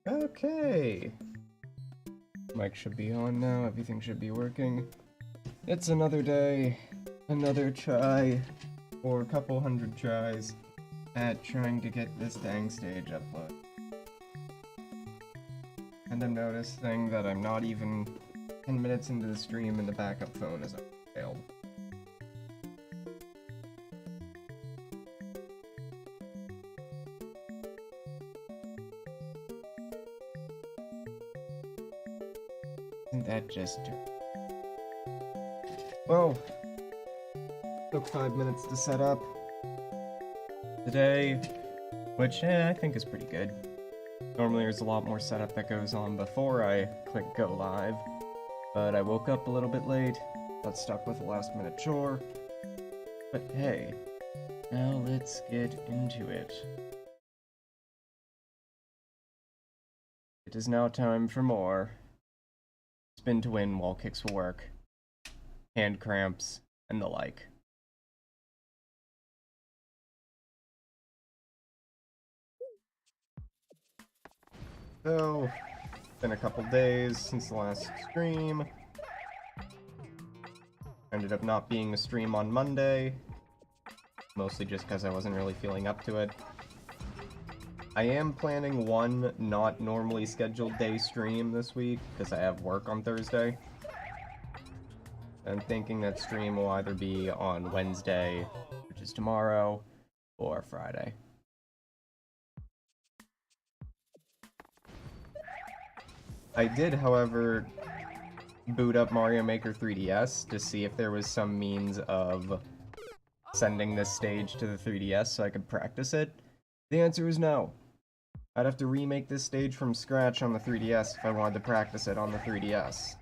Okay. Mic should be on now, everything should be working. It's another day, another try, or a couple hundred tries, at trying to get this dang stage uploaded. And I'm noticing that I'm not even 10 minutes into the stream and the backup phone is failed. Isn't that just dirt? Well, took 5 minutes to set up today, which I think is pretty good. Normally there's a lot more setup that goes on before I click go live, but I woke up a little bit late, got stuck with a last minute chore. But hey, now let's get into it. It is now time for more spin to win wall kicks will work, hand cramps, and the like. So, it's been a couple days since the last stream. Ended up not being a stream on Monday, mostly just because I wasn't really feeling up to it. I am planning one not normally scheduled day stream this week, because I have work on Thursday. I'm thinking that stream will either be on Wednesday, which is tomorrow, or Friday. I did, however, boot up Mario Maker 3DS to see if there was some means of sending this stage to the 3DS so I could practice it. The answer is no. I'd have to remake this stage from scratch on the 3DS if I wanted to practice it on the 3DS.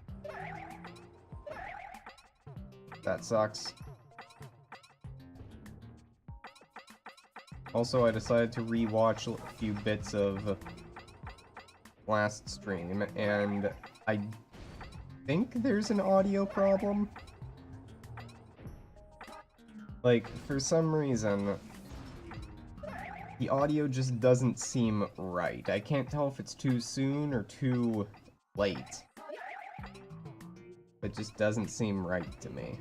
That sucks. Also, I decided to re-watch a few bits of last stream, and I think there's an audio problem. Like, for some reason, the audio just doesn't seem right. I can't tell if it's too soon or too late. It just doesn't seem right to me.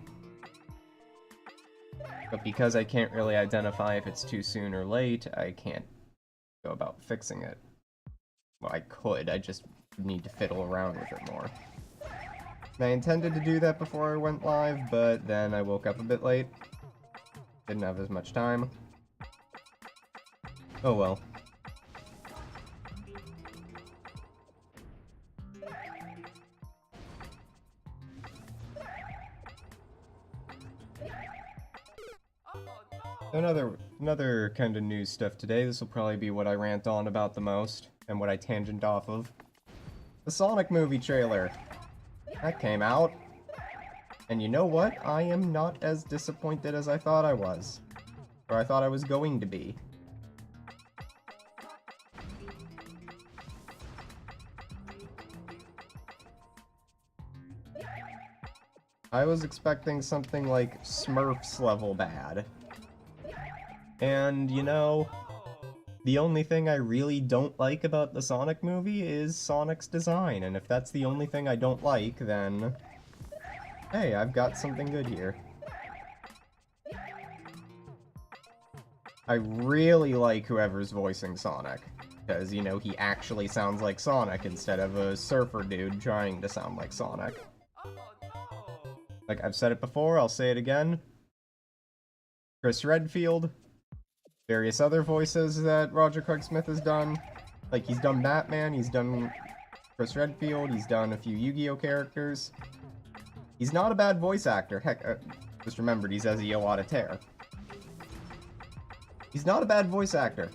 But because I can't really identify if it's too soon or late, I can't go about fixing it. Well, I could, I just need to fiddle around with it more. And I intended to do that before I went live, but then I woke up a bit late. Didn't have as much time. Oh well. Another kind of news stuff today. This will probably be what I rant on about the most, and what I tangent off of. The Sonic movie trailer. That came out. And you know what? I am not as disappointed as I thought I was. Or I thought I was going to be. I was expecting something like Smurfs level bad. And, you know, the only thing I really don't like about the Sonic movie is Sonic's design, and if that's the only thing I don't like, then hey, I've got something good here. I really like whoever's voicing Sonic, because, you know, he actually sounds like Sonic instead of a surfer dude trying to sound like Sonic. Like I've said it before, I'll say it again. Chris Redfield, various other voices that Roger Craig Smith has done. Like, he's done Batman, he's done Chris Redfield, he's done a few Yu-Gi-Oh! Characters. He's not a bad voice actor. Heck, just remembered he's Ezio Auditore. He's not a bad voice actor.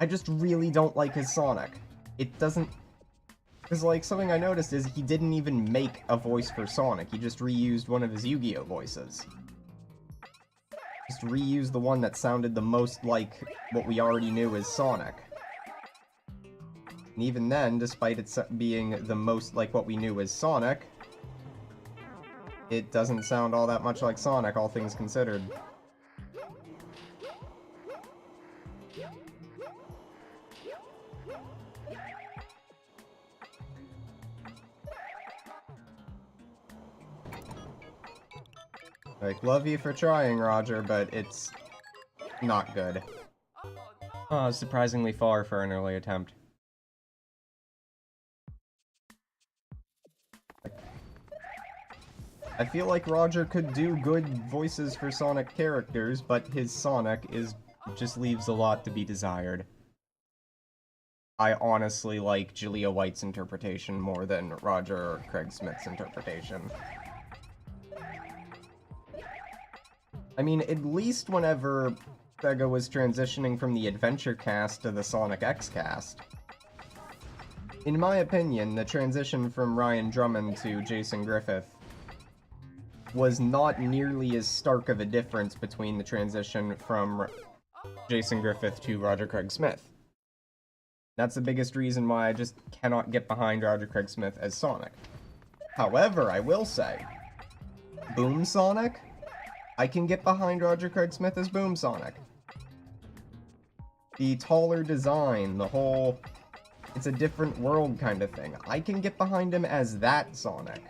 I just really don't like his Sonic. It doesn't... Because, like, something I noticed is he didn't even make a voice for Sonic. He just reused one of his Yu-Gi-Oh! Voices. Just reused the one that sounded the most like what we already knew as Sonic. And even then, despite it being the most like what we knew as Sonic, it doesn't sound all that much like Sonic, all things considered. Like, love you for trying, Roger, but it's not good. Oh, surprisingly far for an early attempt. I feel like Roger could do good voices for Sonic characters, but his Sonic just leaves a lot to be desired. I honestly like Jalea White's interpretation more than Roger or Craig Smith's interpretation. I mean, at least whenever Sega was transitioning from the Adventure cast to the Sonic X cast. In my opinion, the transition from Ryan Drummond to Jason Griffith was not nearly as stark of a difference between the transition from Jason Griffith to Roger Craig Smith. That's the biggest reason why I just cannot get behind Roger Craig Smith as Sonic. However, I will say, Boom Sonic, I can get behind Roger Craig Smith as Boom Sonic. The taller design, the whole, it's a different world kind of thing. I can get behind him as that Sonic.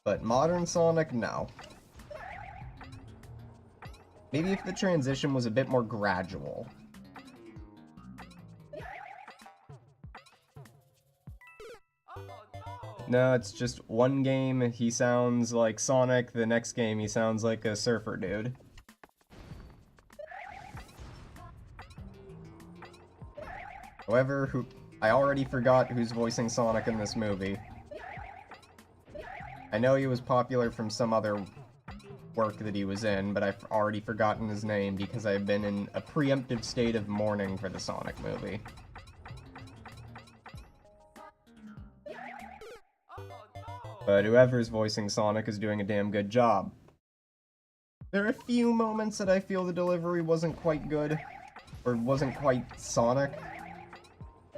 But modern Sonic, no. Maybe if the transition was a bit more gradual. No, it's just one game he sounds like Sonic, the next game he sounds like a surfer dude. However, I already forgot who's voicing Sonic in this movie. I know he was popular from some other work that he was in, but I've already forgotten his name because I've been in a preemptive state of mourning for the Sonic movie. But whoever's voicing Sonic is doing a damn good job. There are a few moments that I feel the delivery wasn't quite good, or wasn't quite Sonic,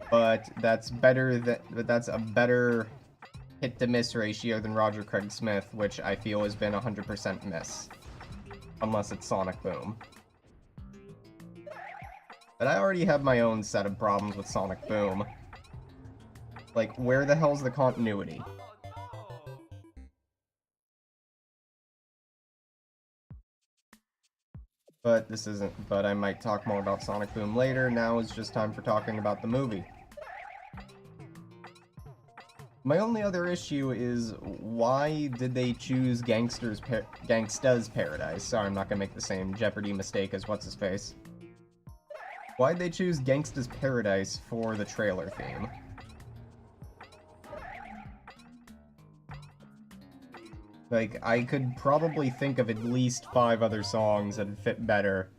but that's a better hit-to-miss ratio than Roger Craig Smith, which I feel has been 100% miss. Unless it's Sonic Boom. But I already have my own set of problems with Sonic Boom. Like, where the hell's the continuity? But I might talk more about Sonic Boom later. Now is just time for talking about the movie. My only other issue is, why did they choose Gangsta's Paradise? Sorry, I'm not gonna make the same Jeopardy mistake as What's-His-Face. Why'd they choose Gangsta's Paradise for the trailer theme? Like, I could probably think of at least 5 other songs that'd fit better.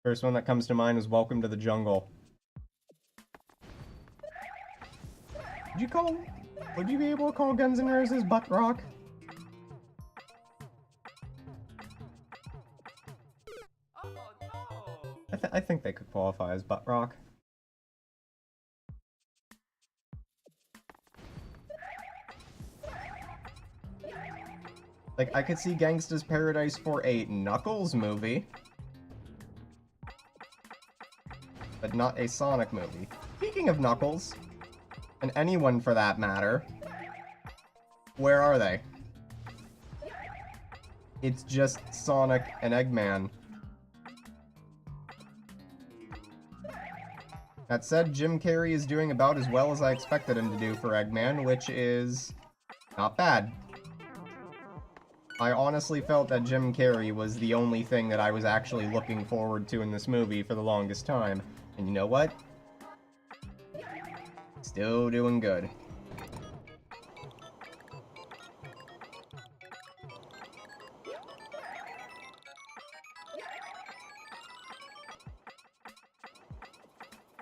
First one that comes to mind is Welcome to the Jungle. Would you be able to call Guns N' Roses butt rock? I think they could qualify as butt rock. Like, I could see Gangsta's Paradise for a Knuckles movie, but not a Sonic movie. Speaking of Knuckles, and anyone for that matter, where are they? It's just Sonic and Eggman. That said, Jim Carrey is doing about as well as I expected him to do for Eggman, which is not bad. I honestly felt that Jim Carrey was the only thing that I was actually looking forward to in this movie for the longest time. And you know what? Still doing good.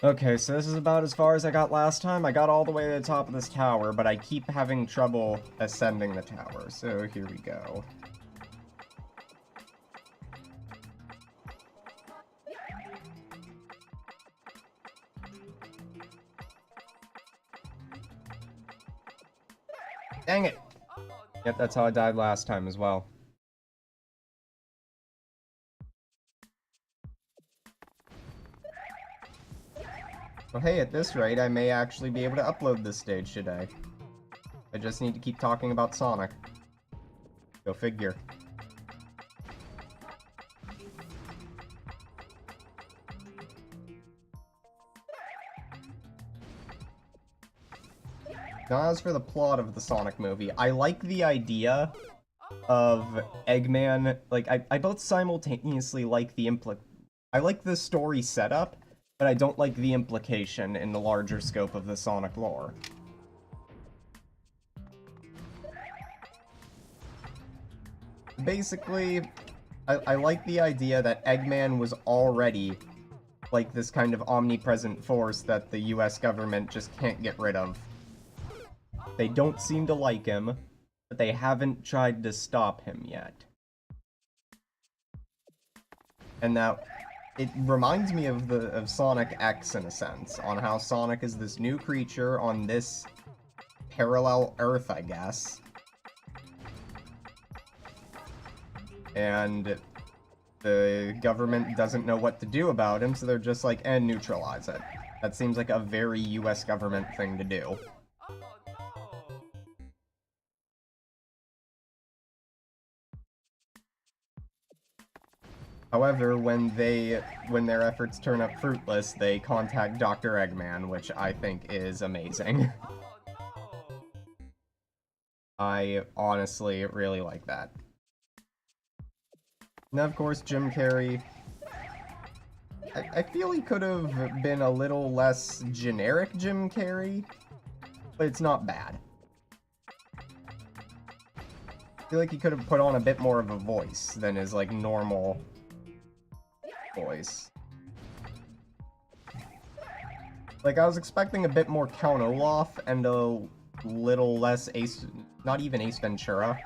Okay, so this is about as far as I got last time. I got all the way to the top of this tower, but I keep having trouble ascending the tower, so here we go. Dang it! Yep, that's how I died last time as well. Well, hey, at this rate, I may actually be able to upload this stage today. I just need to keep talking about Sonic. Go figure. Now, as for the plot of the Sonic movie, I like the idea of Eggman, like, I both simultaneously like I like the story setup, but I don't like the implication in the larger scope of the Sonic lore. Basically, I like the idea that Eggman was already, like, this kind of omnipresent force that the US government just can't get rid of. They don't seem to like him, but they haven't tried to stop him yet. And now, it reminds me of Sonic X in a sense, on how Sonic is this new creature on this parallel Earth, I guess. And the government doesn't know what to do about him, so they're just like, neutralize it. That seems like a very US government thing to do. However, when their efforts turn up fruitless, they contact Dr. Eggman, which I think is amazing. I honestly really like that. Now, of course, Jim Carrey. I feel he could have been a little less generic Jim Carrey, but it's not bad. I feel like he could have put on a bit more of a voice than his, like, normal voice. Like, I was expecting a bit more Count Olaf and a little less not even Ace Ventura.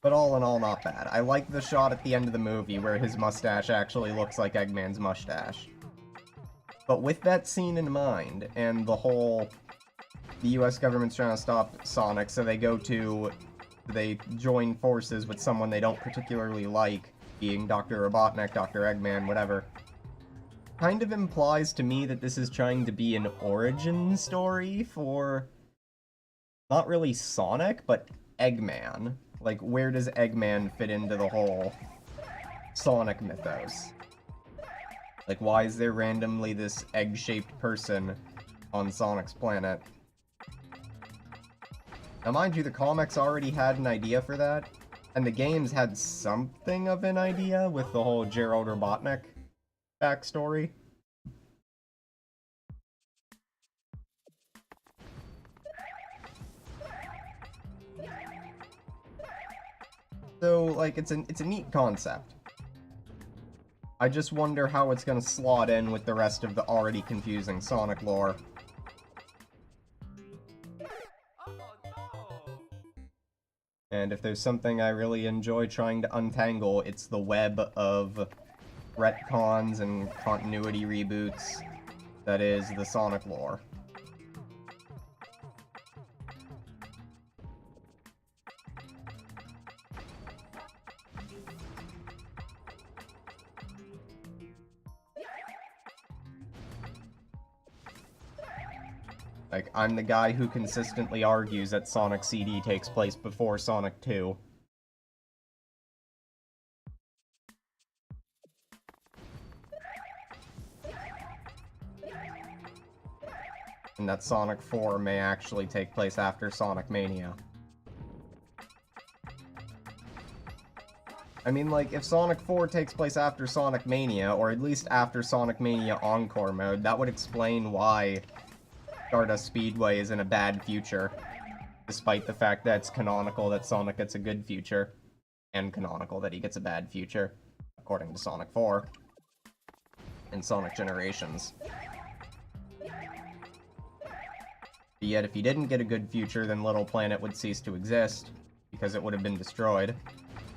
But all in all, not bad. I like the shot at the end of the movie where his mustache actually looks like Eggman's mustache. But with that scene in mind, and the US government's trying to stop Sonic, so they join forces with someone they don't particularly like, being Dr. Robotnik, Dr. Eggman, whatever. Kind of implies to me that this is trying to be an origin story for not really Sonic, but Eggman. Like, where does Eggman fit into the whole Sonic mythos? Like, why is there randomly this egg-shaped person on Sonic's planet? Now, mind you, the comics already had an idea for that, and the games had something of an idea with the whole Gerald Robotnik backstory. So, like, it's a neat concept. I just wonder how it's gonna slot in with the rest of the already confusing Sonic lore. And if there's something I really enjoy trying to untangle, it's the web of retcons and continuity reboots that is the Sonic lore. Like, I'm the guy who consistently argues that Sonic CD takes place before Sonic 2. And that Sonic 4 may actually take place after Sonic Mania. I mean, like, if Sonic 4 takes place after Sonic Mania, or at least after Sonic Mania Encore mode, that would explain why Stardust Speedway is in a bad future, despite the fact that it's canonical that Sonic gets a good future, and canonical that he gets a bad future, according to Sonic 4, and Sonic Generations. But yet, if he didn't get a good future, then Little Planet would cease to exist, because it would have been destroyed,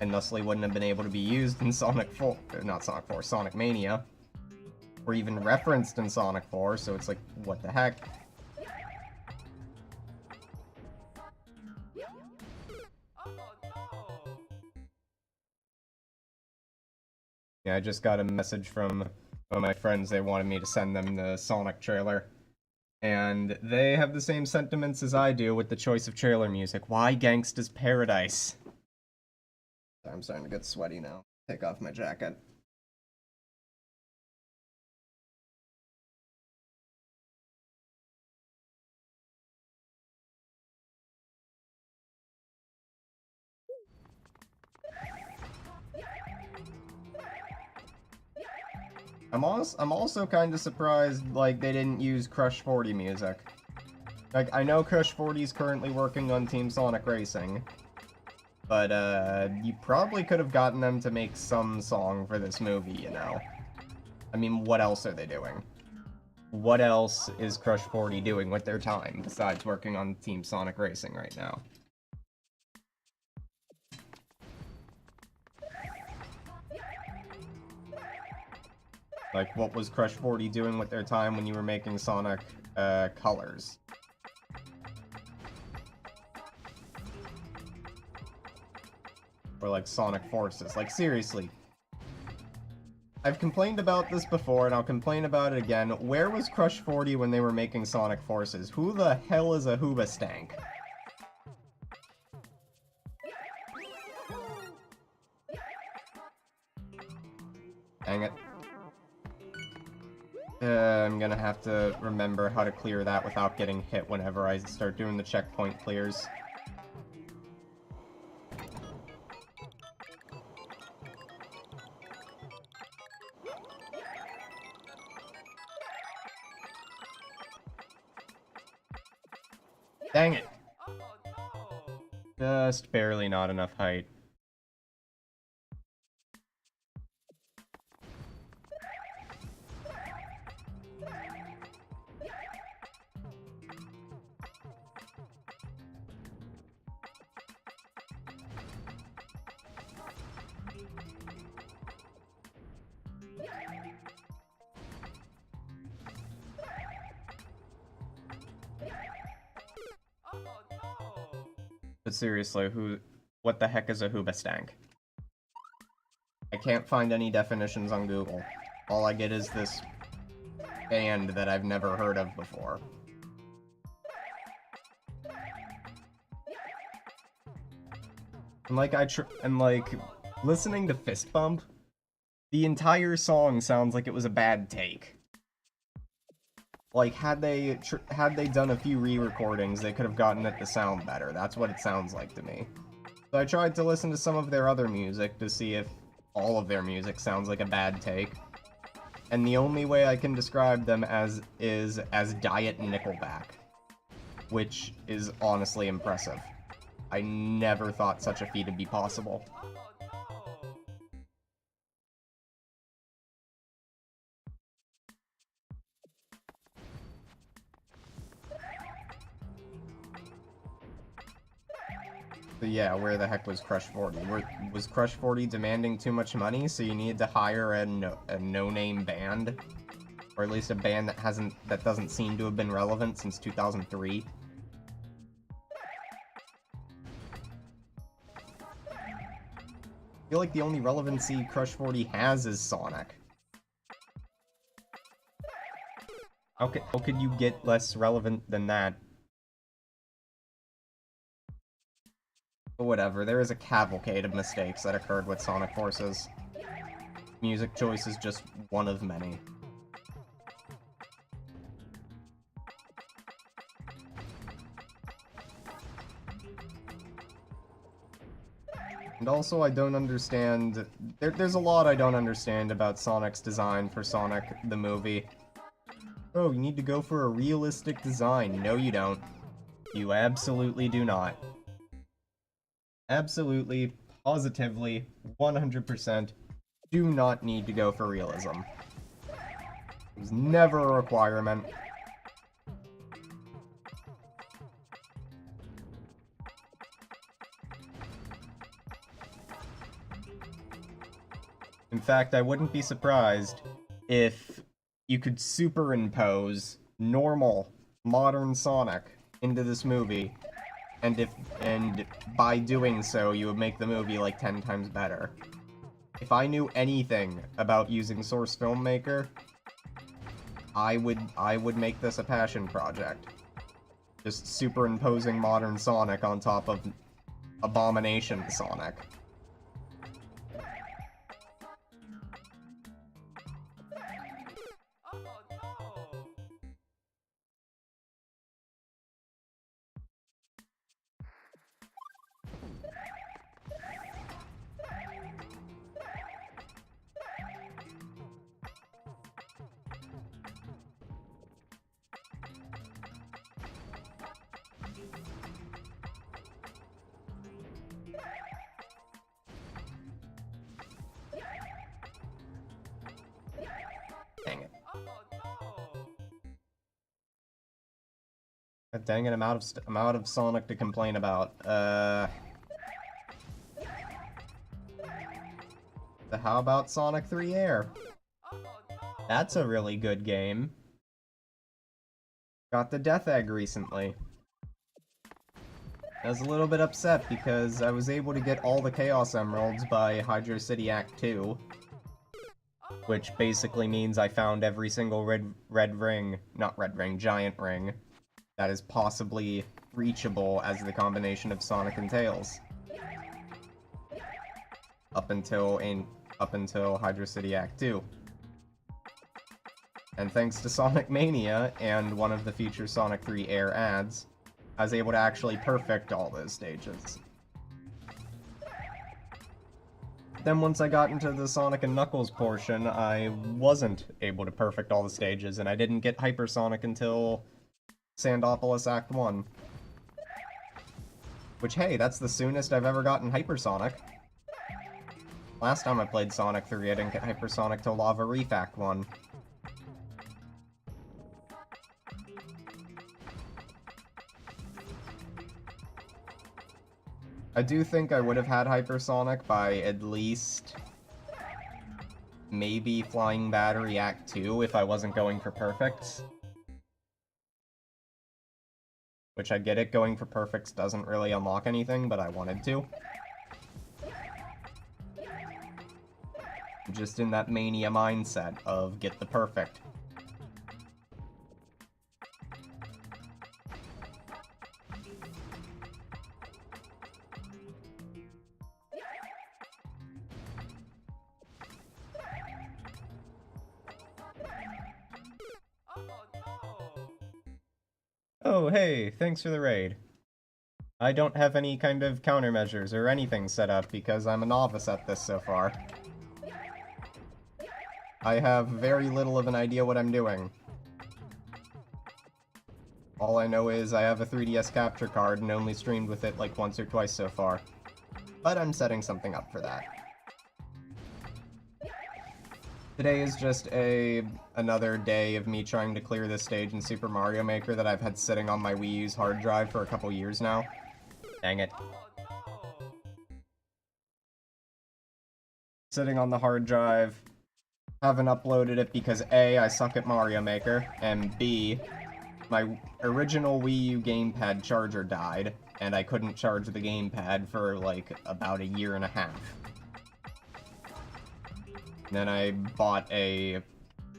and thusly wouldn't have been able to be used in Sonic 4, not Sonic 4, Sonic Mania, or even referenced in Sonic 4, so it's like, what the heck? Yeah, I just got a message from one of my friends. They wanted me to send them the Sonic trailer. And they have the same sentiments as I do with the choice of trailer music. Why Gangsta's Paradise? I'm starting to get sweaty now. Take off my jacket. I'm also kind of surprised, like, they didn't use Crush 40 music. Like, I know Crush 40 is currently working on Team Sonic Racing, but, you probably could have gotten them to make some song for this movie, you know? I mean, what else are they doing? What else is Crush 40 doing with their time, besides working on Team Sonic Racing right now? Like, what was Crush 40 doing with their time when you were making Sonic, Colors? Or, like, Sonic Forces. Like, seriously. I've complained about this before, and I'll complain about it again. Where was Crush 40 when they were making Sonic Forces? Who the hell is a Hoobastank? Dang it. I'm gonna have to remember how to clear that without getting hit whenever I start doing the checkpoint clears. Dang it! Just barely not enough height. But seriously, what the heck is a Hoobastank? I can't find any definitions on Google. All I get is this band that I've never heard of before. And like, listening to Fist Bump, the entire song sounds like it was a bad take. Like, had they done a few re-recordings, they could have gotten it to sound better. That's what it sounds like to me. So I tried to listen to some of their other music to see if all of their music sounds like a bad take. And the only way I can describe them is as Diet Nickelback. Which is honestly impressive. I never thought such a feat would be possible. But yeah, where the heck was Crush 40? Was Crush 40 demanding too much money, so you needed to hire a no-name band? Or at least a band that doesn't seem to have been relevant since 2003? I feel like the only relevancy Crush 40 has is Sonic. How could you get less relevant than that? But whatever, there is a cavalcade of mistakes that occurred with Sonic Forces. Music choice is just one of many. And also, I don't understand... There's a lot I don't understand about Sonic's design for Sonic the movie. Oh, you need to go for a realistic design. No, you don't. You absolutely do not. Absolutely, positively, 100% do not need to go for realism. It was never a requirement. In fact, I wouldn't be surprised if you could superimpose normal, modern Sonic into this movie, and by doing so, you would make the movie like 10 times better. If I knew anything about using Source Filmmaker, I would make this a passion project. Just superimposing modern Sonic on top of Abomination Sonic. Dang it. God dang it, I'm out of Sonic to complain about. How about Sonic 3 Air? That's a really good game. Got the Death Egg recently. I was a little bit upset because I was able to get all the Chaos Emeralds by Hydro City Act 2. Which basically means I found every single giant ring that is possibly reachable as the combination of Sonic and Tails. Up until Hydro City Act 2. And thanks to Sonic Mania and one of the future Sonic 3 Air ads, I was able to actually perfect all those stages. Then once I got into the Sonic and Knuckles portion, I wasn't able to perfect all the stages, and I didn't get Hypersonic until Sandopolis Act 1. Which, hey, that's the soonest I've ever gotten Hypersonic. Last time I played Sonic 3, I didn't get Hypersonic till Lava Reef Act 1. I do think I would have had Hypersonic by at least maybe Flying Battery Act 2 if I wasn't going for perfects. Which I get it, going for perfects doesn't really unlock anything, but I wanted to. Just in that Mania mindset of get the perfect. Oh, hey, thanks for the raid. I don't have any kind of countermeasures or anything set up because I'm a novice at this so far. I have very little of an idea what I'm doing. All I know is I have a 3DS capture card and only streamed with it like once or twice so far. But I'm setting something up for that. Today is just another day of me trying to clear this stage in Super Mario Maker that I've had sitting on my Wii U's hard drive for a couple years now. Dang it. Sitting on the hard drive. Haven't uploaded it because A, I suck at Mario Maker, and B, my original Wii U gamepad charger died, and I couldn't charge the gamepad for like about a year and a half. Then I bought a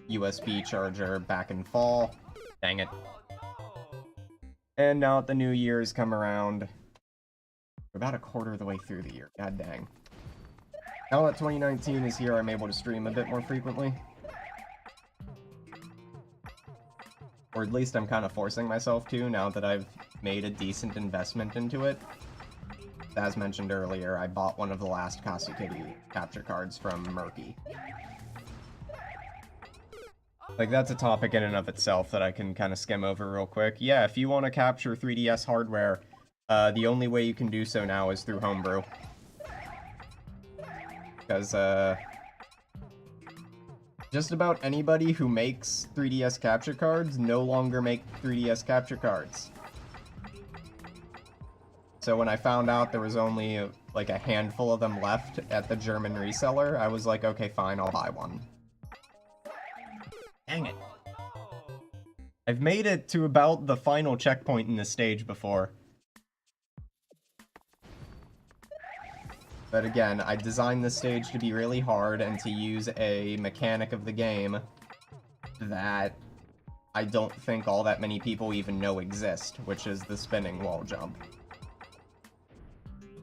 USB charger back in fall. Dang it. And now that the new year's come around, we're about a quarter of the way through the year. God dang. Now that 2019 is here, I'm able to stream a bit more frequently. Or at least I'm kind of forcing myself to, now that I've made a decent investment into it. As mentioned earlier, I bought one of the last Kasukitty capture cards from Murky. Like, that's a topic in and of itself that I can kind of skim over real quick. Yeah, if you want to capture 3DS hardware, the only way you can do so now is through Homebrew. Because, just about anybody who makes 3DS capture cards no longer make 3DS capture cards. So when I found out there was only, like, a handful of them left at the German reseller, I was like, okay, fine, I'll buy one. Dang it. I've made it to about the final checkpoint in this stage before. But again, I designed this stage to be really hard and to use a mechanic of the game that I don't think all that many people even know exist, which is the spinning wall jump.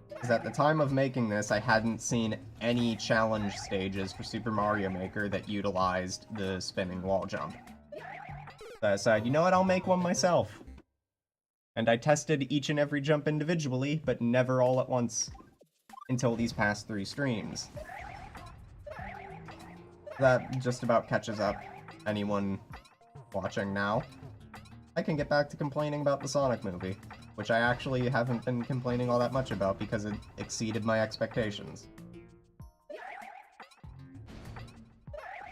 Because at the time of making this, I hadn't seen any challenge stages for Super Mario Maker that utilized the spinning wall jump. So I decided, you know what, I'll make one myself. And I tested each and every jump individually, but never all at once, until these past 3 streams. That just about catches up anyone watching now. I can get back to complaining about the Sonic movie, which I actually haven't been complaining all that much about because it exceeded my expectations.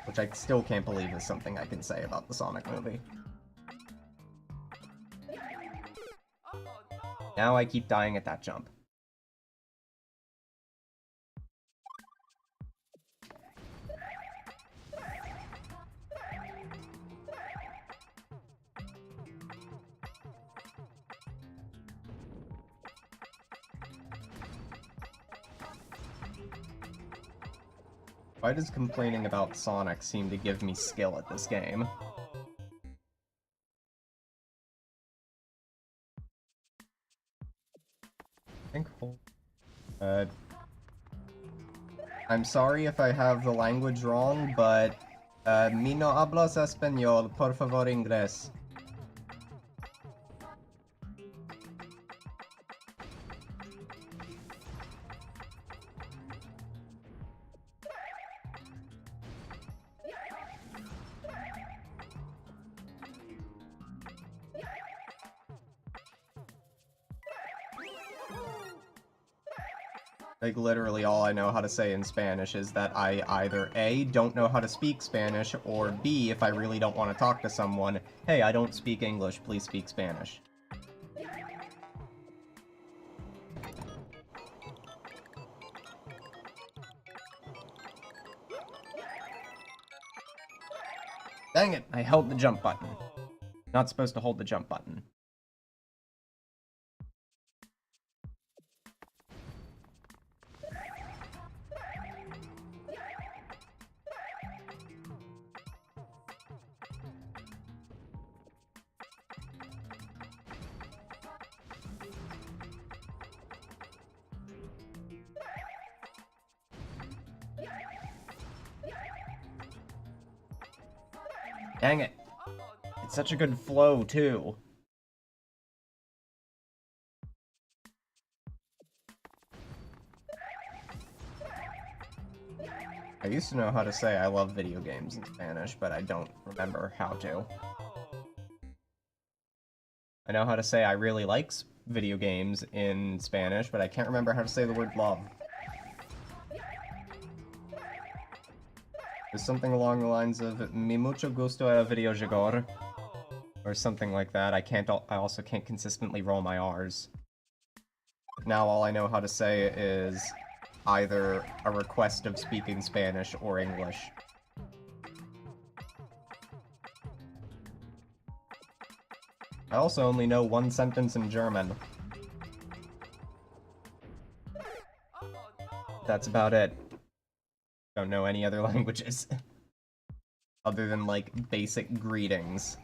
Which I still can't believe is something I can say about the Sonic movie. Now I keep dying at that jump. Why does complaining about Sonic seem to give me skill at this game? Thankful. I'm sorry if I have the language wrong, but mi no hablas español, por favor inglés. Like, literally all I know how to say in Spanish is that I either A, don't know how to speak Spanish, or B, if I really don't want to talk to someone, hey, I don't speak English, please speak Spanish. Dang it, I held the jump button. Not supposed to hold the jump button. Dang it. It's such a good flow, too. I used to know how to say I love video games in Spanish, but I don't remember how to. I know how to say I really like video games in Spanish, but I can't remember how to say the word love. There's something along the lines of mi mucho gusto el videojugador, or something like that. I also can't consistently roll my R's. Now all I know how to say is either a request of speaking Spanish or English. I also only know one sentence in German. That's about it. Don't know any other languages. Other than, like, basic greetings.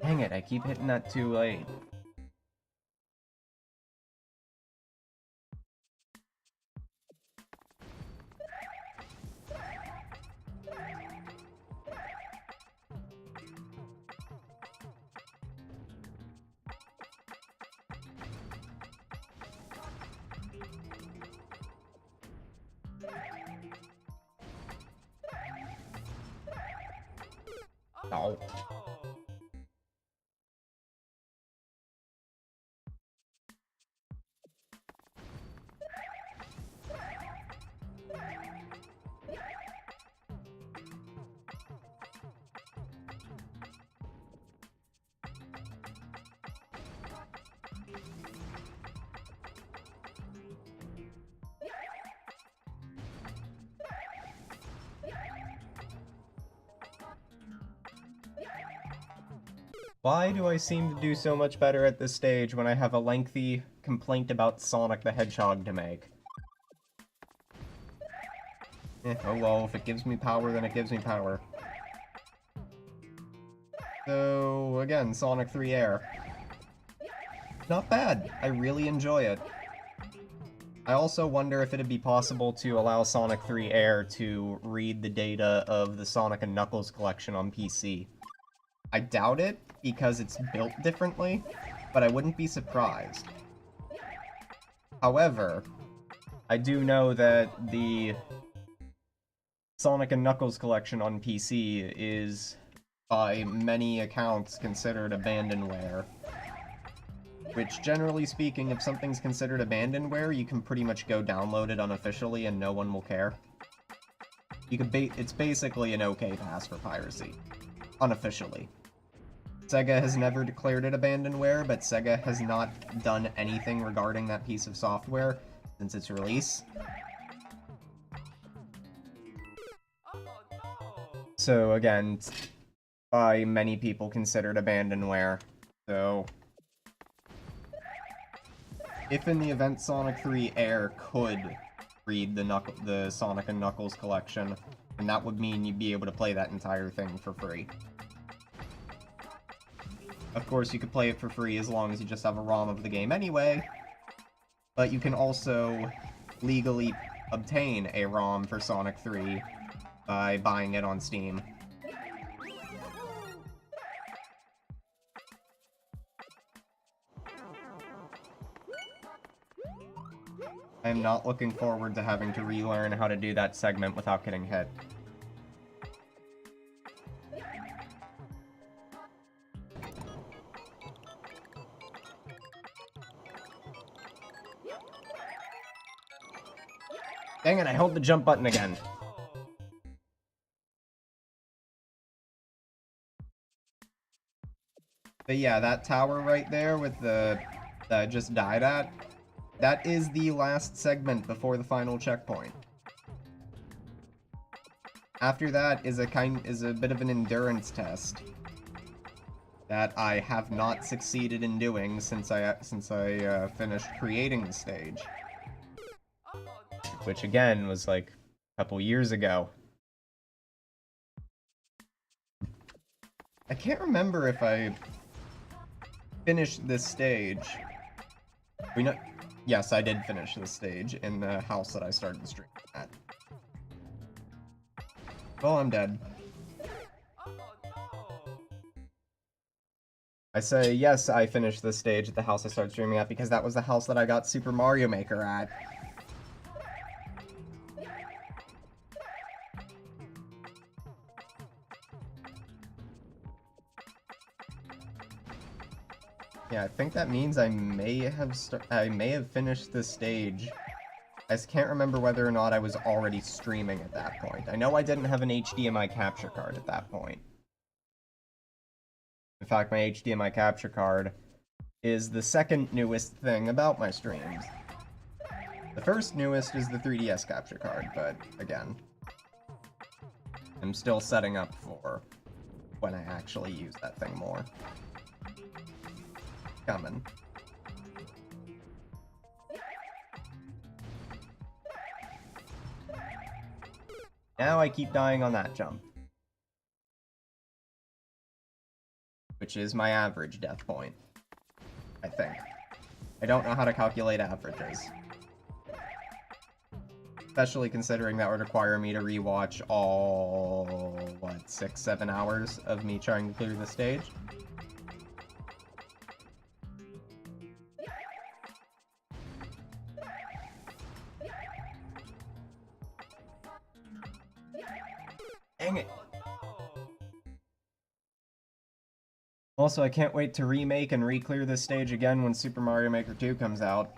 Dang it, I keep hitting that too late. Oh. Why do I seem to do so much better at this stage when I have a lengthy complaint about Sonic the Hedgehog to make? Oh well, if it gives me power, then it gives me power. So, again, Sonic 3 Air. Not bad. I really enjoy it. I also wonder if it'd be possible to allow Sonic 3 Air to read the data of the Sonic and Knuckles collection on PC. I doubt it, because it's built differently, but I wouldn't be surprised. However, I do know that the Sonic and Knuckles collection on PC is, by many accounts, considered abandonware. Which, generally speaking, if something's considered abandonware, you can pretty much go download it unofficially and no one will care. You could it's basically an okay pass for piracy. Unofficially. Sega has never declared it abandonware, but Sega has not done anything regarding that piece of software since its release. So again, it's by many people considered abandonware. So if in the event Sonic 3 Air could read the Sonic and Knuckles collection, then that would mean you'd be able to play that entire thing for free. Of course, you could play it for free as long as you just have a ROM of the game anyway, but you can also legally obtain a ROM for Sonic 3 by buying it on Steam. I am not looking forward to having to relearn how to do that segment without getting hit. Dang it, I held the jump button again. But yeah, that tower right there with that I just died at, that is the last segment before the final checkpoint. After that is a bit of an endurance test that I have not succeeded in doing since I finished creating the stage, which again was like a couple years ago. I can't remember if I finished this stage. Yes, I did finish this stage in the house that I started the stream at. Well, I'm dead. I say, yes, I finished this stage at the house I started streaming at because that was the house that I got Super Mario Maker at. Yeah, I think that means I may have finished this stage. I just can't remember whether or not I was already streaming at that point. I know I didn't have an HDMI capture card at that point. In fact, my HDMI capture card is the second newest thing about my streams. The first newest is the 3DS capture card, but again, I'm still setting up for when I actually use that thing more. Coming. Now I keep dying on that jump, which is my average death point, I think. I don't know how to calculate averages, especially considering that would require me to rewatch all, what, 6-7 hours of me trying to clear the stage. Dang it. Also, I can't wait to remake and re-clear this stage again when Super Mario Maker 2 comes out.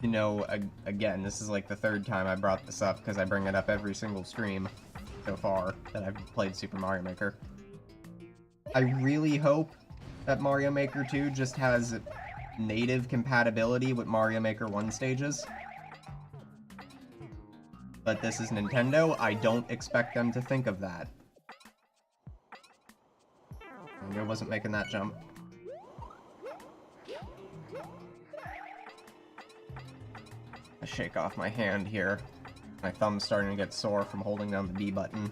You know, again, this is like the third time I brought this up because I bring it up every single stream so far that I've played Super Mario Maker. I really hope that Mario Maker 2 just has native compatibility with Mario Maker 1 stages. But this is Nintendo, I don't expect them to think of that. I wasn't making that jump. I shake off my hand here. My thumb's starting to get sore from holding down the B button.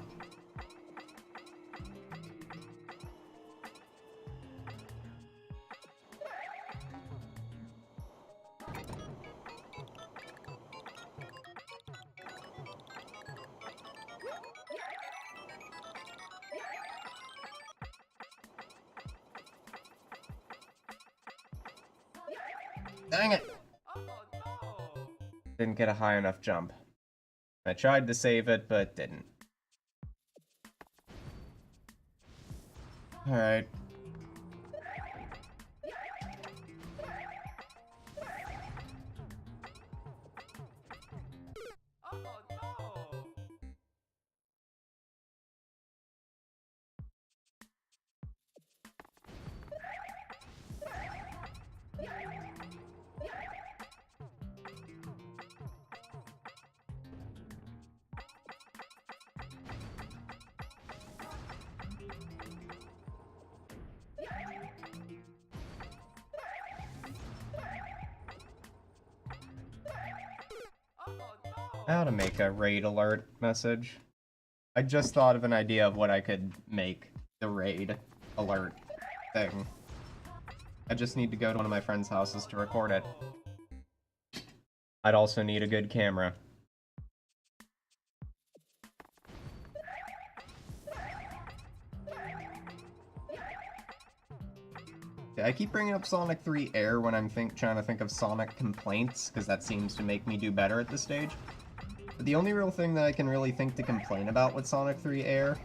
Dang it! Didn't get a high enough jump. I tried to save it, but didn't. Alright. How to make a raid alert message. I just thought of an idea of what I could make the raid alert thing. I just need to go to one of my friends' houses to record it. I'd also need a good camera. I keep bringing up Sonic 3 Air when I'm trying to think of Sonic complaints, because that seems to make me do better at this stage. But the only real thing that I can really think to complain about with Sonic 3 Air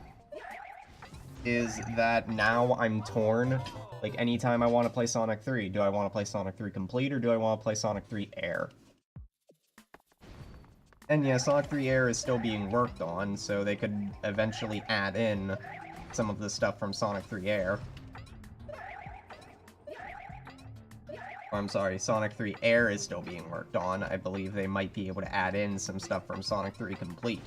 is that now I'm torn. Like, anytime I want to play Sonic 3, do I want to play Sonic 3 Complete or do I want to play Sonic 3 Air? And yeah, Sonic 3 Air is still being worked on, so they could eventually add in some of the stuff from Sonic 3 Air. I'm sorry, Sonic 3 Air is still being worked on. I believe they might be able to add in some stuff from Sonic 3 Complete.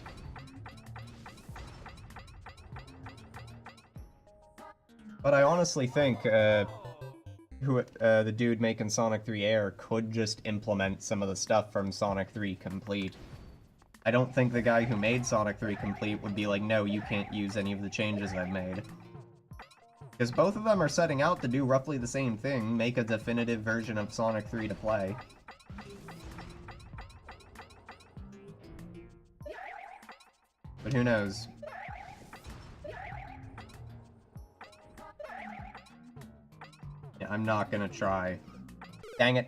But I honestly think the dude making Sonic 3 Air could just implement some of the stuff from Sonic 3 Complete. I don't think the guy who made Sonic 3 Complete would be like, no, you can't use any of the changes I've made. Because both of them are setting out to do roughly the same thing, make a definitive version of Sonic 3 to play. But who knows? Yeah, I'm not gonna try. Dang it.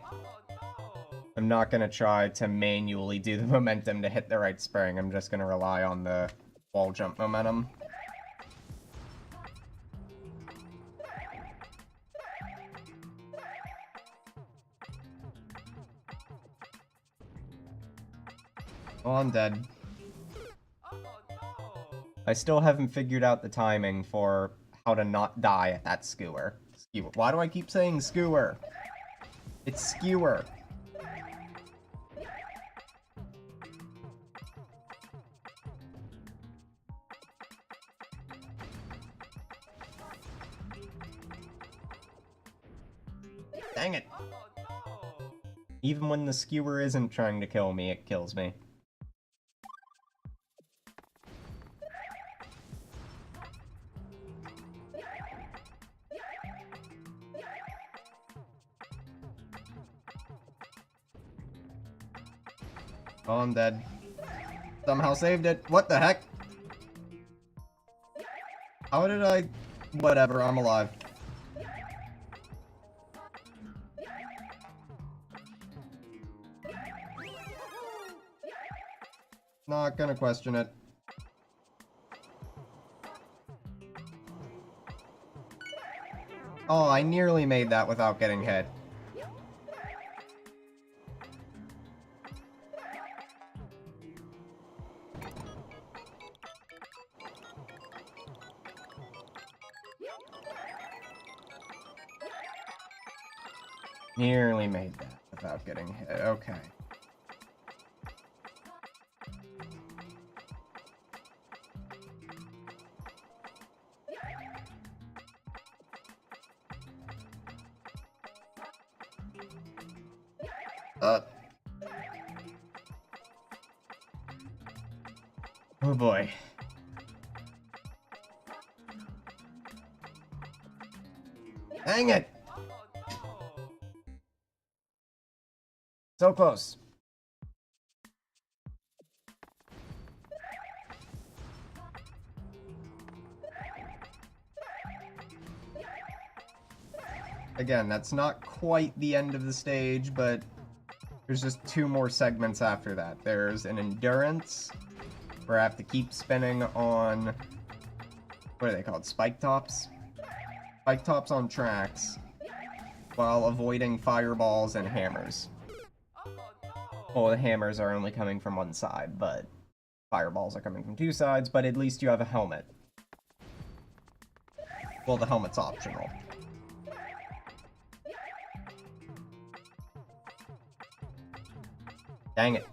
I'm not gonna try to manually do the momentum to hit the right spring. I'm just gonna rely on the wall jump momentum. Oh, I'm dead. I still haven't figured out the timing for how to not die at that skewer. Why do I keep saying skewer? It's skewer. Dang it. Even when the skewer isn't trying to kill me, it kills me. Oh, I'm dead. Somehow saved it. What the heck? How did I... Whatever, I'm alive. Not gonna question it. Oh, I nearly made that without getting hit. Nearly made that without getting hit. Okay. Oh boy. Dang it! So close. Again, that's not quite the end of the stage, but there's just 2 more segments after that. There's an endurance, where I have to keep spinning on... what are they called? Spike tops? Spike tops on tracks, while avoiding fireballs and hammers. Well, the hammers are only coming from one side, but fireballs are coming from 2 sides, but at least you have a helmet. Well, the helmet's optional. Dang it.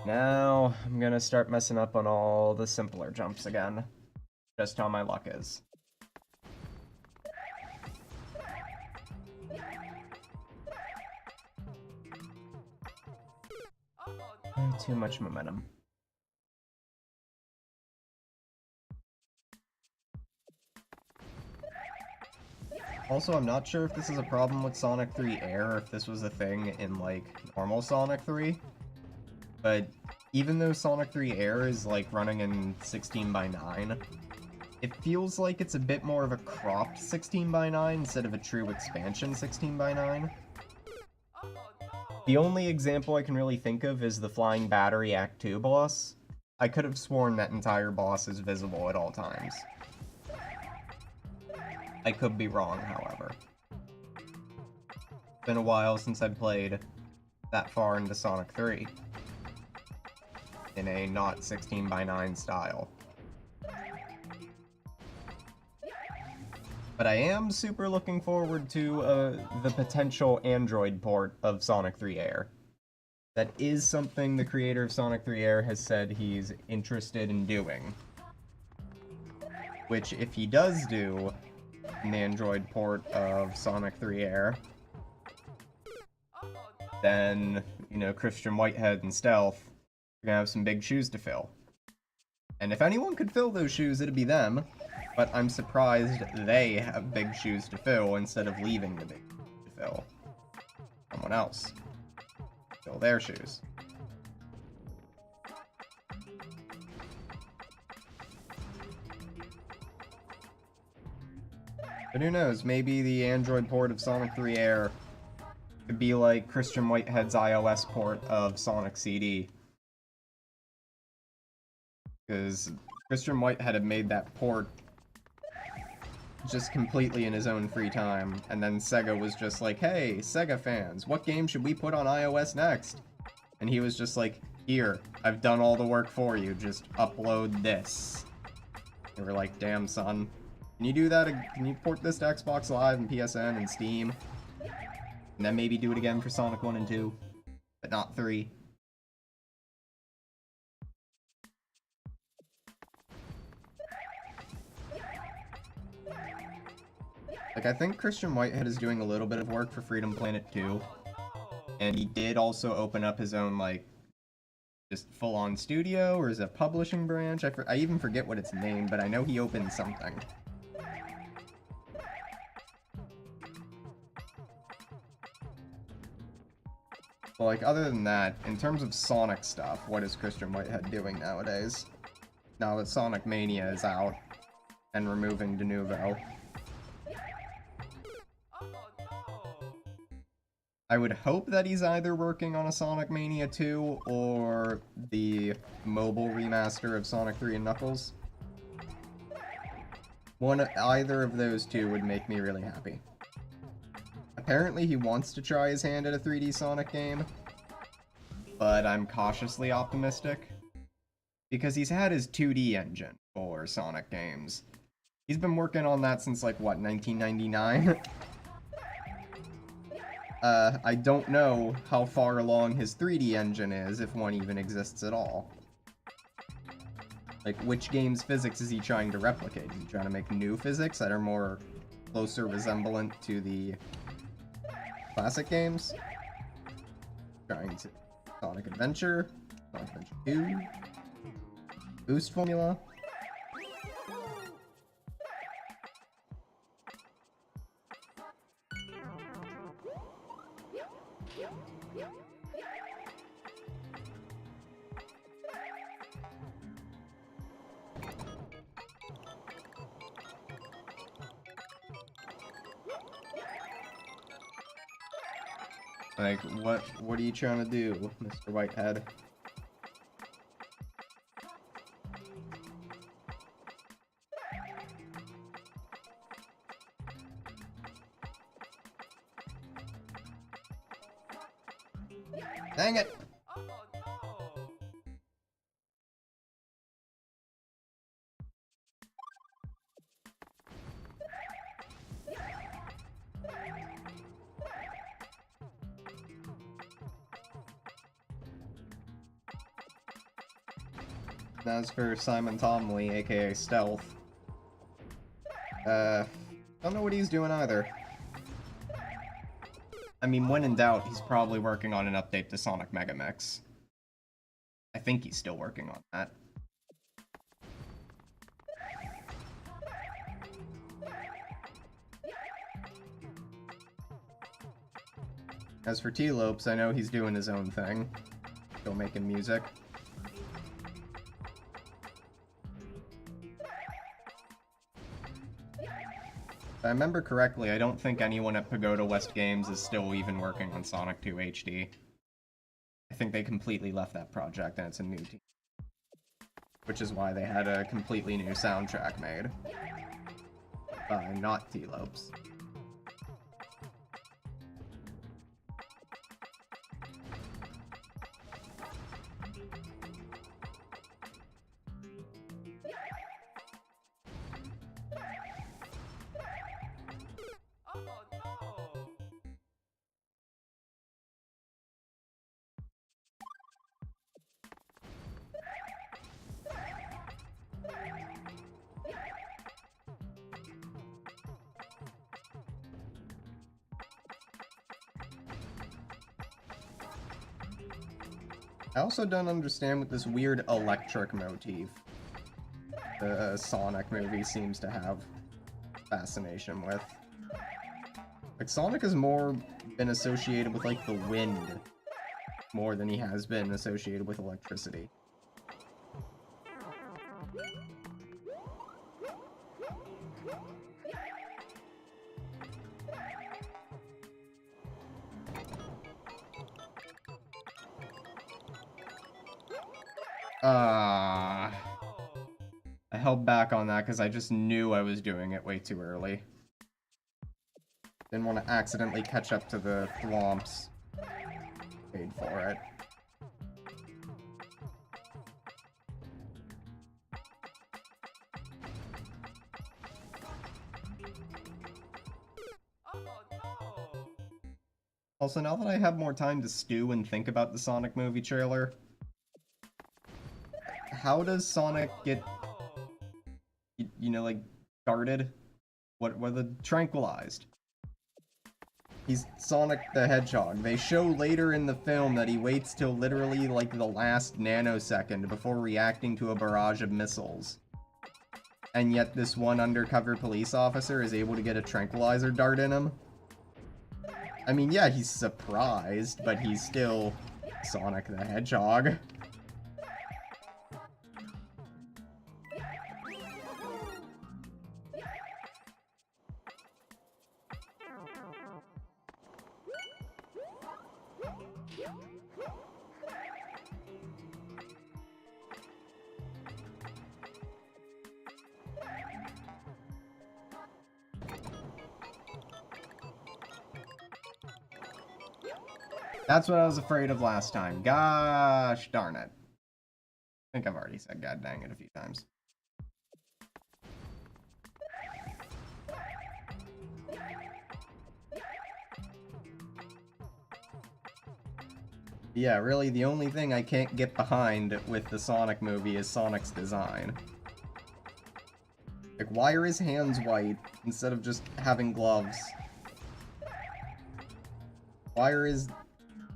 Now, I'm gonna start messing up on all the simpler jumps again. Just how my luck is. Too much momentum. Also, I'm not sure if this is a problem with Sonic 3 Air, or if this was a thing in, like, normal Sonic 3. But even though Sonic 3 Air is, like, running in 16:9, it feels like it's a bit more of a cropped 16:9 instead of a true expansion 16:9. The only example I can really think of is the Flying Battery Act 2 boss. I could have sworn that entire boss is visible at all times. I could be wrong, however. It's been a while since I played that far into Sonic 3 in a not 16:9 style. But I am super looking forward to the potential Android port of Sonic 3 Air. That is something the creator of Sonic 3 Air has said he's interested in doing. Which, if he does do an Android port of Sonic 3 Air, then, you know, Christian Whitehead and Stealth are gonna have some big shoes to fill. And if anyone could fill those shoes, it'd be them. But I'm surprised they have big shoes to fill instead of leaving the big shoes to fill. Someone else. Fill their shoes. But who knows, maybe the Android port of Sonic 3 Air could be like Christian Whitehead's iOS port of Sonic CD. Because Christian Whitehead had made that port just completely in his own free time, and then Sega was just like, hey, Sega fans, what game should we put on iOS next? And he was just like, here, I've done all the work for you, just upload this. They were like, damn son, can you do that? Can you port this to Xbox Live and PSN and Steam? And then maybe do it again for Sonic 1 and 2, but not 3. Like, I think Christian Whitehead is doing a little bit of work for Freedom Planet 2. And he did also open up his own, like, just full-on studio, or is it a publishing branch? I even forget what it's named, but I know he opened something. But, like, other than that, in terms of Sonic stuff, what is Christian Whitehead doing nowadays? Now that Sonic Mania is out, and removing Denuvo. I would hope that he's either working on a Sonic Mania 2 or the mobile remaster of Sonic 3 and Knuckles. Either of those two would make me really happy. Apparently he wants to try his hand at a 3D Sonic game, but I'm cautiously optimistic. Because he's had his 2D engine for Sonic games. He's been working on that since, like, what, 1999? I don't know how far along his 3D engine is, if one even exists at all. Like, which game's physics is he trying to replicate? Is he trying to make new physics that are more closer resemblant to the classic games? Trying to Sonic Adventure, Sonic Adventure 2, Boost Formula. Like, what are you trying to do, Mr. Whitehead? Dang it! As for Simon Tomley, aka Stealth, don't know what he's doing either. I mean, when in doubt, he's probably working on an update to Sonic Mega Mix. I think he's still working on that. As for T-Lopes, I know he's doing his own thing. Still making music. If I remember correctly, I don't think anyone at Pagoda West Games is still even working on Sonic 2 HD. I think they completely left that project and it's a new team. Which is why they had a completely new soundtrack made. By not T-Lopes. I also don't understand what this weird electric motif the Sonic movie seems to have fascination with. Like, Sonic has more been associated with, like, the wind more than he has been associated with electricity. I held back on that because I just knew I was doing it way too early. Didn't want to accidentally catch up to the thwomps. Paid for it. Also, now that I have more time to stew and think about the Sonic movie trailer, how does Sonic get, you know, like, guarded? What are the tranquilized? He's Sonic the Hedgehog. They show later in the film that he waits till literally, like, the last nanosecond before reacting to a barrage of missiles. And yet this one undercover police officer is able to get a tranquilizer dart in him. I mean, yeah, he's surprised, but he's still Sonic the Hedgehog. That's what I was afraid of last time. Gosh darn it. I think I've already said god dang it a few times. Yeah, really, the only thing I can't get behind with the Sonic movie is Sonic's design. Like, why are his hands white instead of just having gloves? Why are his,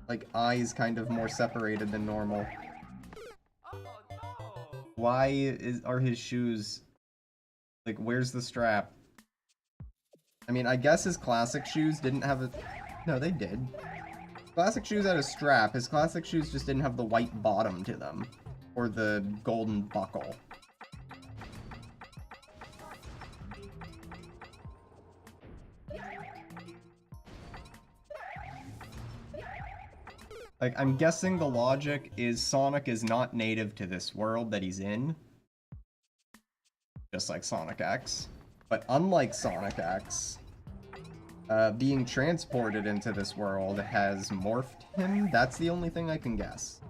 like, eyes kind of more separated than normal? Why are his shoes... Like, where's the strap? I mean, I guess his classic shoes didn't have a... No, they did. Classic shoes had a strap. His classic shoes just didn't have the white bottom to them. Or the golden buckle. Like, I'm guessing the logic is Sonic is not native to this world that he's in. Just like Sonic X. But unlike Sonic X, being transported into this world has morphed him. That's the only thing I can guess.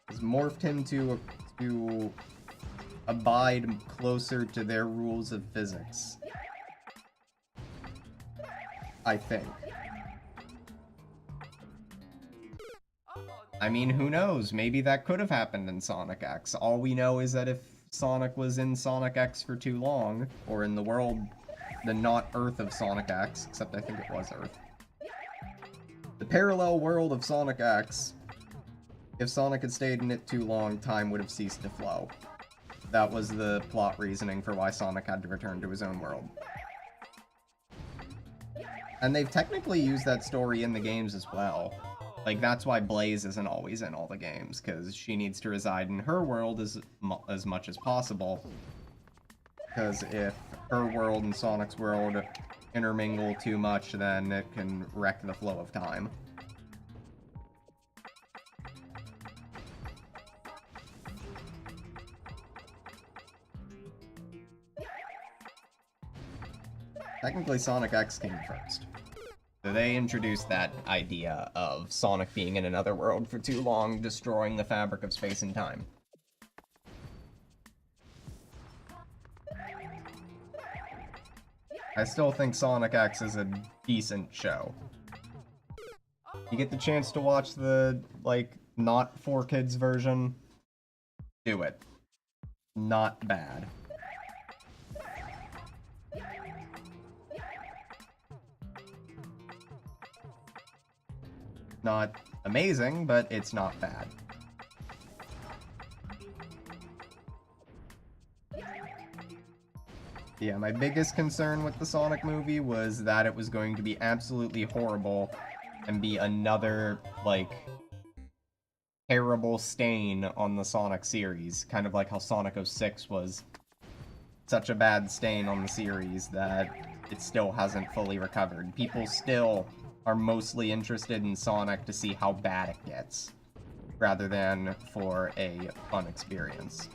Has morphed him to abide closer to their rules of physics. I think. I mean, who knows? Maybe that could have happened in Sonic X. All we know is that if Sonic was in Sonic X for too long, or in the world, the not Earth of Sonic X, except I think it was Earth. The parallel world of Sonic X, if Sonic had stayed in it too long, time would have ceased to flow. That was the plot reasoning for why Sonic had to return to his own world. And they've technically used that story in the games as well. Like, that's why Blaze isn't always in all the games, because she needs to reside in her world as much as possible. Because if her world and Sonic's world intermingle too much, then it can wreck the flow of time. Technically, Sonic X came first. So they introduced that idea of Sonic being in another world for too long, destroying the fabric of space and time. I still think Sonic X is a decent show. You get the chance to watch the, like, not for kids version, do it. Not bad. Not amazing, but it's not bad. Yeah, my biggest concern with the Sonic movie was that it was going to be absolutely horrible and be another, like, terrible stain on the Sonic series. Kind of like how Sonic 06 was such a bad stain on the series that it still hasn't fully recovered. People still are mostly interested in Sonic to see how bad it gets, rather than for a fun experience.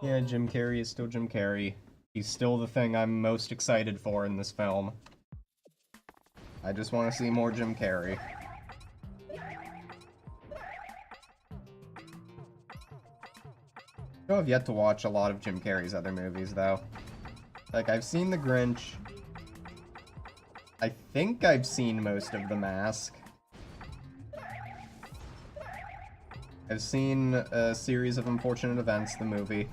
Yeah, Jim Carrey is still Jim Carrey. He's still the thing I'm most excited for in this film. I just want to see more Jim Carrey. I have yet to watch a lot of Jim Carrey's other movies, though. Like, I've seen The Grinch. I think I've seen most of The Mask. I've seen a series of Unfortunate Events, the movie.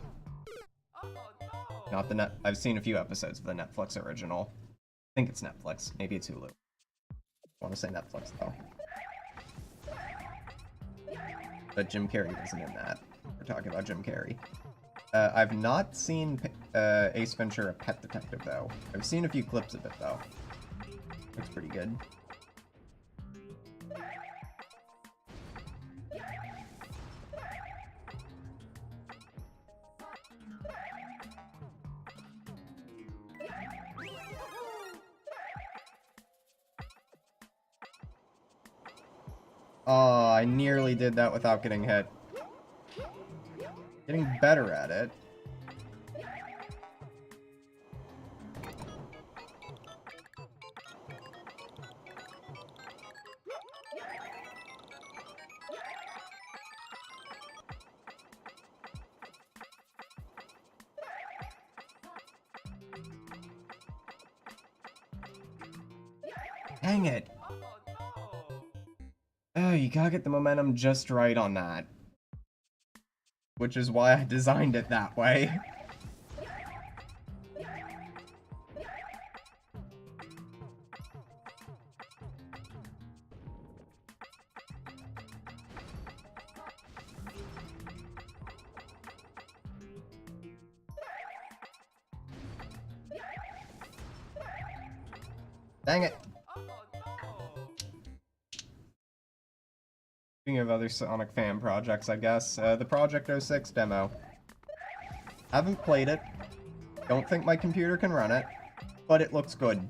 Not the I've seen a few episodes of the Netflix original. I think it's Netflix. Maybe it's Hulu. I want to say Netflix, though. But Jim Carrey wasn't in that. We're talking about Jim Carrey. I've not seen Ace Ventura: Pet Detective, though. I've seen a few clips of it, though. Looks pretty good. Oh, I nearly did that without getting hit. Getting better at it. Dang it. Oh, you gotta get the momentum just right on that. Which is why I designed it that way. Dang it. Speaking of other Sonic fan projects, I guess, the Project 06 demo. Haven't played it. Don't think my computer can run it, but it looks good.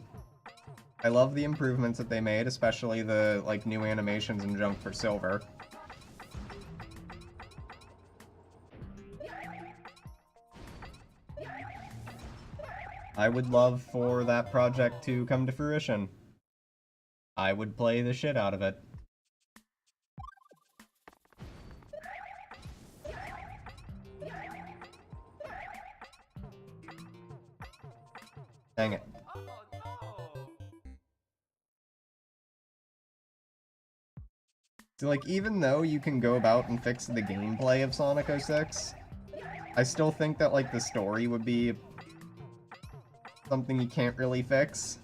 I love the improvements that they made, especially the, like, new animations and junk for Silver. I would love for that project to come to fruition. I would play the shit out of it. Dang it. So, like, even though you can go about and fix the gameplay of Sonic 06, I still think that, like, the story would be something you can't really fix.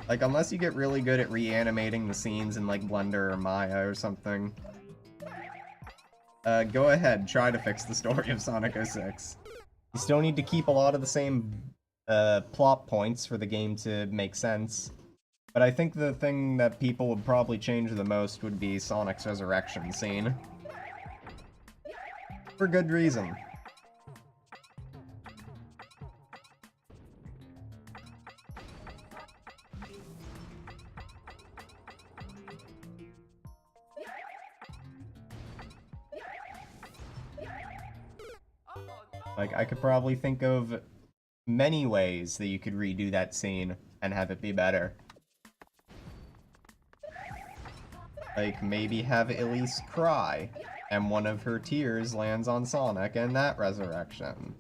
Like, unless you get really good at reanimating the scenes in, like, Blender or Maya or something. Go ahead, try to fix the story of Sonic 06. You still need to keep a lot of the same, plot points for the game to make sense. But I think the thing that people would probably change the most would be Sonic's resurrection scene. For good reason. Like, I could probably think of many ways that you could redo that scene and have it be better. Like, maybe have Elise cry, and one of her tears lands on Sonic and that resurrection.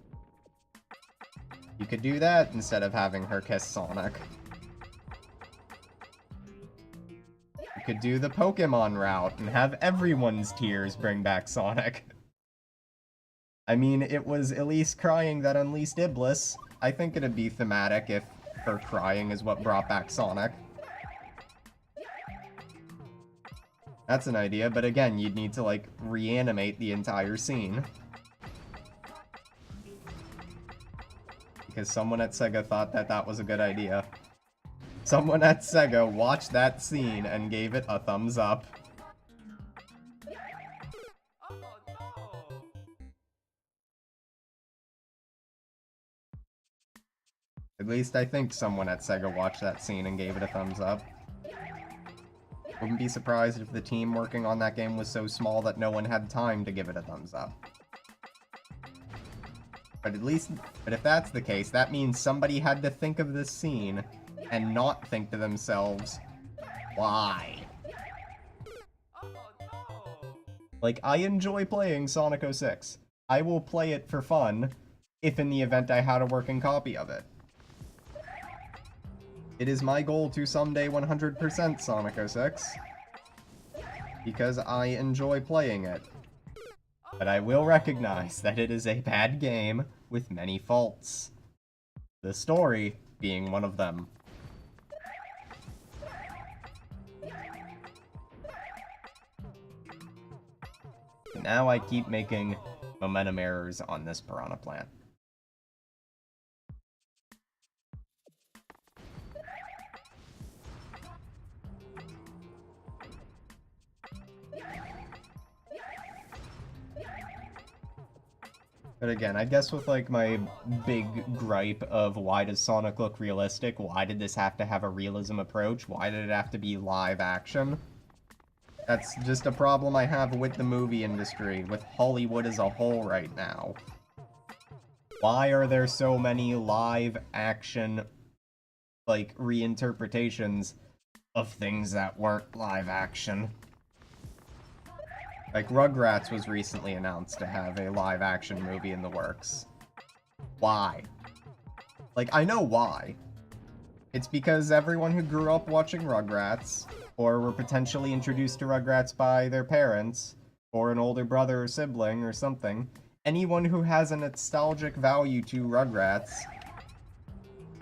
You could do that instead of having her kiss Sonic. You could do the Pokemon route and have everyone's tears bring back Sonic. I mean, it was Elise crying that unleashed Iblis. I think it'd be thematic if her crying is what brought back Sonic. That's an idea, but again, you'd need to, like, reanimate the entire scene. Because someone at Sega thought that that was a good idea. Someone at Sega watched that scene and gave it a thumbs up. At least I think someone at Sega watched that scene and gave it a thumbs up. Wouldn't be surprised if the team working on that game was so small that no one had time to give it a thumbs up. But if that's the case, that means somebody had to think of this scene and not think to themselves, why? Like, I enjoy playing Sonic 06. I will play it for fun, if in the event I had a working copy of it. It is my goal to someday 100% Sonic 06, because I enjoy playing it. But I will recognize that it is a bad game with many faults. The story being one of them. Now I keep making momentum errors on this Piranha Plant. But again, I guess with, like, my big gripe of why does Sonic look realistic, why did this have to have a realism approach, why did it have to be live action? That's just a problem I have with the movie industry, with Hollywood as a whole right now. Why are there so many live action, like, reinterpretations of things that weren't live action? Like, Rugrats was recently announced to have a live action movie in the works. Why? Like, I know why. It's because everyone who grew up watching Rugrats, or were potentially introduced to Rugrats by their parents, or an older brother or sibling or something, anyone who has a nostalgic value to Rugrats,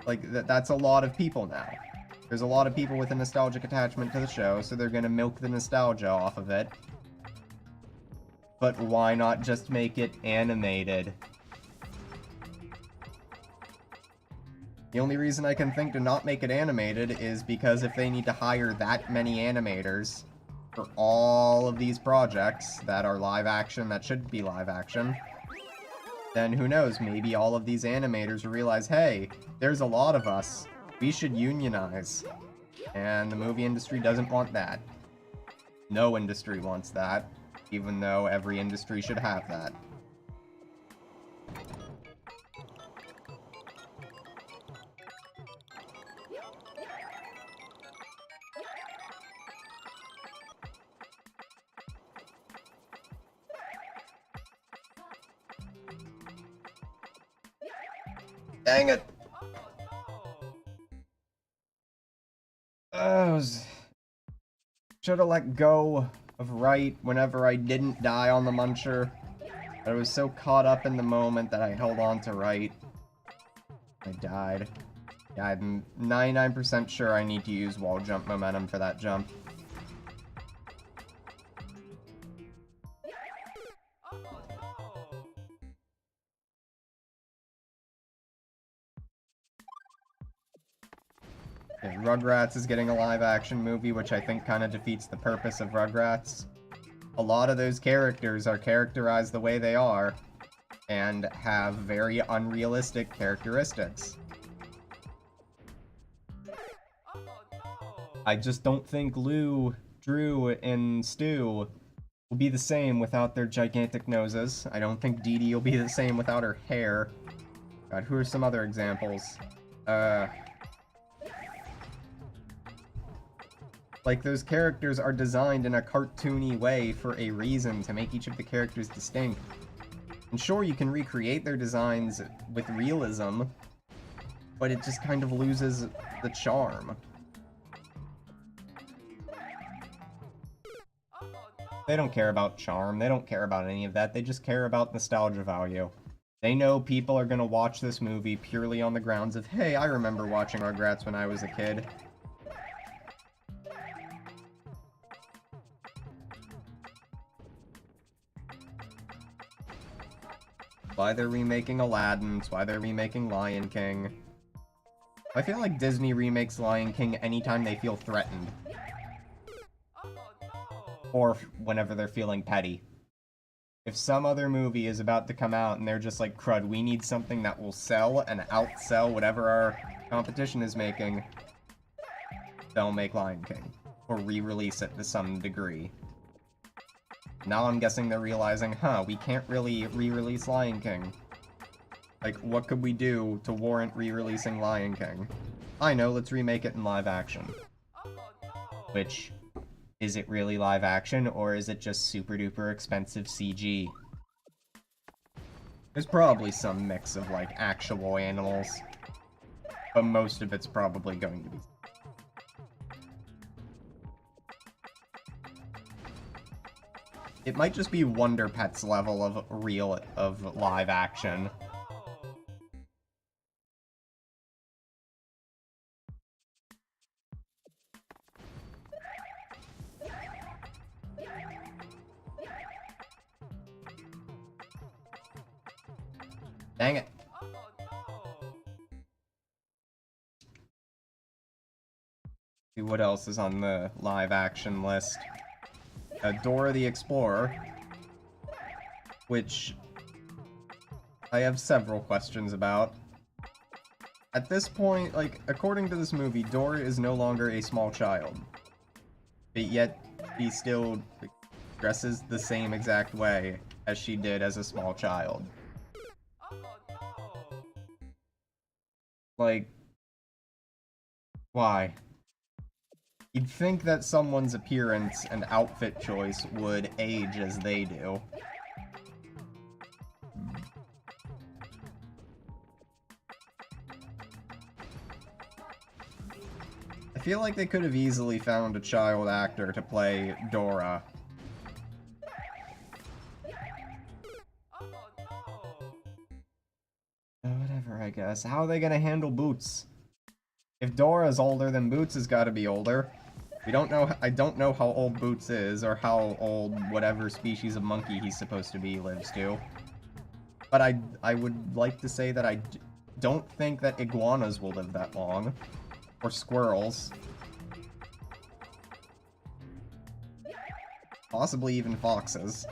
like, that's a lot of people now. There's a lot of people with a nostalgic attachment to the show, so they're gonna milk the nostalgia off of it. But why not just make it animated? The only reason I can think to not make it animated is because if they need to hire that many animators for all of these projects that are live action, that should be live action, then who knows, maybe all of these animators will realize, hey, there's a lot of us, we should unionize. And the movie industry doesn't want that. No industry wants that, even though every industry should have that. Dang it! Should've let go of right whenever I didn't die on the Muncher. I was so caught up in the moment that I held on to right. I died. Yeah, I'm 99% sure I need to use wall jump momentum for that jump. Okay, Rugrats is getting a live-action movie, which I think kind of defeats the purpose of Rugrats. A lot of those characters are characterized the way they are, and have very unrealistic characteristics. I just don't think Lou, Drew, and Stu will be the same without their gigantic noses. I don't think Dee Dee will be the same without her hair. God, who are some other examples? Like, those characters are designed in a cartoony way for a reason, to make each of the characters distinct. And sure, you can recreate their designs with realism, but it just kind of loses the charm. They don't care about charm, they don't care about any of that, they just care about nostalgia value. They know people are gonna watch this movie purely on the grounds of, hey, I remember watching Rugrats when I was a kid. Why they're remaking Aladdin, it's why they're remaking Lion King. I feel like Disney remakes Lion King anytime they feel threatened. Or whenever they're feeling petty. If some other movie is about to come out and they're just like, crud, we need something that will sell and outsell whatever our competition is making, they'll make Lion King. Or re-release it to some degree. Now I'm guessing they're realizing, huh, we can't really re-release Lion King. Like, what could we do to warrant re-releasing Lion King? I know, let's remake it in live action. Which, is it really live action, or is it just super duper expensive CG? There's probably some mix of, like, actual animals. But most of it's probably going to be... It might just be Wonder Pet's level of live action. Dang it. See what else is on the live action list. Dora the Explorer, which I have several questions about. At this point, like, according to this movie, Dora is no longer a small child. But yet, He still dresses the same exact way as she did as a small child. Like, why? You'd think that someone's appearance and outfit choice would age as they do. I feel like they could have easily found a child actor to play Dora. Whatever, I guess. How are they gonna handle Boots? If Dora's older, then Boots has gotta be older. We don't know. I don't know how old Boots is, or how old whatever species of monkey he's supposed to be lives to. But I would like to say that I don't think that iguanas will live that long. Or squirrels. Possibly even foxes.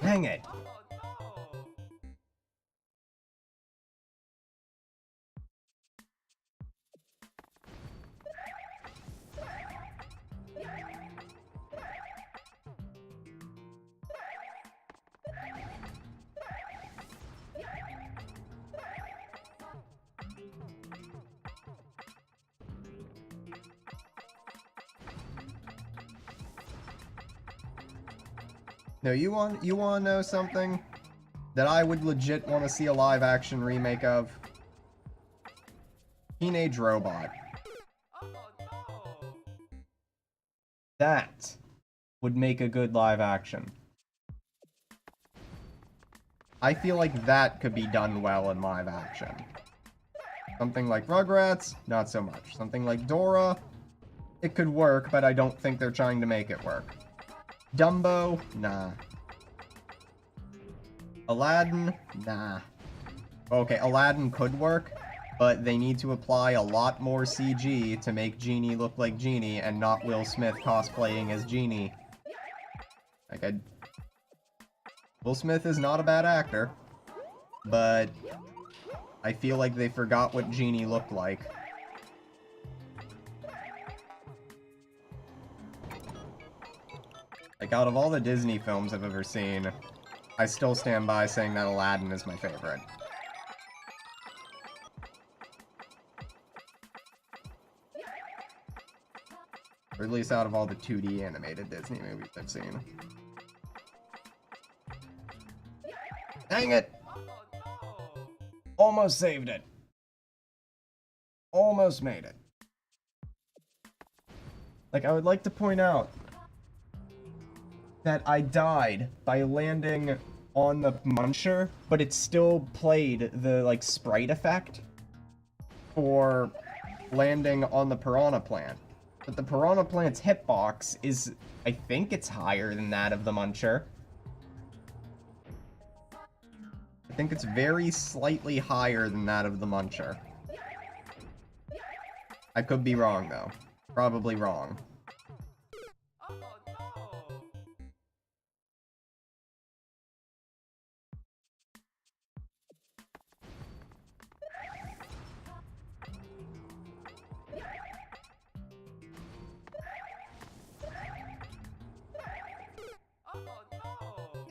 Dang it! No, you want to know something that I would legit want to see a live action remake of? Teenage Robot. That would make a good live action. I feel like that could be done well in live action. Something like Rugrats, not so much. Something like Dora, it could work, but I don't think they're trying to make it work. Dumbo, nah. Aladdin, nah. Okay, Aladdin could work, but they need to apply a lot more CG to make Genie look like Genie and not Will Smith cosplaying as Genie. Like, Will Smith is not a bad actor, but I feel like they forgot what Genie looked like. Like, out of all the Disney films I've ever seen, I still stand by saying that Aladdin is my favorite. Or at least out of all the 2D animated Disney movies I've seen. Dang it! Almost saved it. Almost made it. Like, I would like to point out that I died by landing on the Muncher, but it still played the, like, sprite effect for landing on the Piranha Plant. But the Piranha Plant's hitbox is, I think it's higher than that of the Muncher. I think it's very slightly higher than that of the Muncher. I could be wrong, though. Probably wrong.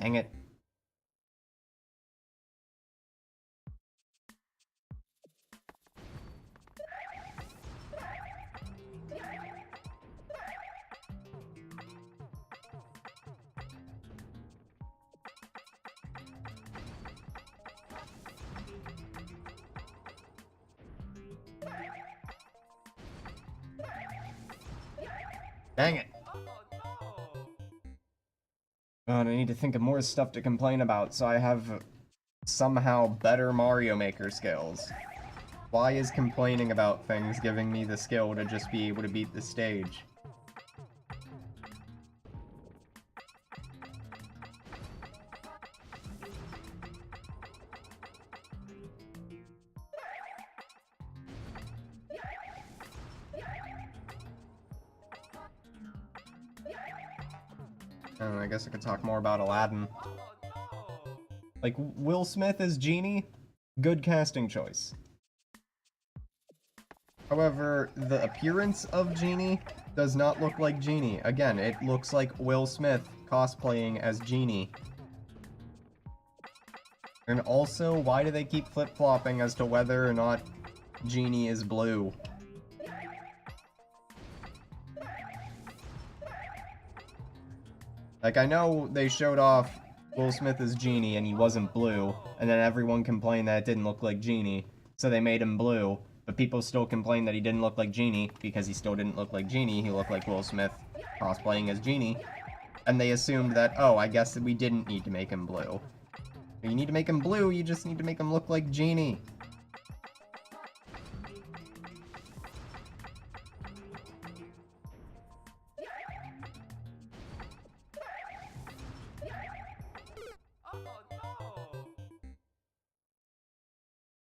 Dang it. Dang it. God, I need to think of more stuff to complain about so I have somehow better Mario Maker skills. Why is complaining about things giving me the skill to just be able to beat the stage? I guess I could talk more about Aladdin. Like, Will Smith as Genie? Good casting choice. However, the appearance of Genie does not look like Genie. Again, it looks like Will Smith cosplaying as Genie. And also, why do they keep flip-flopping as to whether or not Genie is blue? Like, I know they showed off Will Smith as Genie and he wasn't blue, and then everyone complained that it didn't look like Genie, so they made him blue, but people still complained that he didn't look like Genie, because he still didn't look like Genie, he looked like Will Smith cosplaying as Genie, and they assumed that, oh, I guess that we didn't need to make him blue. If you need to make him blue, you just need to make him look like Genie.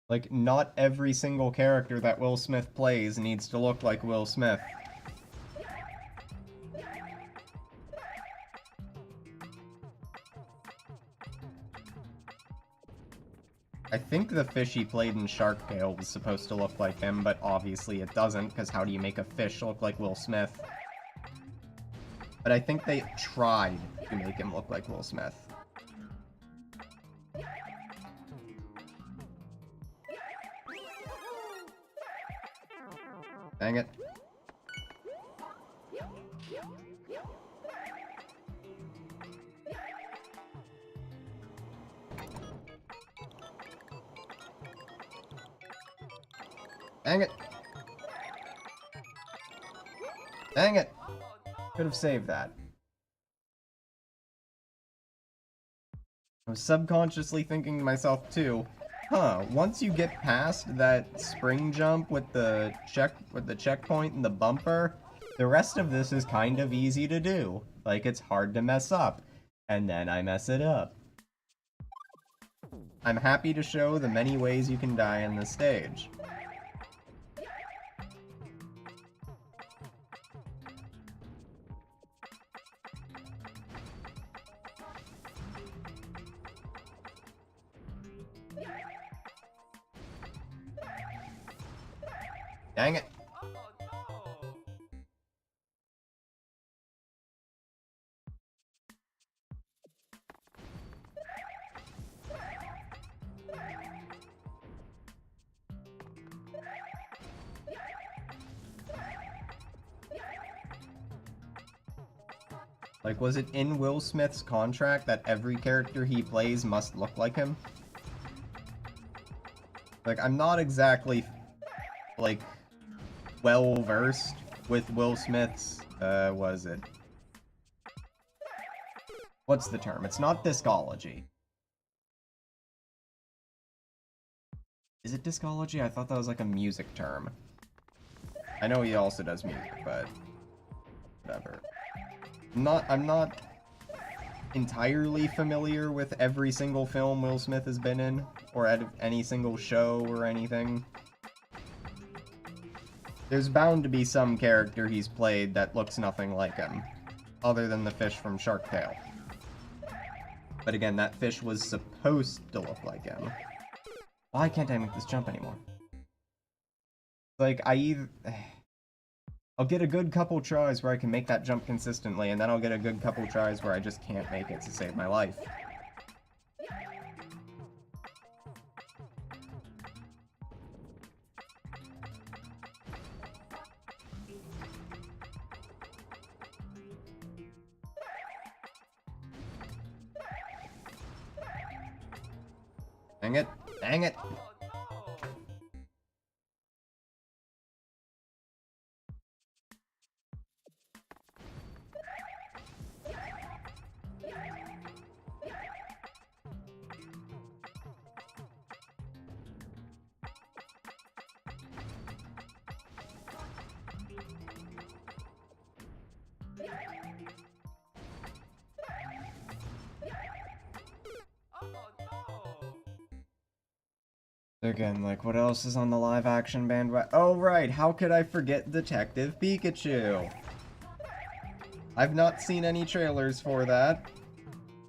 Like, not every single character that Will Smith plays needs to look like Will Smith. I think the fish he played in Shark Tale was supposed to look like him, but obviously it doesn't, because how do you make a fish look like Will Smith? But I think they tried to make him look like Will Smith. Dang it. Dang it. Dang it. Could have saved that. I was subconsciously thinking to myself too, once you get past that spring jump with the checkpoint and the bumper, the rest of this is kind of easy to do. Like, it's hard to mess up. And then I mess it up. I'm happy to show the many ways you can die on this stage. Dang it. Like, was it in Will Smith's contract that every character he plays must look like him? Like, I'm not exactly, like, well-versed with Will Smith's, was it? What's the term? It's not discology. Is it discology? I thought that was like a music term. I know he also does music, but whatever. I'm not entirely familiar with every single film Will Smith has been in, or at any single show or anything. There's bound to be some character he's played that looks nothing like him, other than the fish from Shark Tale. But again, that fish was supposed to look like him. Why can't I make this jump anymore? Like, I'll get a good couple tries where I can make that jump consistently, and then I'll get a good couple tries where I just can't make it to save my life. Dang it. Dang it. Again, like, what else is on the live-action bandwagon? Oh, right, how could I forget Detective Pikachu? I've not seen any trailers for that.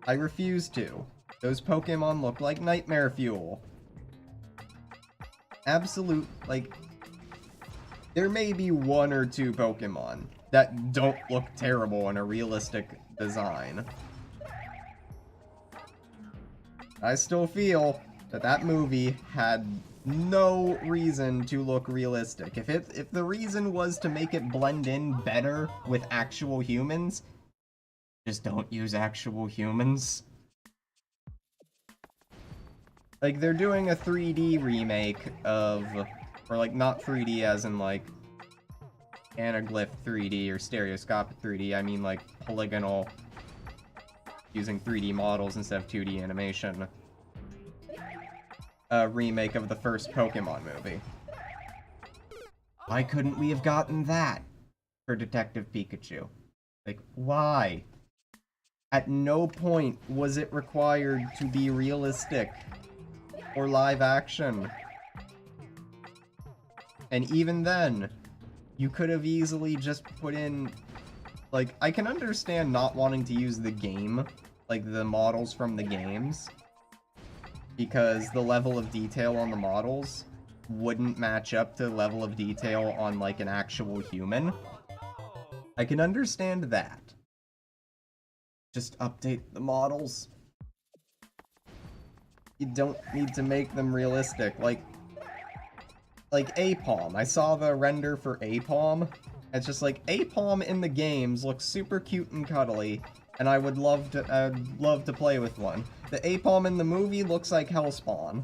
I refuse to. Those Pokemon look like nightmare fuel. Absolute, like... There may be one or two Pokemon that don't look terrible in a realistic design. I still feel that that movie had no reason to look realistic. If the reason was to make it blend in better with actual humans, just don't use actual humans. Like, they're doing a 3D remake of, or like not 3D as in like anaglyph 3D or stereoscopic 3D, I mean like polygonal, using 3D models instead of 2D animation. A remake of the first Pokemon movie. Why couldn't we have gotten that for Detective Pikachu? Like, why? At no point was it required to be realistic or live action. And even then, you could have easily just put in... Like, I can understand not wanting to use the game, like the models from the games, because the level of detail on the models wouldn't match up to the level of detail on, like, an actual human. I can understand that. Just update the models. You don't need to make them realistic. Like Aipom. I saw the render for Aipom. It's just like, Aipom in the games looks super cute and cuddly, and I'd love to play with one. The Aipom in the movie looks like Hellspawn.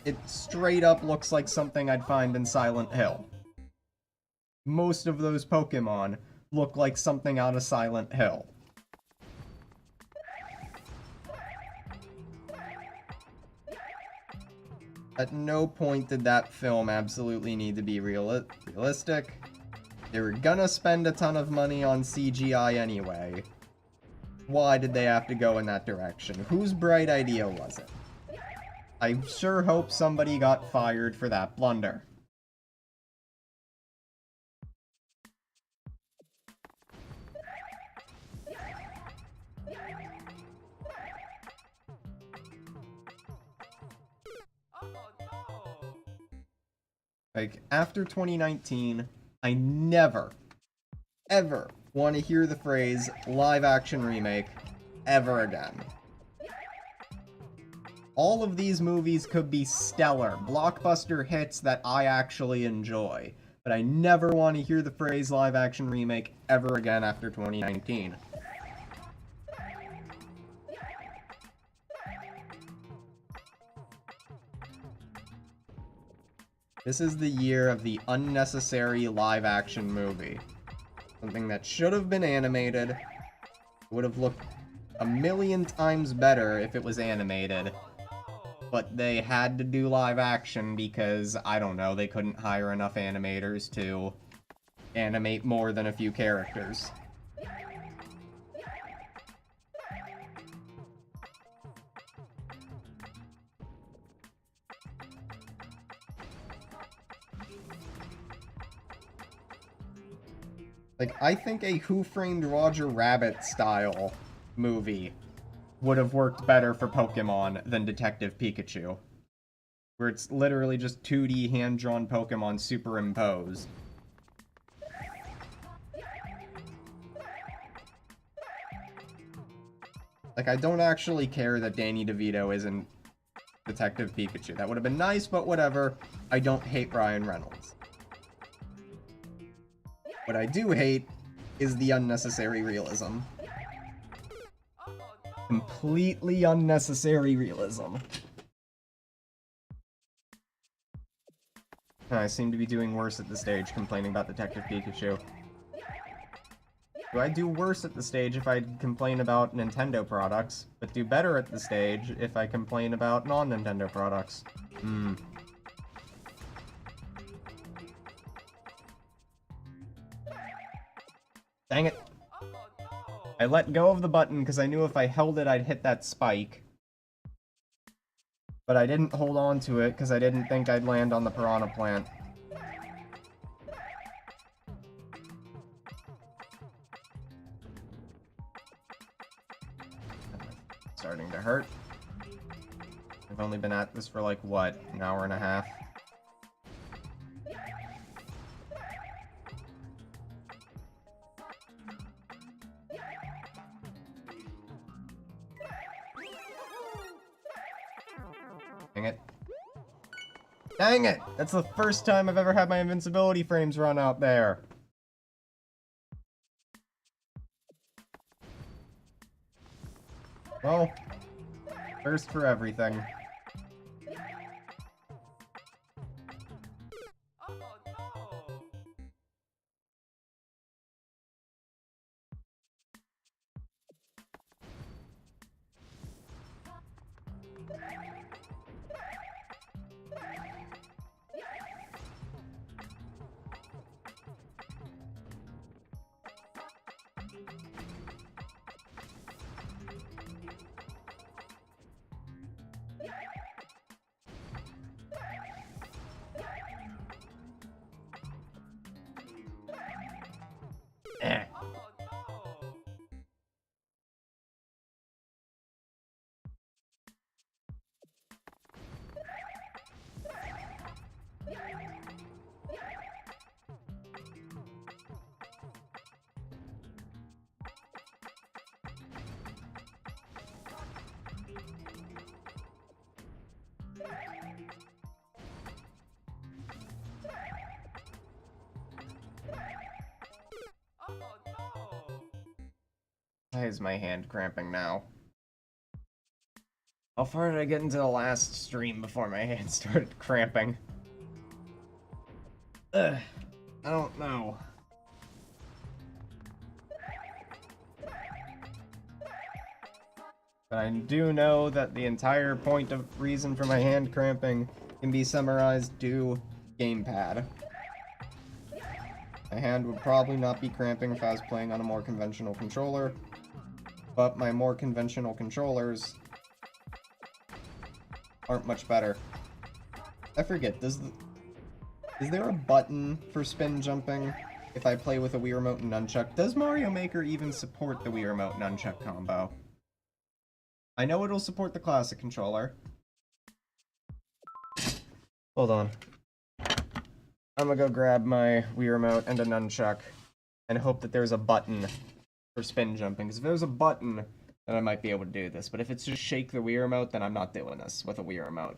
It straight up looks like something I'd find in Silent Hill. Most of those Pokemon look like something out of Silent Hill. At no point did that film absolutely need to be realistic. They were gonna spend a ton of money on CGI anyway. Why did they have to go in that direction? Whose bright idea was it? I sure hope somebody got fired for that blunder. Like, after 2019, I never, ever want to hear the phrase live-action remake ever again. All of these movies could be stellar, blockbuster hits that I actually enjoy, but I never want to hear the phrase live-action remake ever again after 2019. This is the year of the unnecessary live-action movie. Something that should have been animated, would have looked a million times better if it was animated, but they had to do live-action because, I don't know, they couldn't hire enough animators to animate more than a few characters. Like, I think a Who Framed Roger Rabbit style movie would have worked better for Pokemon than Detective Pikachu. Where it's literally just 2D hand-drawn Pokemon superimposed. Like, I don't actually care that Danny DeVito isn't Detective Pikachu. That would have been nice, but whatever. I don't hate Ryan Reynolds. What I do hate is the unnecessary realism. Completely unnecessary realism. I seem to be doing worse at the stage complaining about Detective Pikachu. Do I do worse at the stage if I complain about Nintendo products, but do better at the stage if I complain about non-Nintendo products? Dang it. I let go of the button because I knew if I held it I'd hit that spike. But I didn't hold on to it because I didn't think I'd land on the piranha plant. Starting to hurt. I've only been at this for like, what, an hour and a half? Dang it. Dang it! That's the first time I've ever had my invincibility frames run out there. Well, first for everything. Eh. Why is my hand cramping now? How far did I get into the last stream before my hand started cramping? Ugh, I don't know. But I do know that the entire point of reason for my hand cramping can be summarized to gamepad. My hand would probably not be cramping if I was playing on a more conventional controller, but my more conventional controllers aren't much better. I forget, is there a button for spin jumping if I play with a Wii Remote and Nunchuck? Does Mario Maker even support the Wii Remote Nunchuck combo? I know it'll support the classic controller. Hold on. I'm gonna go grab my Wii Remote and a Nunchuck and hope that there's a button for spin jumping. Because if there's a button, then I might be able to do this. But if it's just shake the Wii Remote, then I'm not doing this with a Wii Remote.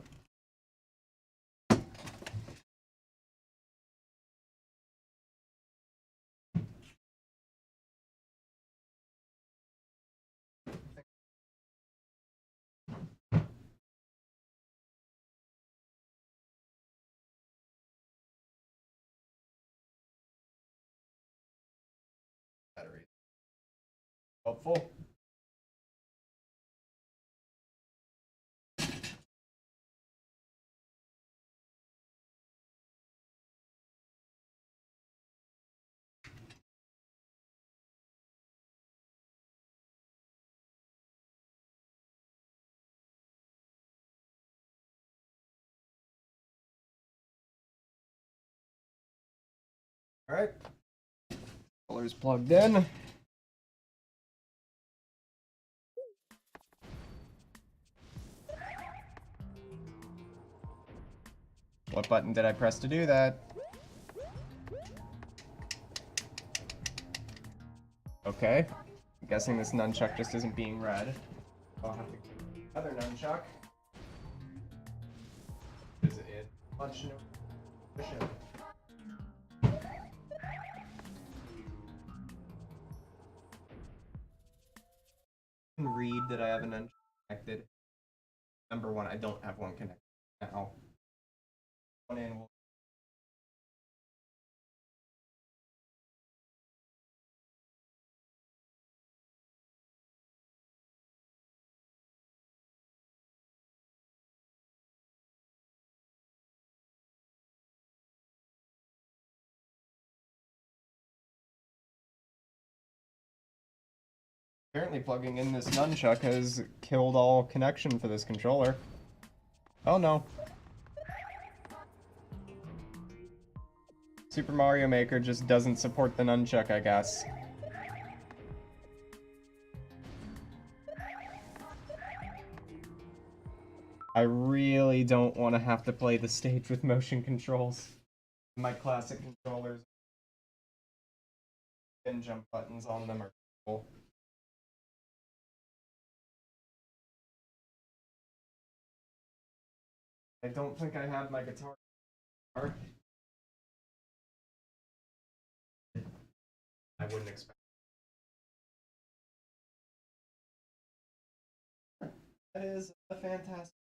Battery. Helpful. Alright. Controller's plugged in. What button did I press to do that? Okay. I'm guessing this nunchuck just isn't being read. I'll have to get another nunchuck. Is it much no efficient? Read that I have an nunchuck connected. Number one, I don't have one connected now. One in will apparently plugging in this nunchuck has killed all connection for this controller. Oh no. Super Mario Maker just doesn't support the nunchuck, I guess. I really don't want to have to play the stage with motion controls. My classic controllers and jump buttons on them are cool. I don't think I have my guitar. I wouldn't expect. That is a fantastic.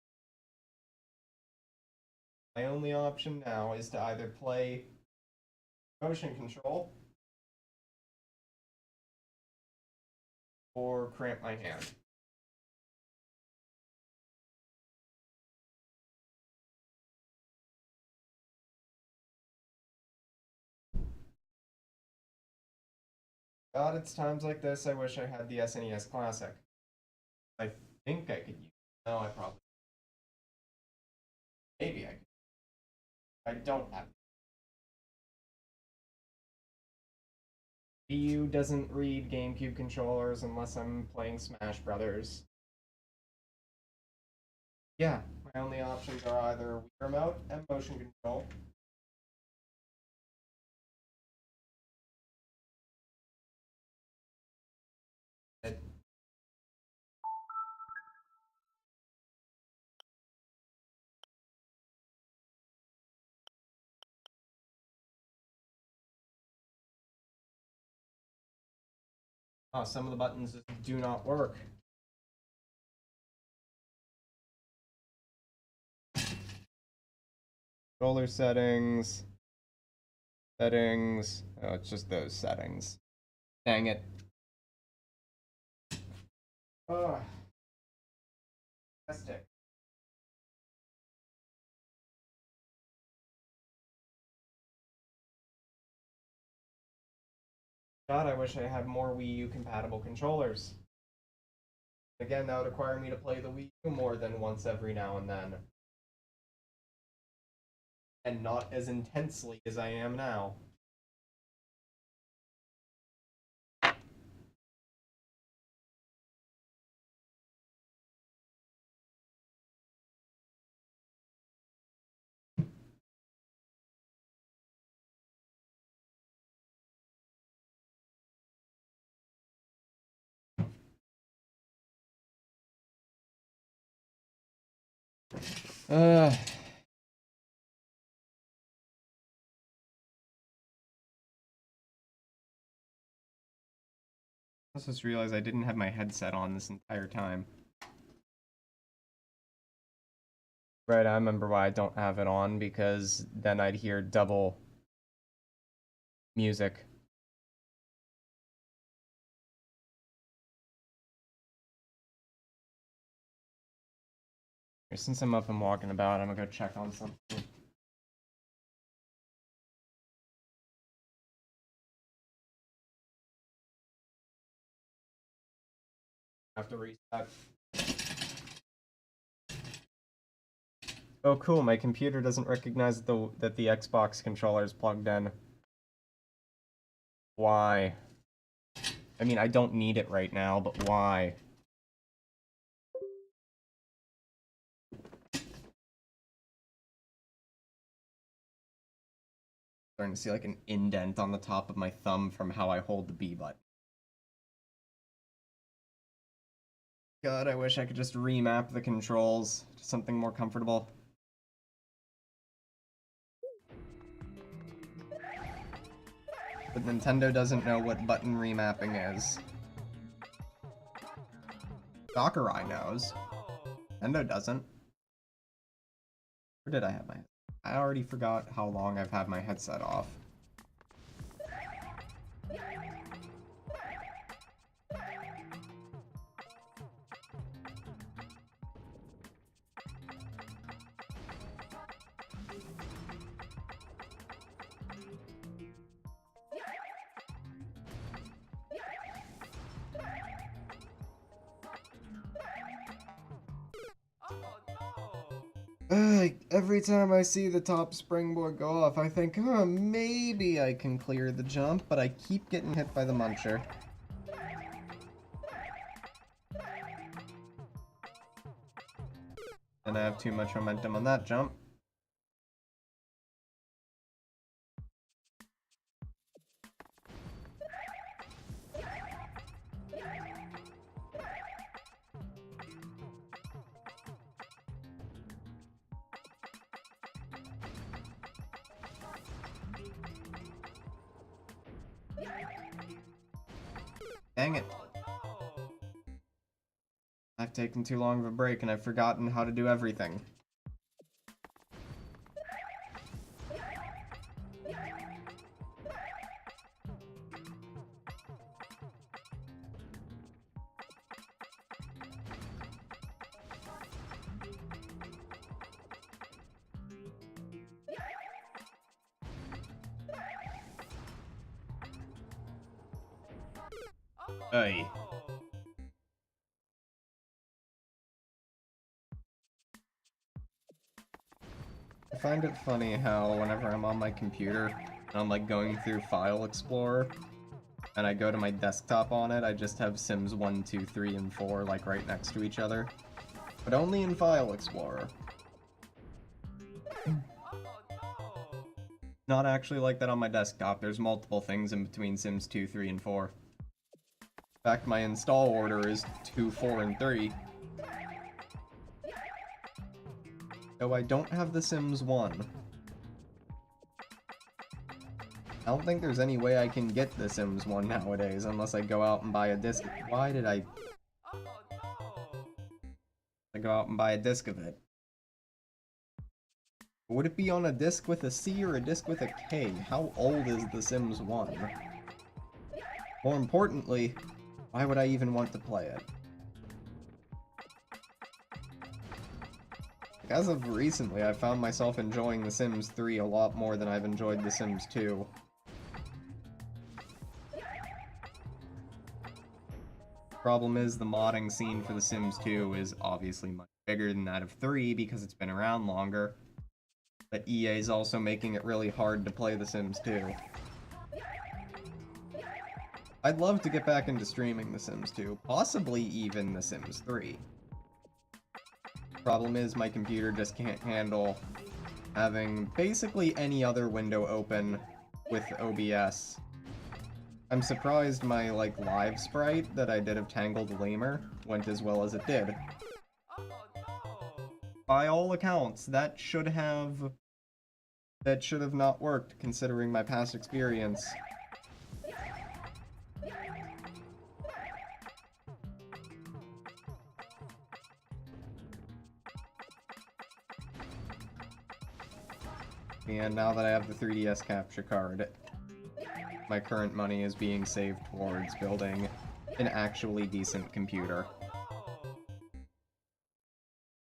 My only option now is to either play motion control or cramp my hand. God, it's times like this I wish I had the SNES Classic. I think I could use it. No, I probably. Maybe I could. I don't have. Wii U doesn't read GameCube controllers unless I'm playing Smash Brothers. Yeah, my only options are either Wii Remote and motion control. Oh, some of the buttons do not work. Controller settings. Settings. Oh, it's just those settings. Dang it. Oh. Fantastic. God, I wish I had more Wii U compatible controllers. Again, that would require me to play the Wii U more than once every now and then. And not as intensely as I am now. Uh. I just realized I didn't have my headset on this entire time. Right, I remember why I don't have it on, because then I'd hear double music. Since I'm up and walking about, I'm gonna go check on something. I have to reset. Oh, cool! My computer doesn't recognize that the Xbox controller is plugged in. Why? I mean, I don't need it right now, but why? Starting to see like an indent on the top of my thumb from how I hold the B button. God, I wish I could just remap the controls to something more comfortable. But Nintendo doesn't know what button remapping is. Sakurai knows. Nintendo doesn't. Where did I have my... I already forgot how long I've had my headset off. Every time I see the top springboard go off, I think, huh, maybe I can clear the jump, but I keep getting hit by the muncher. And I have too much momentum on that jump. Dang it. I've taken too long of a break and I've forgotten how to do everything. Hey. I find it funny how whenever I'm on my computer and I'm like going through File Explorer and I go to my desktop on it, I just have Sims 1, 2, 3, and 4 like right next to each other. But only in File Explorer. Not actually like that on my desktop. There's multiple things in between Sims 2, 3, and 4. In fact, my install order is 2, 4, and 3. Though I don't have The Sims 1. I don't think there's any way I can get The Sims 1 nowadays unless I go out and buy a disc. Why did I go out and buy a disc of it? Would it be on a disc with a C or a disc with a K? How old is The Sims 1? More importantly, why would I even want to play it? As of recently, I've found myself enjoying The Sims 3 a lot more than I've enjoyed The Sims 2. Problem is, the modding scene for The Sims 2 is obviously much bigger than that of 3 because it's been around longer. But EA is also making it really hard to play The Sims 2. I'd love to get back into streaming The Sims 2, possibly even The Sims 3. Problem is, my computer just can't handle having basically any other window open with OBS. I'm surprised my, like, live sprite that I did of Tangled Lemur went as well as it did. By all accounts, that should have not worked, considering my past experience. And now that I have the 3DS capture card, my current money is being saved towards building an actually decent computer.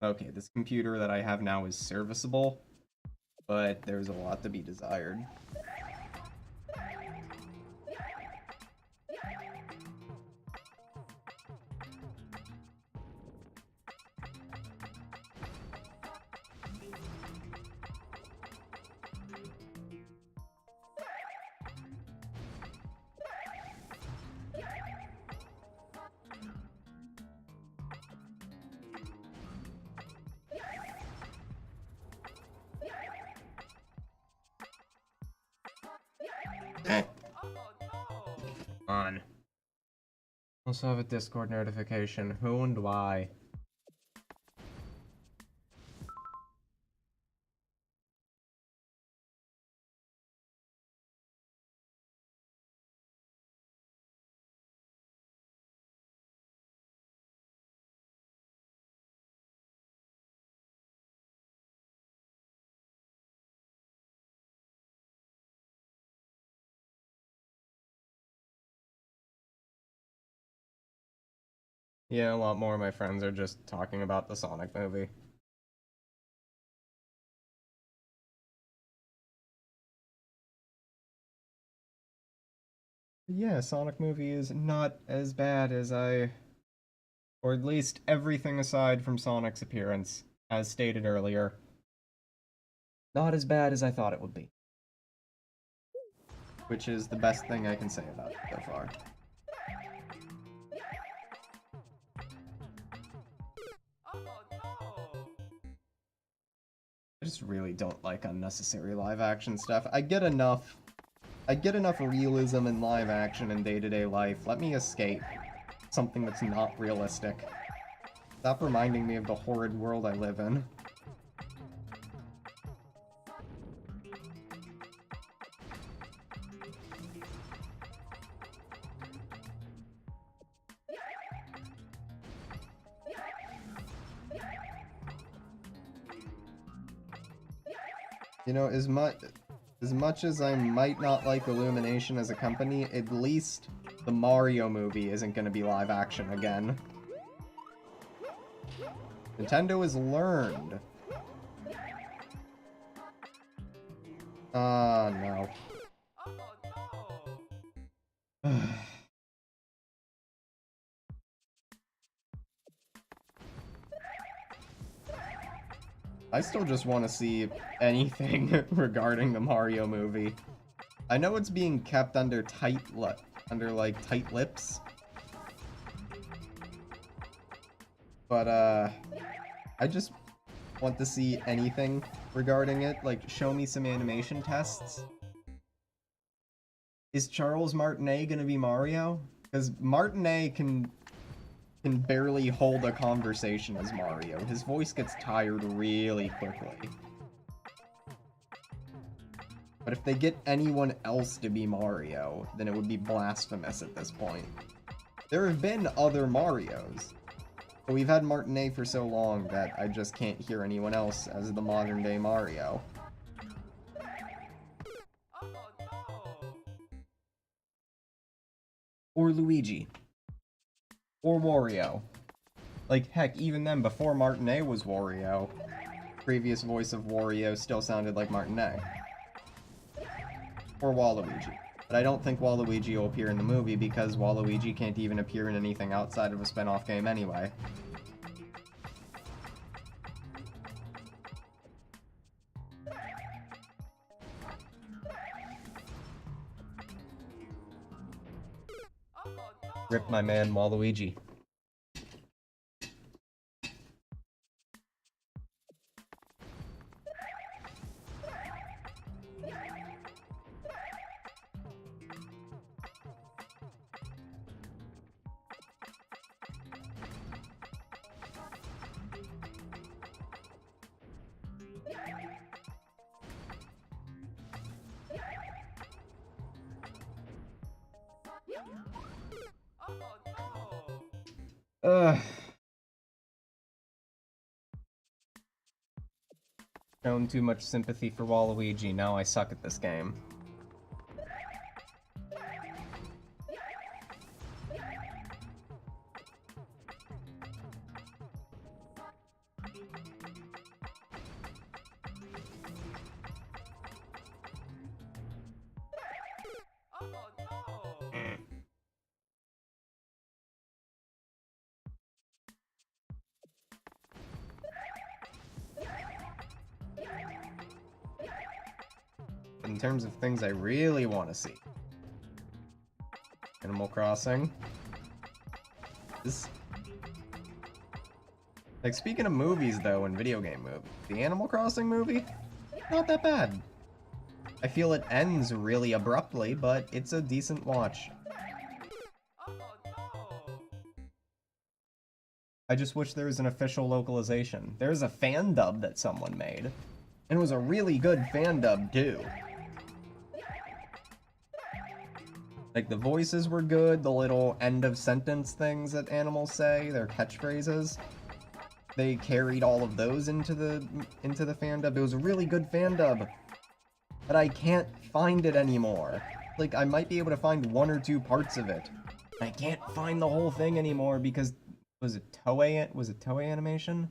Okay, this computer that I have now is serviceable, but there's a lot to be desired. On. Also have a Discord notification. Who and why? Yeah, a lot more of my friends are just talking about the Sonic movie. Yeah, Sonic movie is not as bad as or at least everything aside from Sonic's appearance, as stated earlier. Not as bad as I thought it would be. Which is the best thing I can say about it so far. just really don't like unnecessary live action stuff. I get enough realism in live action in day-to-day life. Let me escape something that's not realistic. Stop reminding me of the horrid world I live in. You know, as much as I might not like Illumination as a company, at least the Mario movie isn't going to be live action again. Nintendo has learned. Ah, no. I still just want to see anything regarding the Mario movie. I know it's being kept under tight lips. But, I just want to see anything regarding it. Like, show me some animation tests. Is Charles Martinet gonna be Mario? Because Martinet can barely hold a conversation as Mario. His voice gets tired really quickly. But if they get anyone else to be Mario, then it would be blasphemous at this point. There have been other Marios, but we've had Martinet for so long that I just can't hear anyone else as the modern-day Mario. Or Luigi. Or Wario. Like, heck, even then, before Martinet was Wario, previous voice of Wario still sounded like Martinet. Or Waluigi. But I don't think Waluigi will appear in the movie because Waluigi can't even appear in anything outside of a spin-off game anyway. Rip my man Waluigi. Shown too much sympathy for Waluigi, now I suck at this game. In terms of things I really want to see. Animal Crossing. Like, speaking of movies, though, and video game movies, the Animal Crossing movie, not that bad. I feel it ends really abruptly, but it's a decent watch. I just wish there was an official localization. There's a fan dub that someone made, and it was a really good fan dub, too. Like, the voices were good, the little end-of-sentence things that animals say, their catchphrases. They carried all of those into the fan dub. It was a really good fan dub. But I can't find it anymore. Like, I might be able to find 1 or 2 parts of it. I can't find the whole thing anymore because... Was it Toei Animation?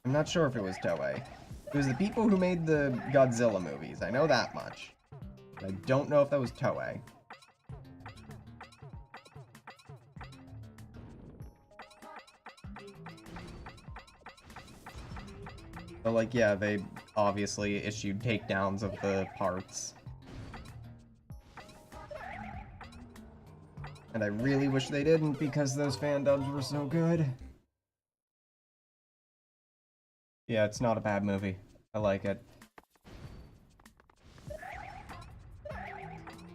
I'm not sure if it was Toei. It was the people who made the Godzilla movies, I know that much. I don't know if that was Toei. But, like, yeah, they obviously issued takedowns of the parts. And I really wish they didn't because those fan dubs were so good. Yeah, it's not a bad movie. I like it.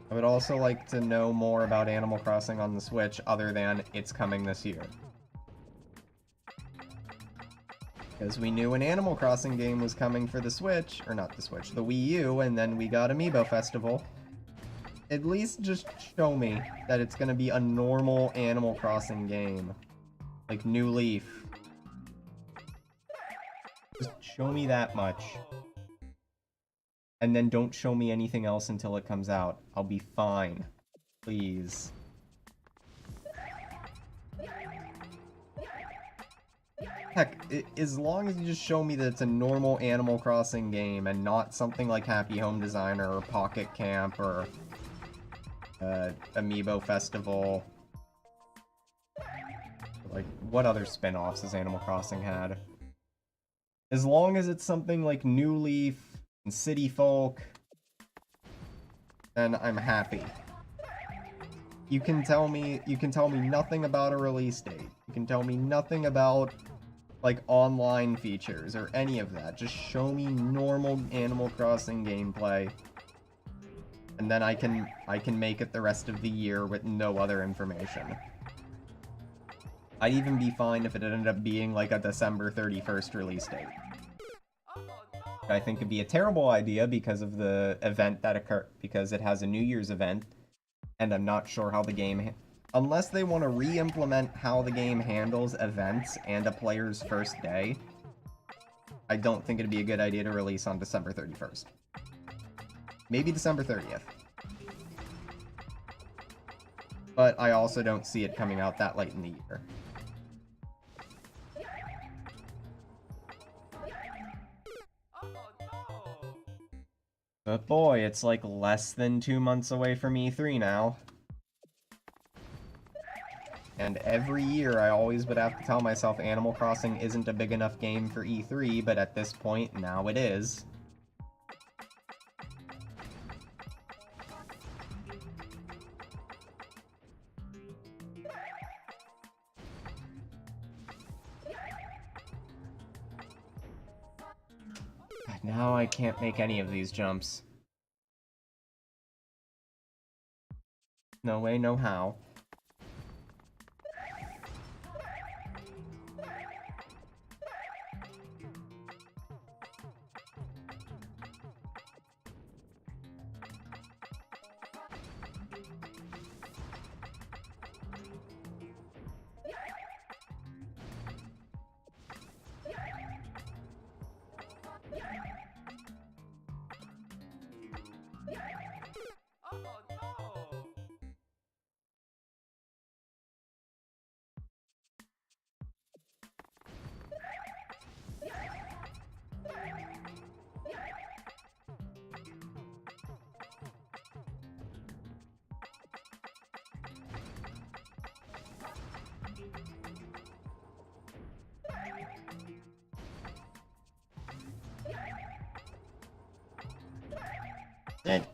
I would also like to know more about Animal Crossing on the Switch other than it's coming this year. Because we knew an Animal Crossing game was coming for the Switch, or not the Switch, the Wii U, and then we got Amiibo Festival. At least just show me that it's gonna be a normal Animal Crossing game. Like New Leaf. Just show me that much. And then don't show me anything else until it comes out. I'll be fine. Please. Heck, as long as you just show me that it's a normal Animal Crossing game and not something like Happy Home Designer or Pocket Camp or Amiibo Festival. Like, what other spin-offs has Animal Crossing had? As long as it's something like New Leaf and City Folk, then I'm happy. You can tell me nothing about a release date. You can tell me nothing about like online features or any of that. Just show me normal Animal Crossing gameplay. And then I can make it the rest of the year with no other information. I'd even be fine if it ended up being like a December 31st release date. I think it'd be a terrible idea because of the event that occurred, because it has a New Year's event, and I'm not sure how the game, unless they want to re-implement how the game handles events and a player's first day, I don't think it'd be a good idea to release on December 31st. Maybe December 30th. But I also don't see it coming out that late in the year. But boy, it's like less than 2 months away from E3 now. And every year I always would have to tell myself Animal Crossing isn't a big enough game for E3, but at this point, now it is. Now I can't make any of these jumps. No way, no how. Dead.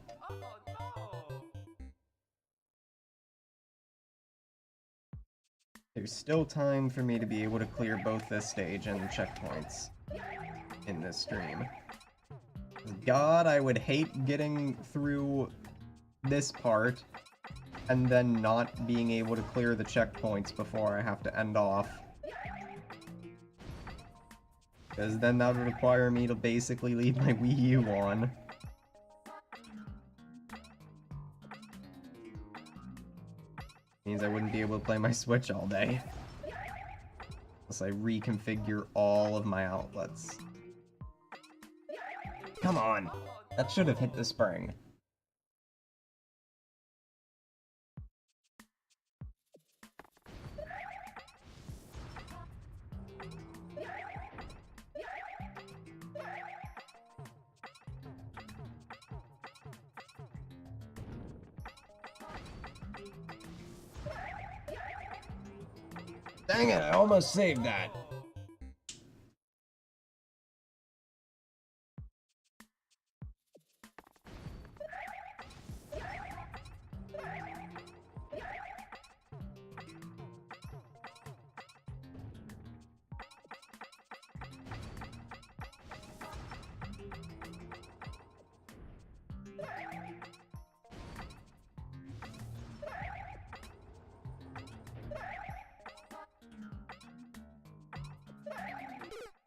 There's still time for me to be able to clear both this stage and the checkpoints in this stream. God, I would hate getting through this part and then not being able to clear the checkpoints before I have to end off. Because then that would require me to basically leave my Wii U on. Means I wouldn't be able to play my Switch all day. Unless I reconfigure all of my outlets. Come on! That should have hit the spring. Dang it, I almost saved that.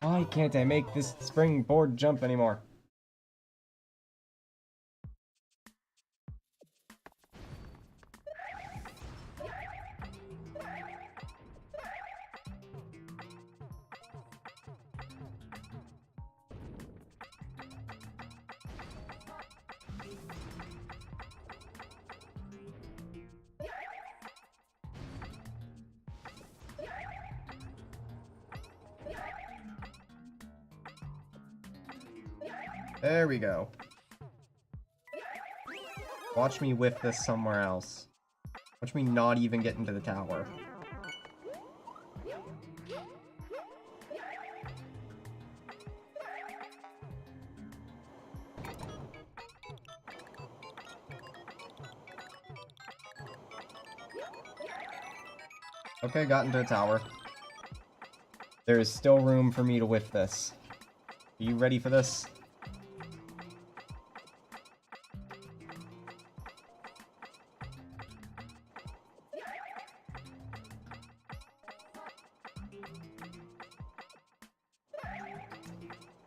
Why can't I make this springboard jump anymore? There we go. Watch me whiff this somewhere else. Watch me not even get into the tower. Okay, got into the tower. There is still room for me to whiff this. Are you ready for this?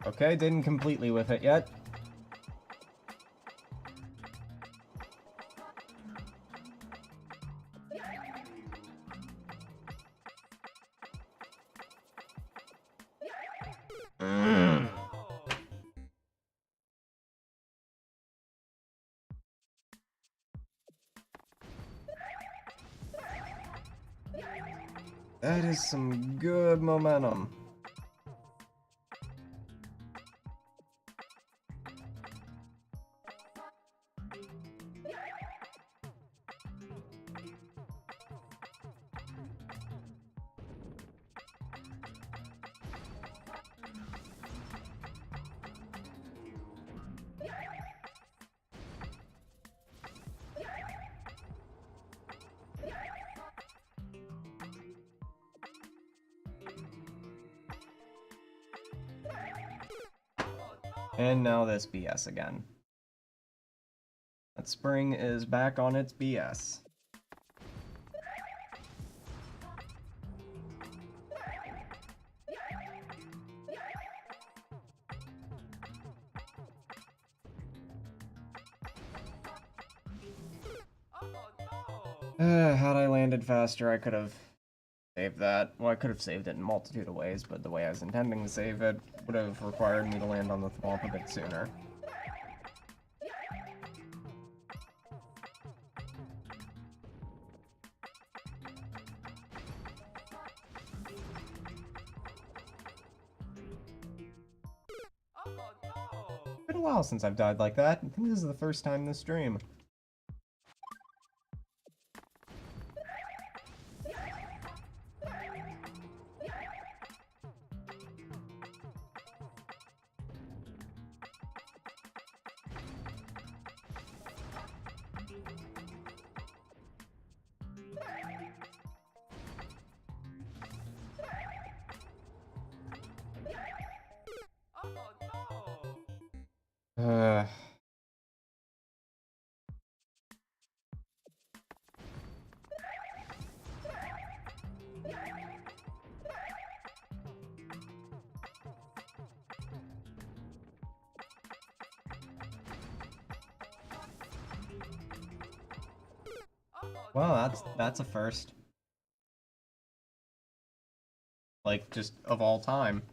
Okay, didn't completely whiff it yet. That is some good momentum. And now this BS again. That spring is back on its BS. Had I landed faster, I could have saved that. Well, I could have saved it in a multitude of ways, but the way I was intending to save it would have required me to land on the thwomp a bit sooner. It's been a while since I've died like that. I think this is the first time this stream. Well, that's a first. Like, just of all time.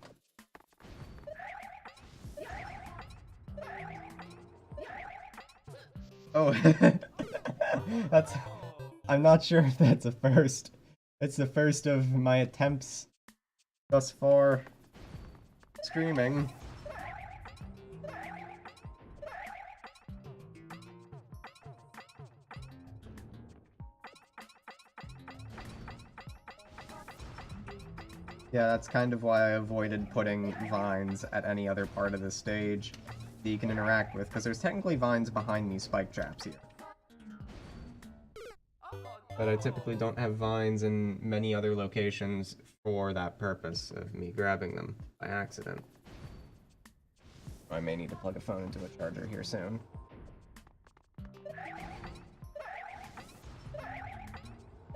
Oh, that's... I'm not sure if that's a first. It's the first of my attempts thus far streaming. Yeah, that's kind of why I avoided putting vines at any other part of the stage that you can interact with, because there's technically vines behind these spike traps here. But I typically don't have vines in many other locations for that purpose of me grabbing them by accident. I may need to plug a phone into a charger here soon.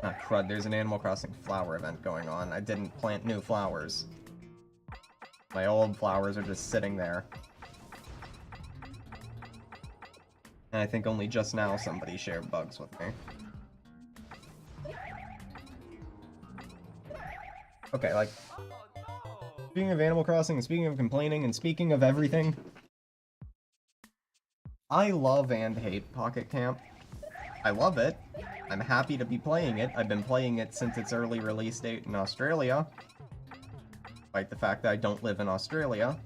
Ah, crud, there's an Animal Crossing flower event going on. I didn't plant new flowers. My old flowers are just sitting there. And I think only just now somebody shared bugs with me. Okay, like, speaking of Animal Crossing, and speaking of complaining, and speaking of everything, I love and hate Pocket Camp. I love it. I'm happy to be playing it. I've been playing it since its early release date in Australia, despite the fact that I don't live in Australia.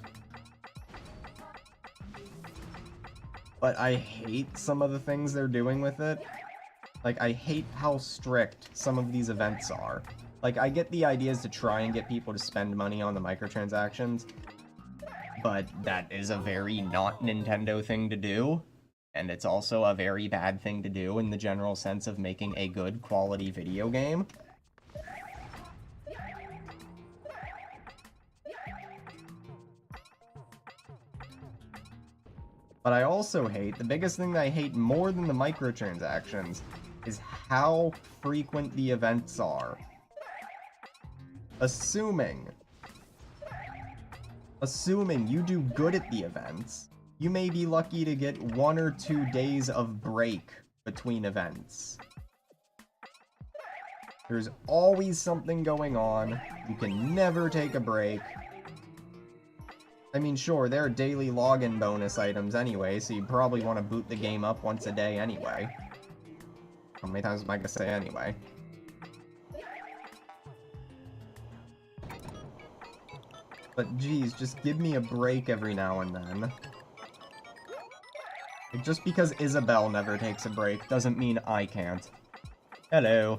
But I hate some of the things they're doing with it. Like, I hate how strict some of these events are. Like, I get the ideas to try and get people to spend money on the microtransactions, but that is a very not Nintendo thing to do, and it's also a very bad thing to do in the general sense of making a good quality video game. But I also hate, the biggest thing that I hate more than the microtransactions is how frequent the events are. Assuming you do good at the events, you may be lucky to get 1 or 2 days of break between events. There's always something going on. You can never take a break. I mean, sure, there are daily login bonus items anyway, so you probably want to boot the game up once a day anyway. How many times am I gonna say anyway? But geez, just give me a break every now and then. Like, just because Isabelle never takes a break doesn't mean I can't. Hello.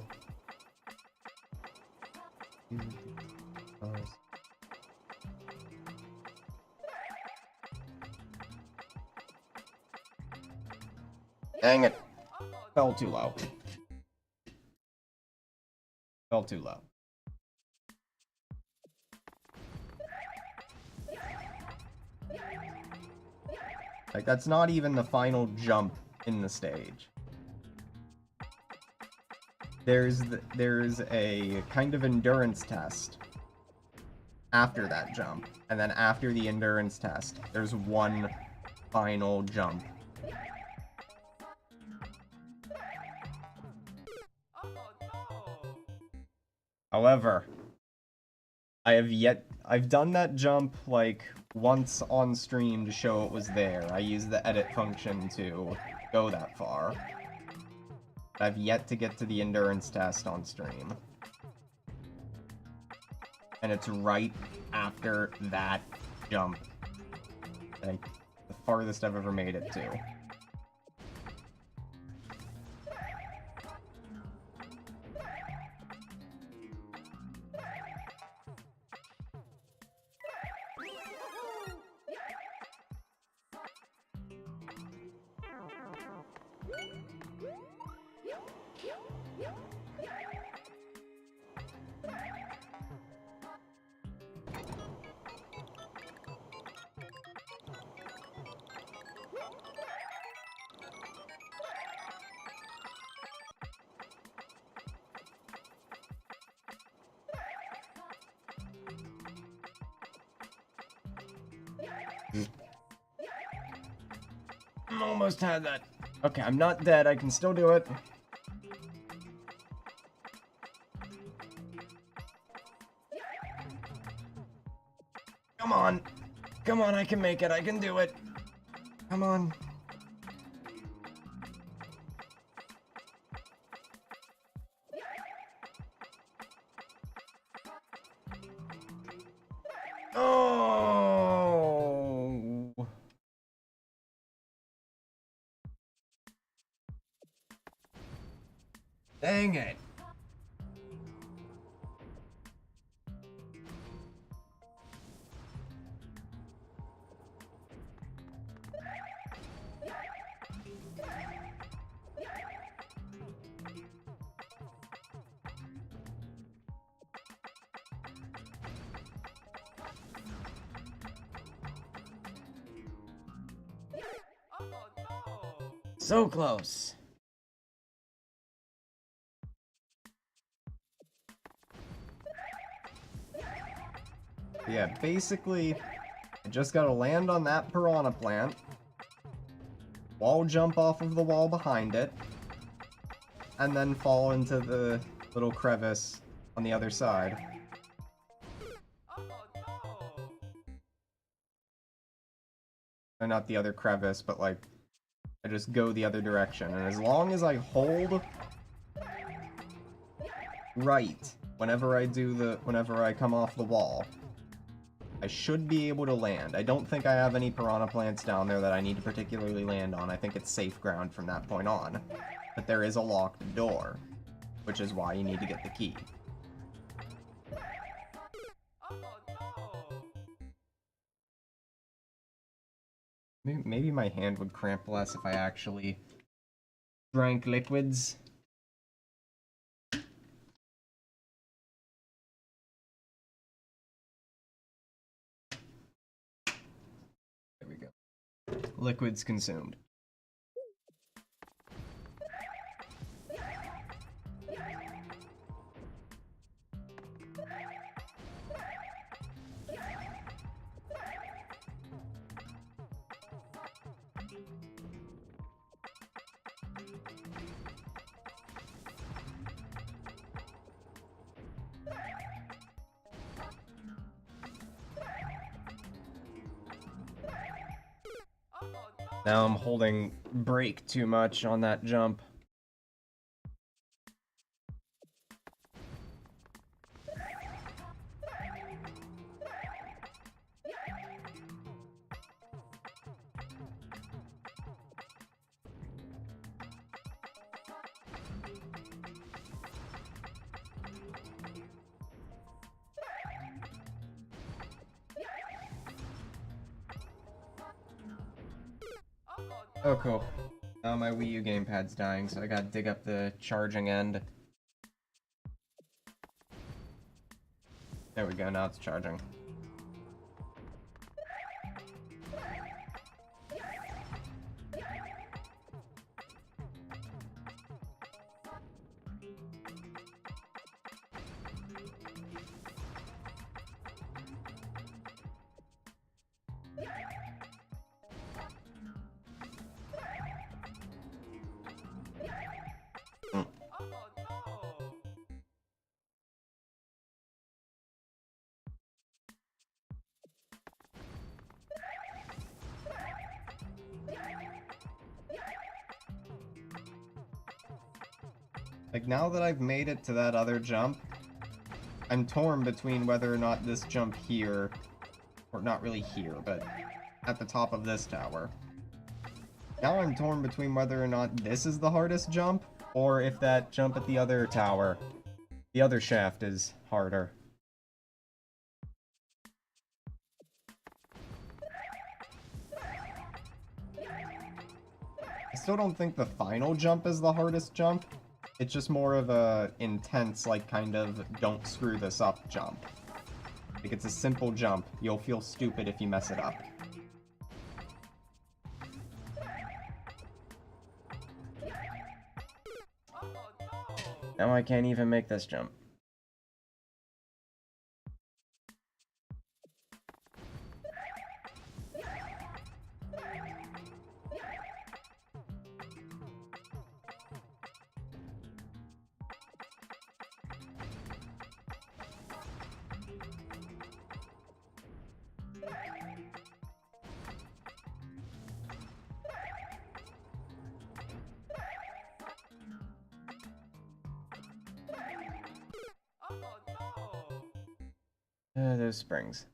Dang it. Fell too low. Fell too low. Like, that's not even the final jump in the stage. There's a kind of endurance test after that jump. And then after the endurance test, there's one final jump. However, I've done that jump, like, once on stream to show it was there. I used the edit function to go that far. I've yet to get to the endurance test on stream. And it's right after that jump. Like, the farthest I've ever made it to. Almost had that. Okay, I'm not dead. I can still do it. Come on. Come on, I can make it. I can do it. Come on. Oh. Dang it. So close. Yeah, basically, I just gotta land on that piranha plant, wall jump off of the wall behind it, and then fall into the little crevice on the other side. Or not the other crevice, but like, I just go the other direction. And as long as I hold right whenever I come off the wall, I should be able to land. I don't think I have any piranha plants down there that I need to particularly land on. I think it's safe ground from that point on. But there is a locked door, which is why you need to get the key. Maybe my hand would cramp less if I actually drank liquids. There we go. Liquids consumed. Now I'm holding brake too much on that jump. Oh, cool. Now my Wii U gamepad's dying, so I gotta dig up the charging end. There we go, now it's charging. Like, now that I've made it to that other jump, I'm torn between whether or not this jump here, or not really here, but at the top of this tower. Now I'm torn between whether or not this is the hardest jump, or if that jump at the other tower, the other shaft, is harder. I still don't think the final jump is the hardest jump. It's just more of a intense, like, kind of don't screw this up jump. Like, it's a simple jump. You'll feel stupid if you mess it up. Now I can't even make this jump. Those springs.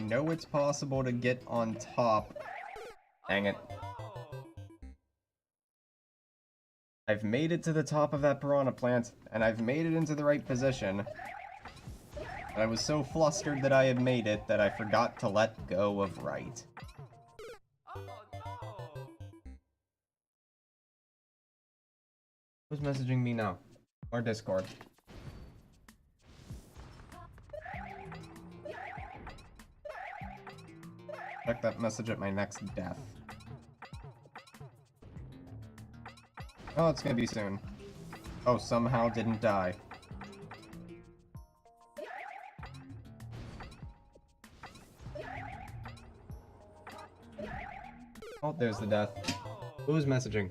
I know it's possible to get on top. Dang it. I've made it to the top of that piranha plant, and I've made it into the right position. But I was so flustered that I had made it that I forgot to let go of right. Who's messaging me now? Or Discord? Check that message at my next death. Oh, it's gonna be soon. Oh, somehow didn't die. Oh, there's the death. Who's messaging?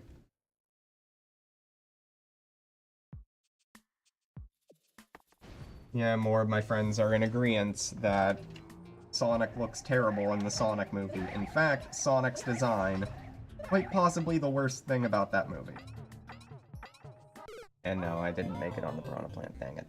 Yeah, more of my friends are in agreement that Sonic looks terrible in the Sonic movie. In fact, Sonic's design, quite possibly the worst thing about that movie. And no, I didn't make it on the piranha plant, dang it.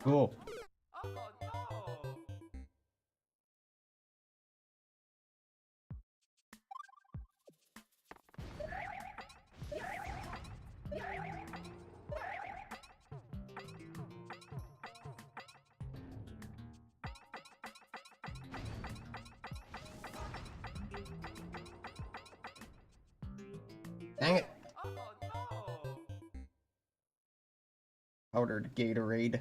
Cool. Dang it. Powdered Gatorade.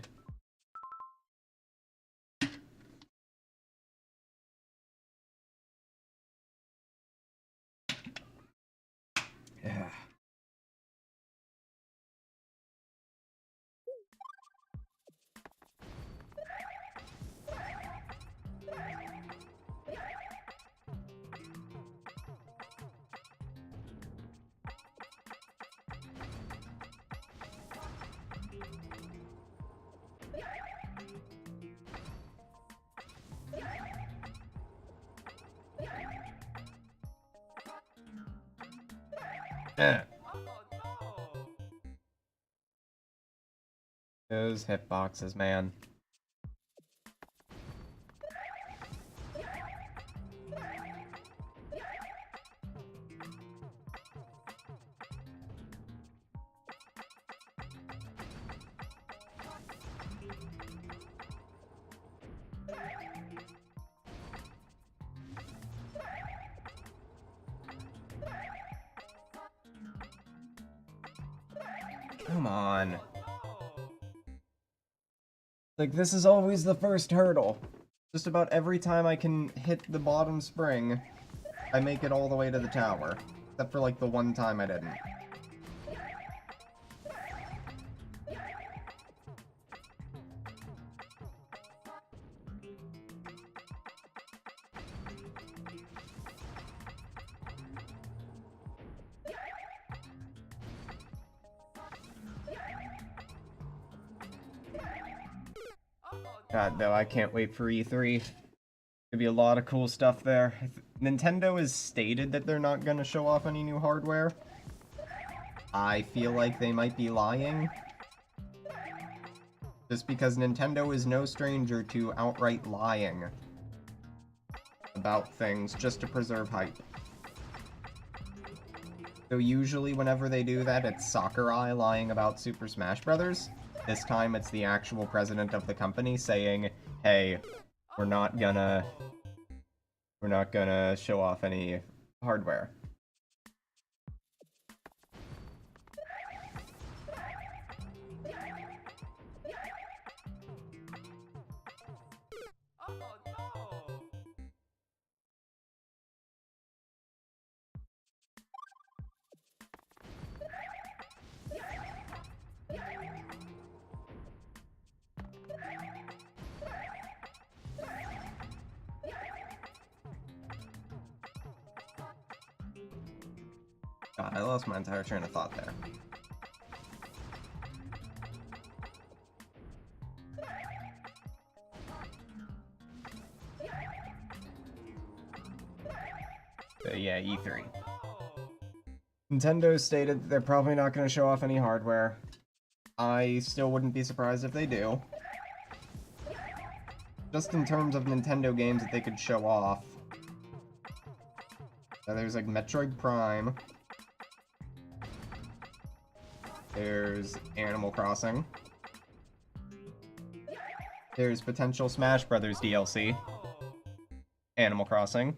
Yeah. Those hitboxes, man. Come on. Like, this is always the first hurdle. Just about every time I can hit the bottom spring, I make it all the way to the tower. Except for, like, the one time I didn't. God, though, I can't wait for E3. Could be a lot of cool stuff there. Nintendo has stated that they're not going to show off any new hardware. I feel like they might be lying. Just because Nintendo is no stranger to outright lying about things just to preserve hype. So usually whenever they do that, it's Sakurai lying about Super Smash Bros. This time it's the actual president of the company saying, hey, we're not gonna show off any hardware. God, I lost my entire train of thought there. Yeah, E3. Nintendo stated they're probably not going to show off any hardware. I still wouldn't be surprised if they do. Just in terms of Nintendo games that they could show off. There's like Metroid Prime. There's Animal Crossing. There's potential Smash Brothers DLC. Animal Crossing.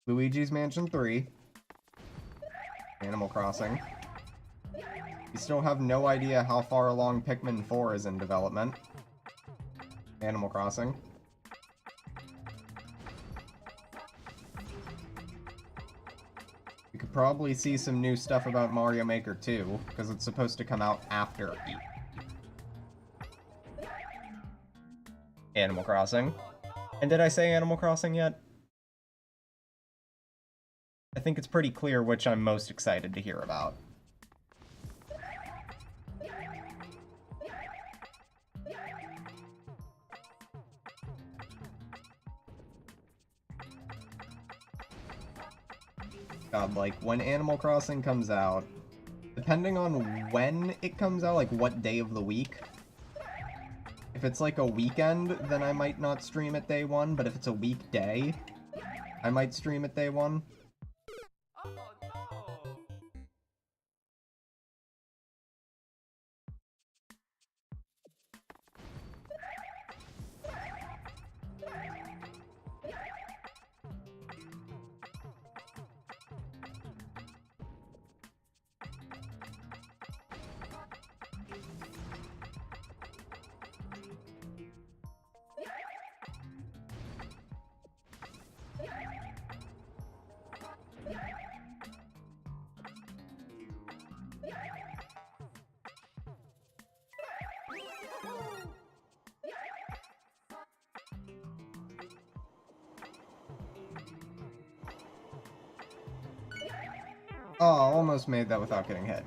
Luigi's Mansion 3. Animal Crossing. We still have no idea how far along Pikmin 4 is in development. Animal Crossing. We could probably see some new stuff about Mario Maker 2, because it's supposed to come out after E. Animal Crossing. And did I say Animal Crossing yet? I think it's pretty clear which I'm most excited to hear about. God, like, when Animal Crossing comes out, depending on when it comes out, like what day of the week, if it's like a weekend, then I might not stream it day one, but if it's a weekday, I might stream it day one. Oh, almost made that without getting hit.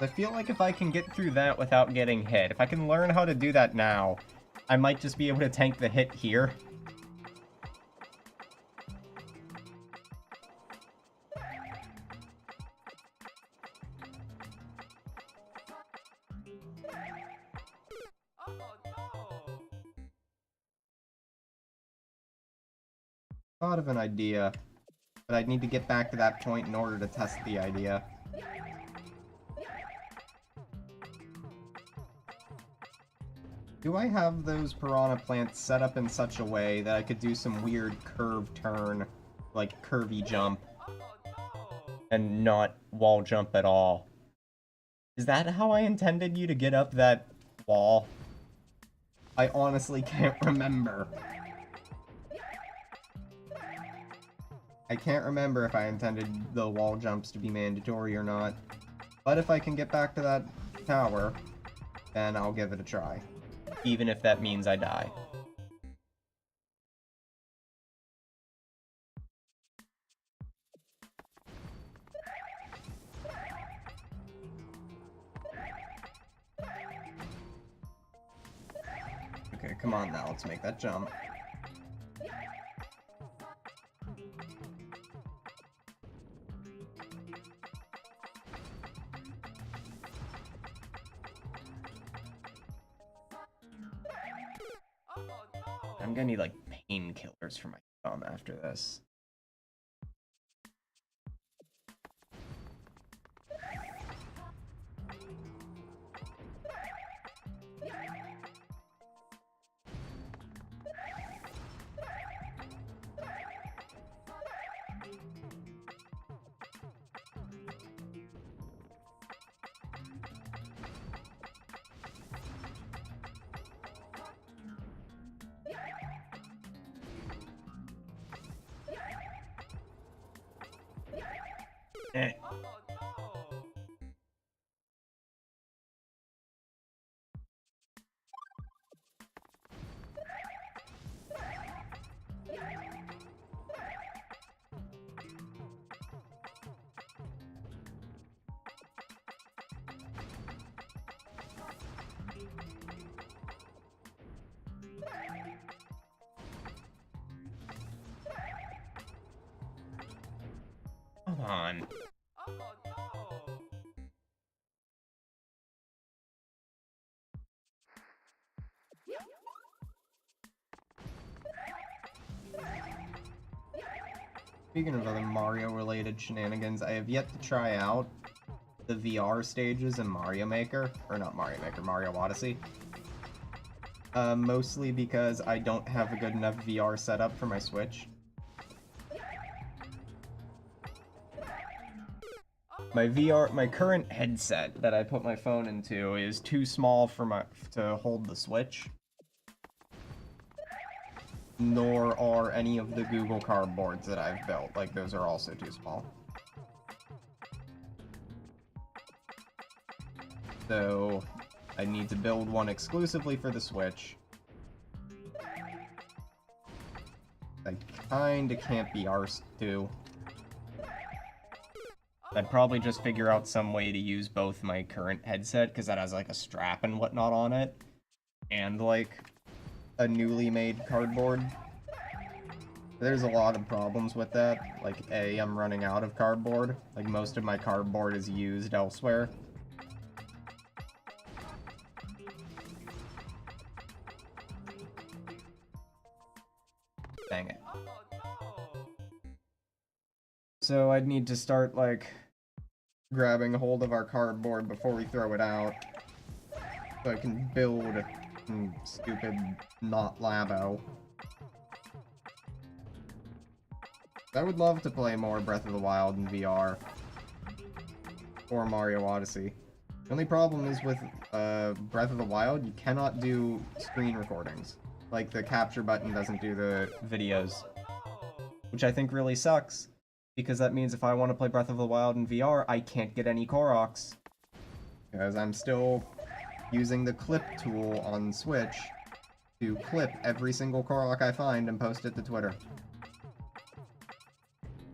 I feel like if I can get through that without getting hit, if I can learn how to do that now, I might just be able to tank the hit here. Thought of an idea, but I'd need to get back to that point in order to test the idea. Do I have those piranha plants set up in such a way that I could do some weird curved turn, like curvy jump, and not wall jump at all? Is that how I intended you to get up that wall? I honestly can't remember. I can't remember if I intended the wall jumps to be mandatory or not. But if I can get back to that tower, then I'll give it a try. Even if that means I die. Okay, come on now, let's make that jump. I'm gonna need, like, painkillers for my thumb after this. Eh. on. Speaking of other Mario-related shenanigans, I have yet to try out the VR stages in Mario Maker. Or not Mario Maker, Mario Odyssey. Mostly because I don't have a good enough VR setup for my Switch. My current headset that I put my phone into is too small for to hold the Switch. Nor are any of the Google Cardboards that I've built. Like, those are also too small. So, I need to build one exclusively for the Switch. I kinda can't be arsed to. I'd probably just figure out some way to use both my current headset, because that has like a strap and whatnot on it, and like a newly made cardboard. There's a lot of problems with that. Like, A, I'm running out of cardboard. Like, most of my cardboard is used elsewhere. Dang it. So I'd need to start, like, grabbing hold of our cardboard before we throw it out, so I can build stupid not Labo. I would love to play more Breath of the Wild in VR, or Mario Odyssey. The only problem is with Breath of the Wild, you cannot do screen recordings. Like, the capture button doesn't do the videos, which I think really sucks. Because that means if I want to play Breath of the Wild in VR, I can't get any Koroks. Because I'm still using the clip tool on Switch to clip every single Korok I find and post it to Twitter.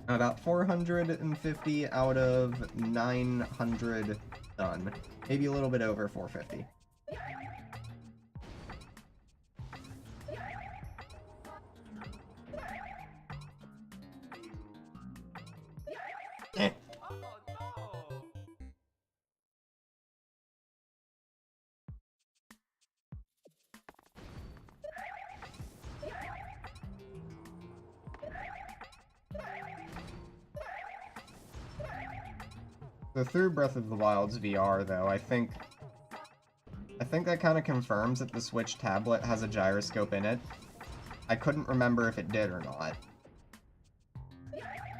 About 450 out of 900 done. Maybe a little bit over 450. So through Breath of the Wild's VR, though, I think that kind of confirms that the Switch tablet has a gyroscope in it. I couldn't remember if it did or not.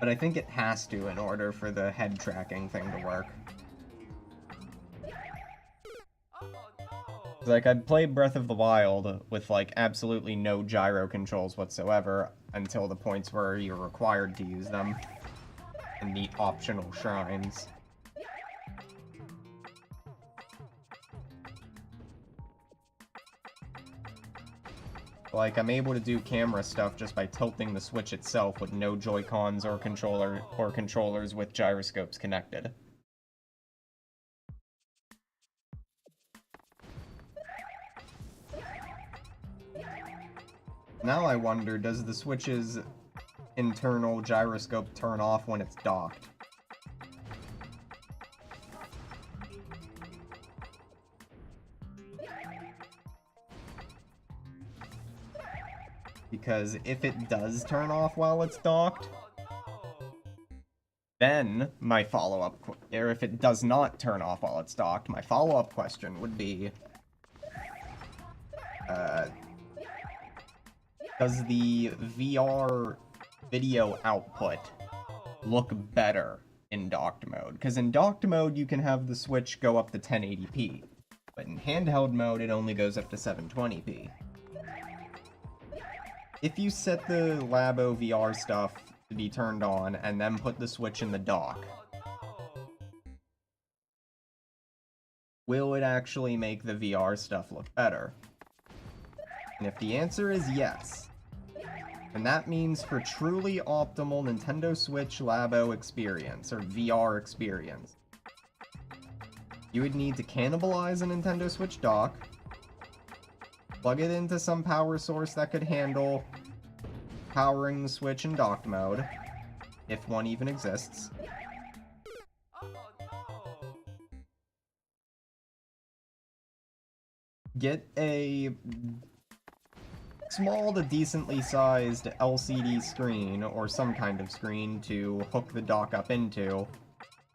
But I think it has to in order for the head tracking thing to work. Like, I'd play Breath of the Wild with, like, absolutely no gyro controls whatsoever until the points where you're required to use them in the optional shrines. Like, I'm able to do camera stuff just by tilting the Switch itself with no Joy-Cons or controllers with gyroscopes connected. Now I wonder, does the Switch's internal gyroscope turn off when it's docked? Because if it does turn off while it's docked, then my follow-up, or if it does not turn off while it's docked, my follow-up question would be, does the VR video output look better in docked mode? Because in docked mode, you can have the Switch go up to 1080p, but in handheld mode, it only goes up to 720p. If you set the Labo VR stuff to be turned on and then put the Switch in the dock, will it actually make the VR stuff look better? And if the answer is yes, then that means for truly optimal Nintendo Switch Labo experience, or VR experience, you would need to cannibalize a Nintendo Switch dock, plug it into some power source that could handle powering the Switch in docked mode, if one even exists, get a small to decently sized LCD screen, or some kind of screen, to hook the dock up into,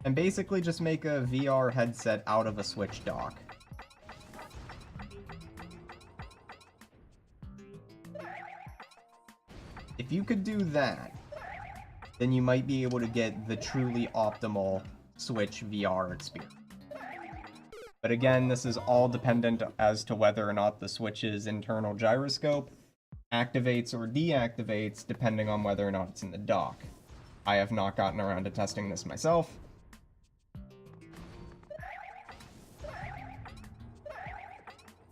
and basically just make a VR headset out of a Switch dock. If you could do that, then you might be able to get the truly optimal Switch VR experience. But again, this is all dependent as to whether or not the Switch's internal gyroscope activates or deactivates, depending on whether or not it's in the dock. I have not gotten around to testing this myself.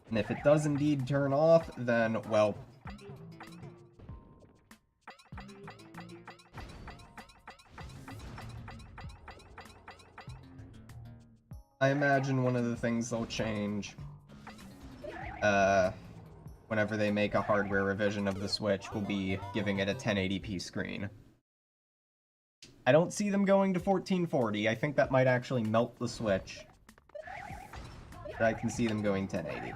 And if it does indeed turn off, then, well, I imagine one of the things they'll change, whenever they make a hardware revision of the Switch, will be giving it a 1080p screen. I don't see them going to 1440. I think that might actually melt the Switch. But I can see them going 1080.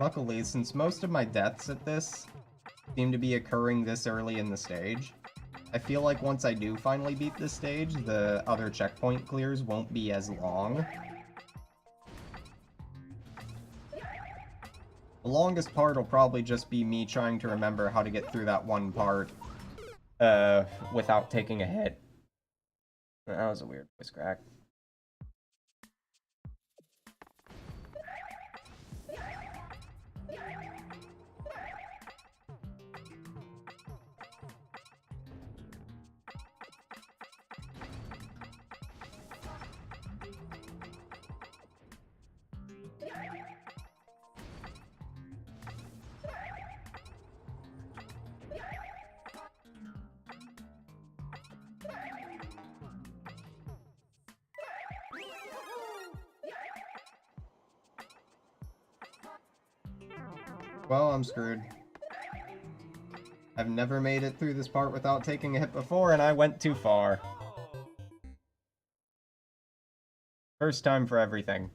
Luckily, since most of my deaths at this seem to be occurring this early in the stage, I feel like once I do finally beat this stage, the other checkpoint clears won't be as long. The longest part will probably just be me trying to remember how to get through that one part without taking a hit. That was a weird voice crack. Well, I'm screwed. I've never made it through this part without taking a hit before, and I went too far. First time for everything.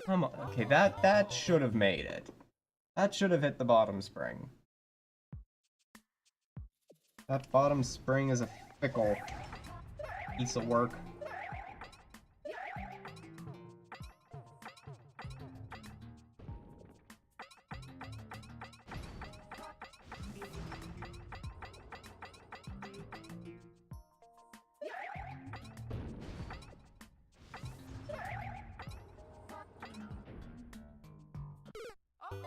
Come on. Okay, that should have made it. That should have hit the bottom spring. That bottom spring is a fickle piece of work.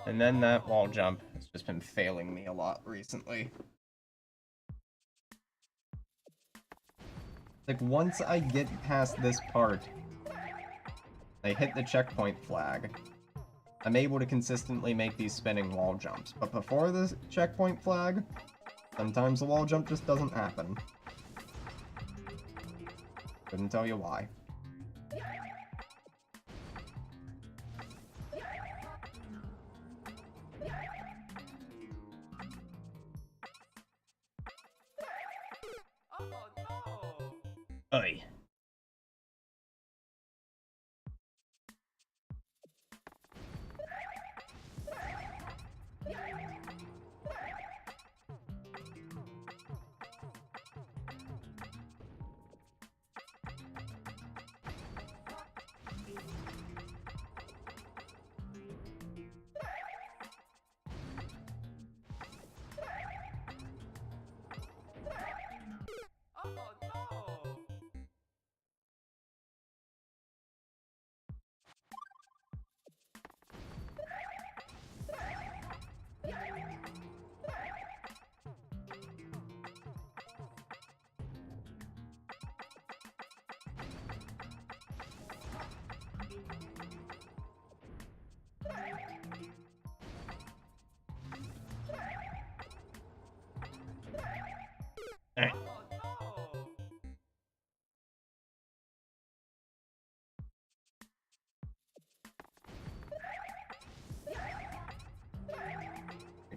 And then that wall jump has just been failing me a lot recently. Like, once I get past this part, I hit the checkpoint flag, I'm able to consistently make these spinning wall jumps. But before the checkpoint flag, sometimes the wall jump just doesn't happen. Couldn't tell you why. Oy.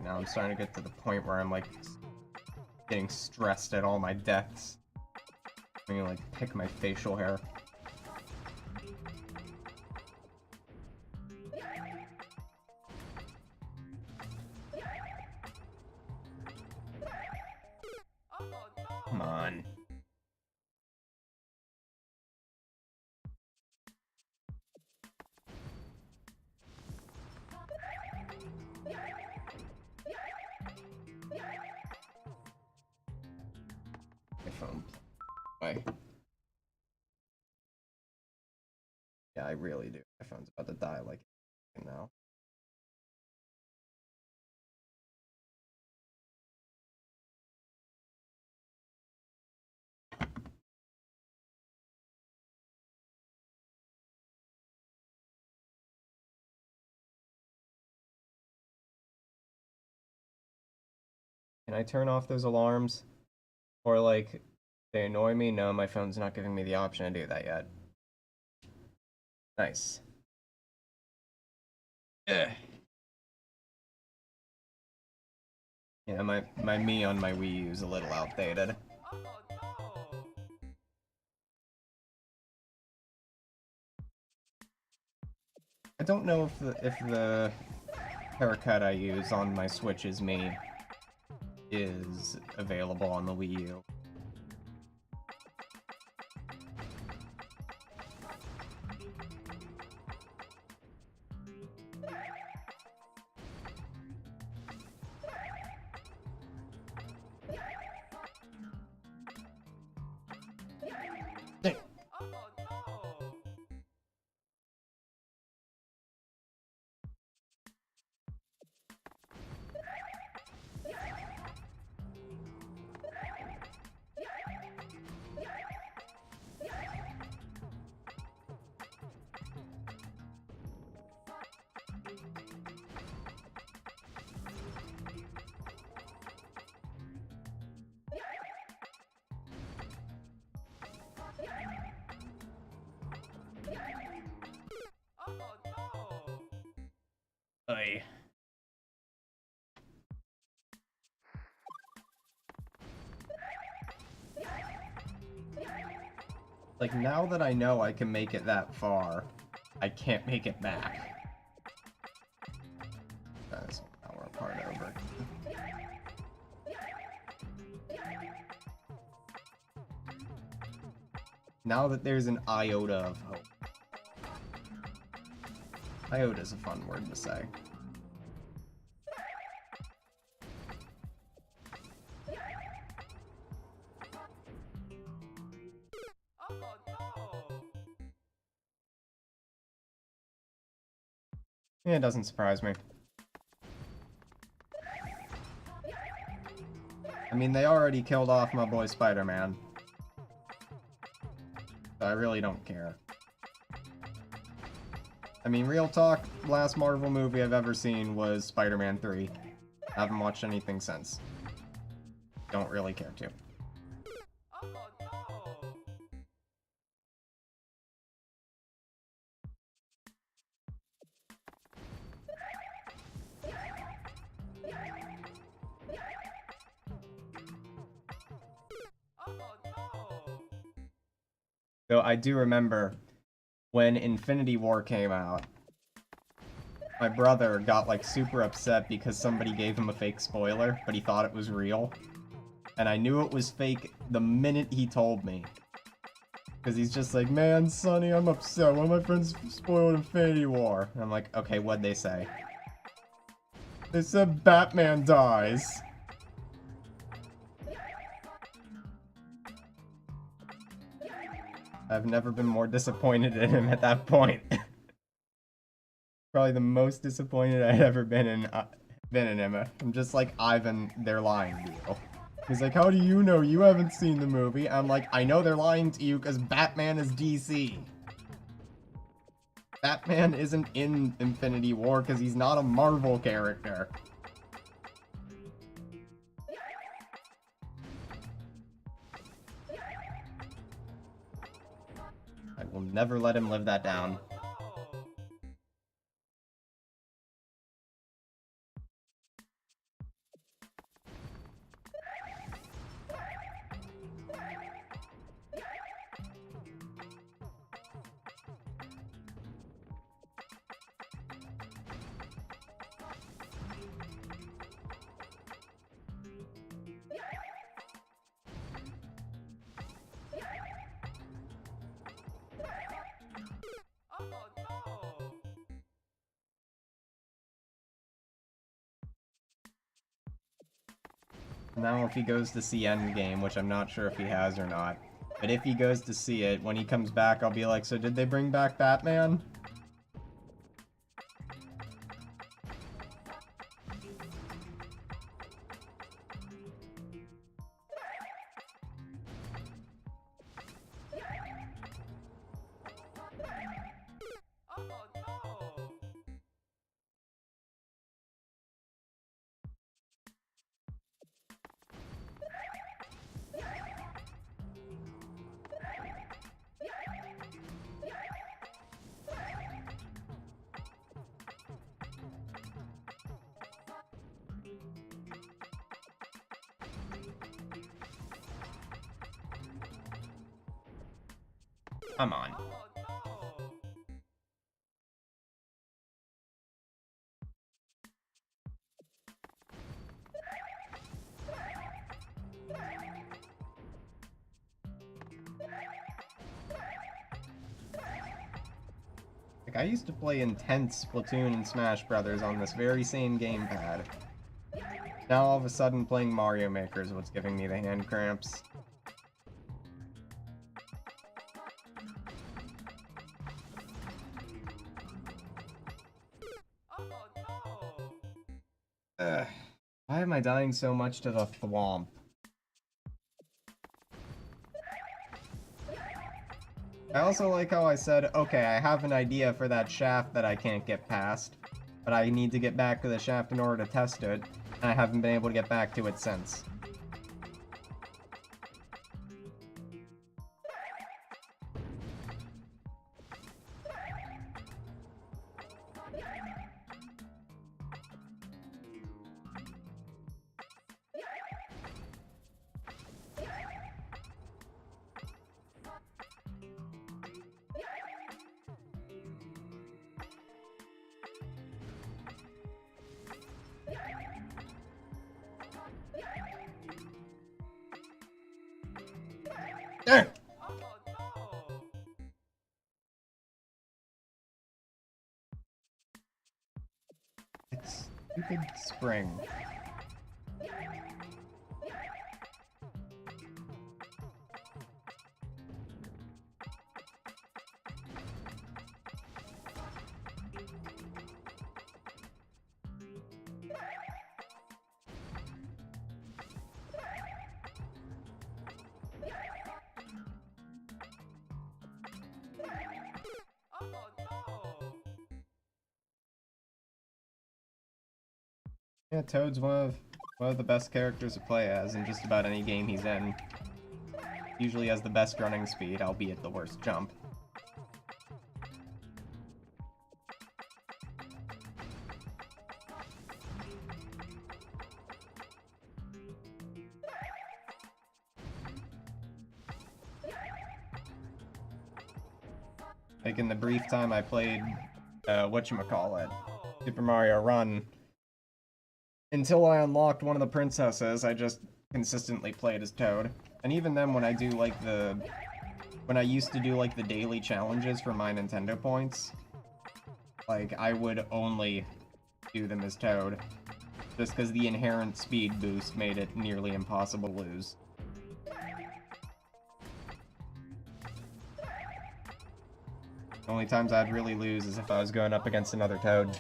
now. I'm starting to get to the point where I'm, like, getting stressed at all my deaths. I'm gonna, like, pick my facial hair. Come on. My phone. Why? Yeah, I really do. My phone's about to die, like, now. Can I turn off those alarms? Or, like, they annoy me? No, my phone's not giving me the option to do that yet. Nice. Ugh. Yeah, my Mii on my Wii U is a little outdated. I don't know if the haircut I use on my Switch's Mii is available on the Wii U. Oy. Like, now that I know I can make it that far, I can't make it back. That's now we're a part over. Now that there's an iota of hope. Iota's a fun word to say. Yeah, it doesn't surprise me. I mean, they already killed off my boy Spider-Man. So I really don't care. I mean, real talk, last Marvel movie I've ever seen was Spider-Man 3. I haven't watched anything since. Don't really care to. Though I do remember when Infinity War came out, my brother got like super upset because somebody gave him a fake spoiler, but he thought it was real. And I knew it was fake the minute he told me. Because he's just like, man, Sonny, I'm upset. One of my friends spoiled Infinity War. And I'm like, okay, what'd they say? They said Batman dies. I've never been more disappointed in him at that point. Probably the most disappointed I've ever been in him. I'm just like, Ivan, they're lying to you. He's like, how do you know? You haven't seen the movie. I'm like, I know they're lying to you because Batman is DC. Batman isn't in Infinity War because he's not a Marvel character. I will never let him live that down. Now if he goes to see Endgame, which I'm not sure if he has or not, but if he goes to see it, when he comes back, I'll be like, so did they bring back Batman? Come on. Like, I used to play intense Splatoon and Smash Brothers on this very same gamepad. Now all of a sudden playing Mario Maker is what's giving me the hand cramps. Why am I dying so much to the Thwomp? I also like how I said, okay, I have an idea for that shaft that I can't get past, but I need to get back to the shaft in order to test it, and I haven't been able to get back to it since. It's stupid spring. Yeah, Toad's one of the best characters to play as in just about any game he's in. Usually has the best running speed, albeit the worst jump. Like in the brief time I played, whatchamacallit, Super Mario Run, until I unlocked one of the princesses, I just consistently played as Toad. And even then, when I used to do like the daily challenges for my Nintendo points, like I would only do them as Toad, just because the inherent speed boost made it nearly impossible to lose. The only times I'd really lose is if I was going up against another Toad.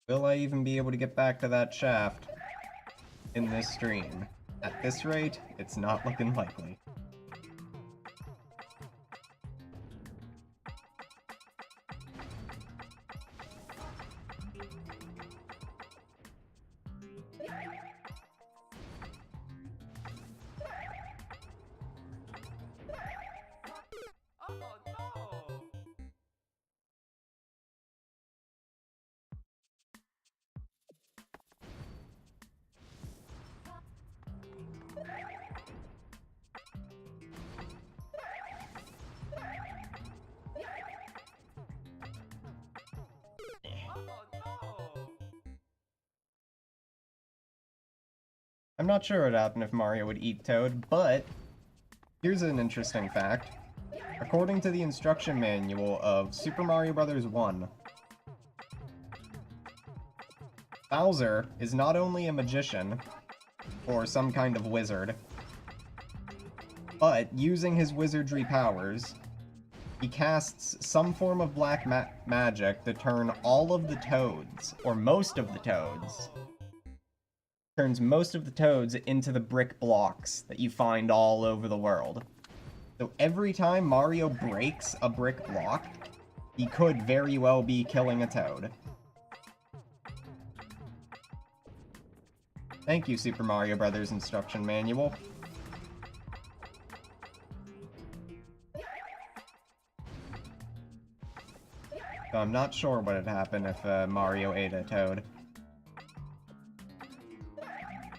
Will I even be able to get back to that shaft in this stream? At this rate, it's not looking likely. I'm not sure what would happen if Mario would eat Toad, but here's an interesting fact. According to the instruction manual of Super Mario Bros. 1, Bowser is not only a magician, or some kind of wizard, but using his wizardry powers, he casts some form of black magic to turn all of the Toads, or most of the Toads, turns most of the Toads into the brick blocks that you find all over the world. So every time Mario breaks a brick block, he could very well be killing a Toad. Thank you, Super Mario Bros. Instruction Manual. So I'm not sure what would happen if Mario ate a Toad.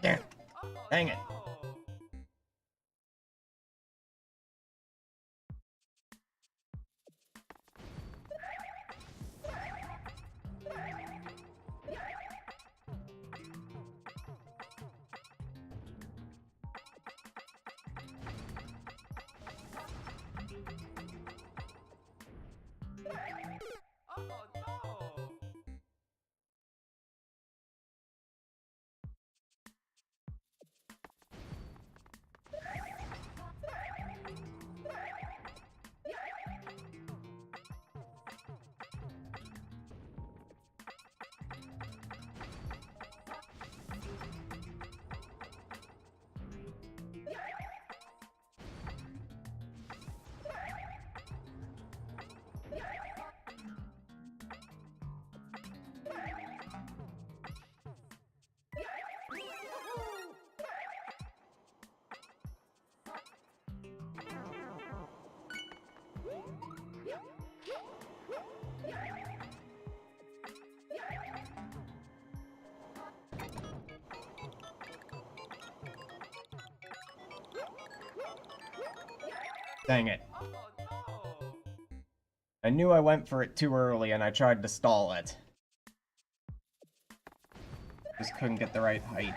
Yeah. Dang it. Dang it. I knew I went for it too early and I tried to stall it. Just couldn't get the right height.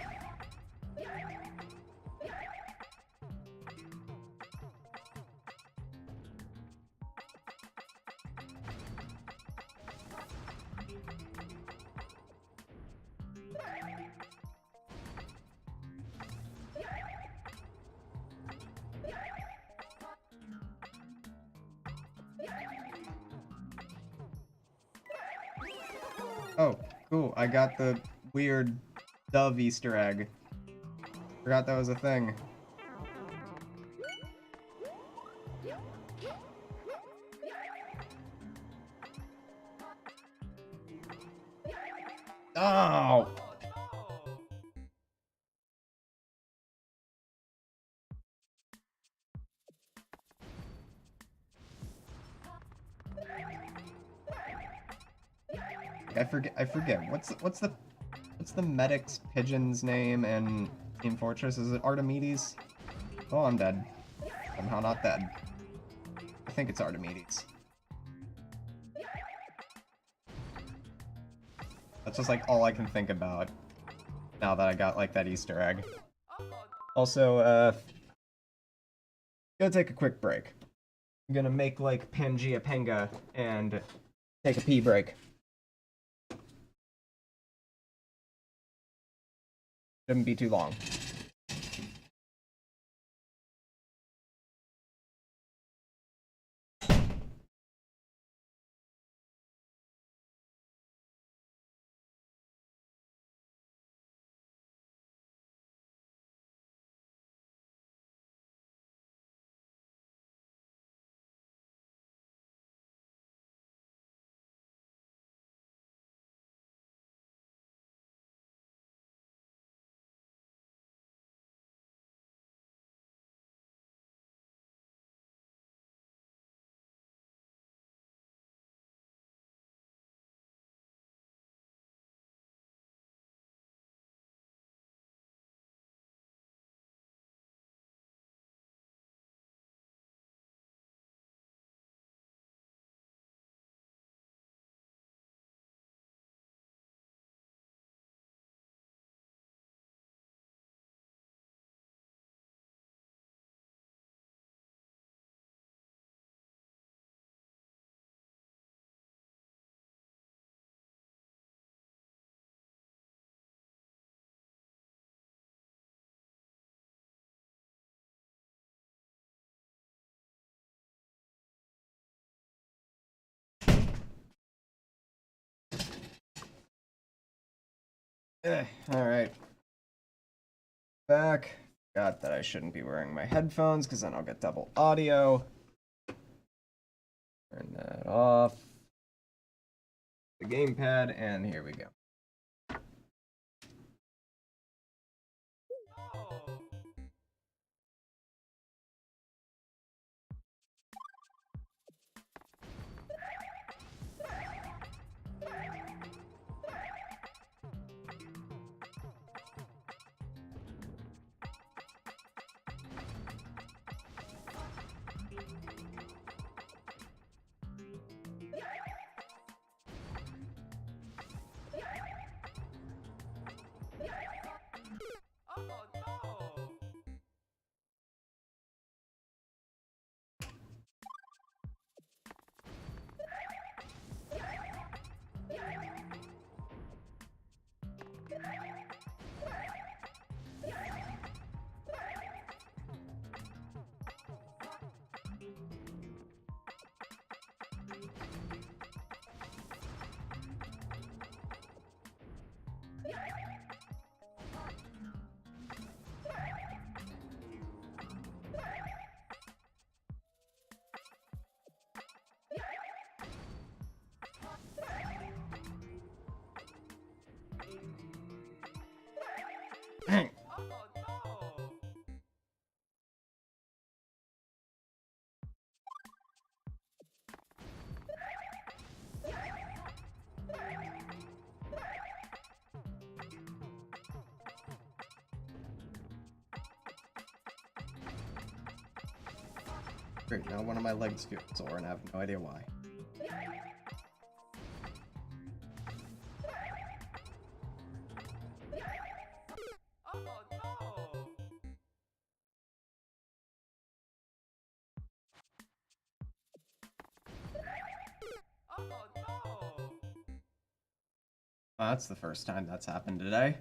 Oh, cool. I got the weird dove Easter egg. Forgot that was a thing. Oh! I forget. What's the medic's pigeon's name in Team Fortress? Is it Archimedes? Oh, I'm dead. Somehow not dead. I think it's Archimedes. That's just like all I can think about now that I got like that Easter egg. Also, gonna take a quick break. I'm gonna make like Pangea Penga and take a pee break. Shouldn't be too long. Alright. Back. Forgot that I shouldn't be wearing my headphones because then I'll get double audio. Turn that off. The gamepad, and here we go. Great, now one of my legs feels sore and I have no idea why. That's the first time that's happened today.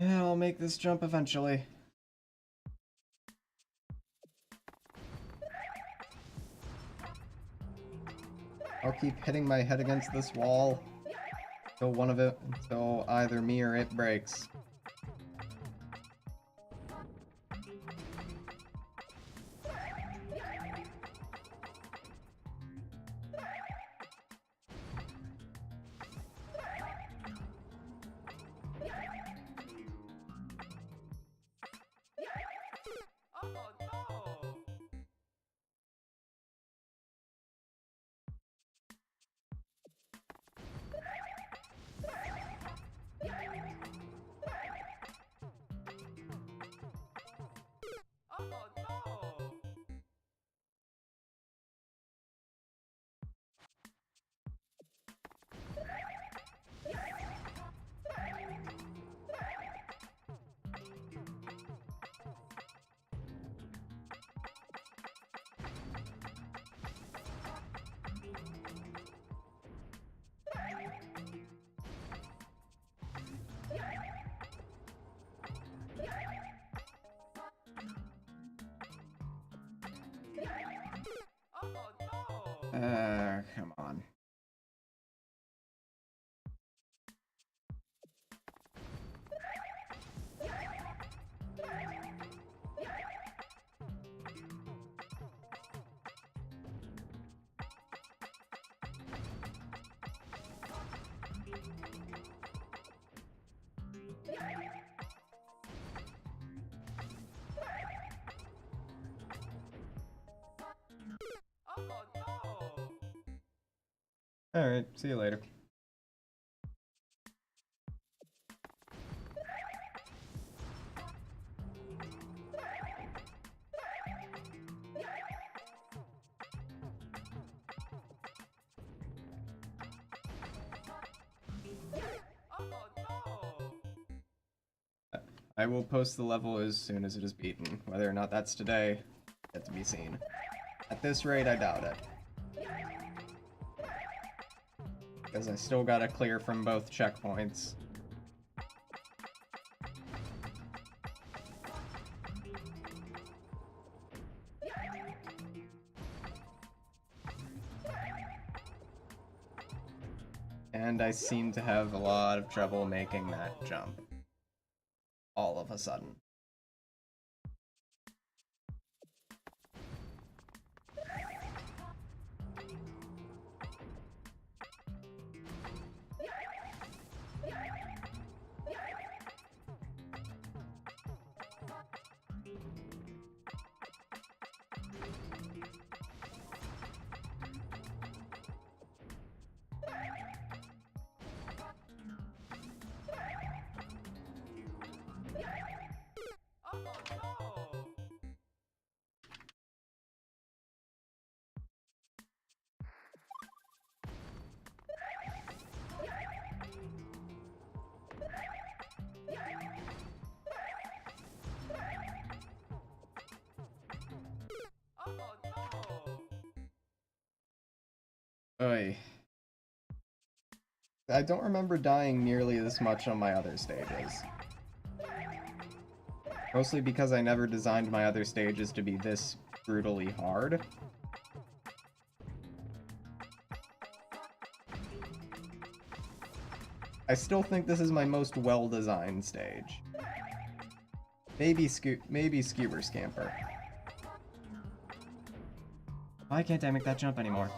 Yeah, I'll make this jump eventually. I'll keep hitting my head against this wall until either me or it breaks. Come on. Alright, see you later. I will post the level as soon as it is beaten. Whether or not that's today, yet to be seen. At this rate, I doubt it. Because I still gotta clear from both checkpoints. And I seem to have a lot of trouble making that jump. All of a sudden. Oy. I don't remember dying nearly this much on my other stages. Mostly because I never designed my other stages to be this brutally hard. I still think this is my most well-designed stage. Maybe Skewer Scamper. Why can't I make that jump anymore?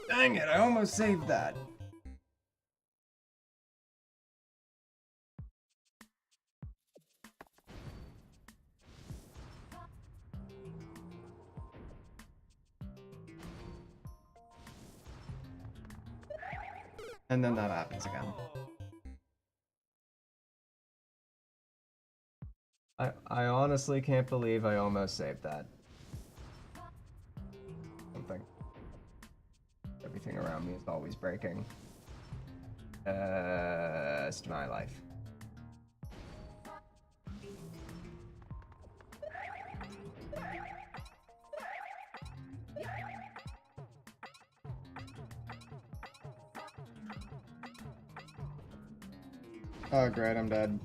Dang it, I almost saved that. And then that happens again. I honestly can't believe I almost saved that. Something. Everything around me is always breaking. Just my life. Oh great, I'm dead.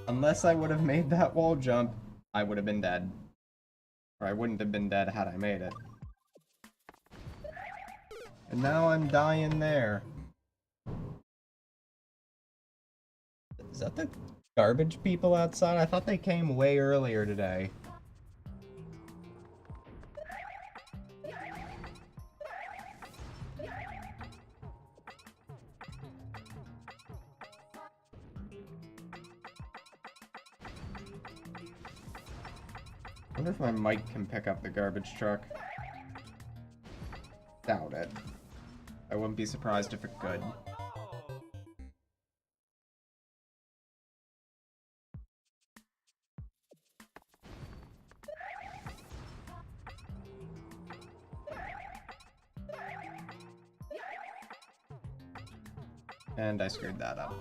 Unless I would have made that wall jump, I would have been dead. Or I wouldn't have been dead had I made it. And now I'm dying there. Is that the garbage people outside? I thought they came way earlier today. I wonder if my mic can pick up the garbage truck. Doubt it. I wouldn't be surprised if it could. And I screwed that up.